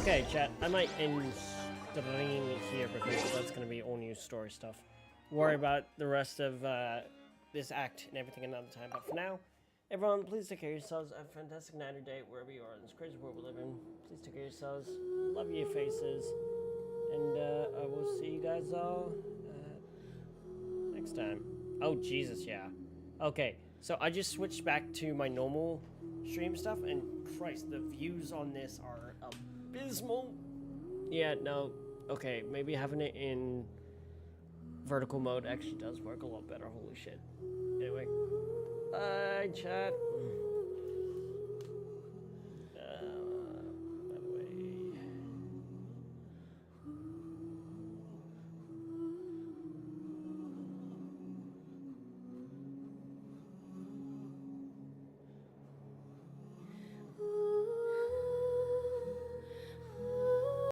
Okay, chat. I might end streaming here because that's going to be all new story stuff. Worry about the rest of this act and everything another time. But for now, everyone, please take care of yourselves. Have a fantastic night or day wherever you are in this crazy world we live in. Please take care of yourselves. Love your faces. And I will see you guys all next time. Oh, Jesus, yeah. Okay, so I just switched back to my normal stream stuff. And Christ, the views on this are abysmal. Yeah, no. Okay, maybe having it in vertical mode actually does work a lot better. Holy shit. Anyway. Bye, chat.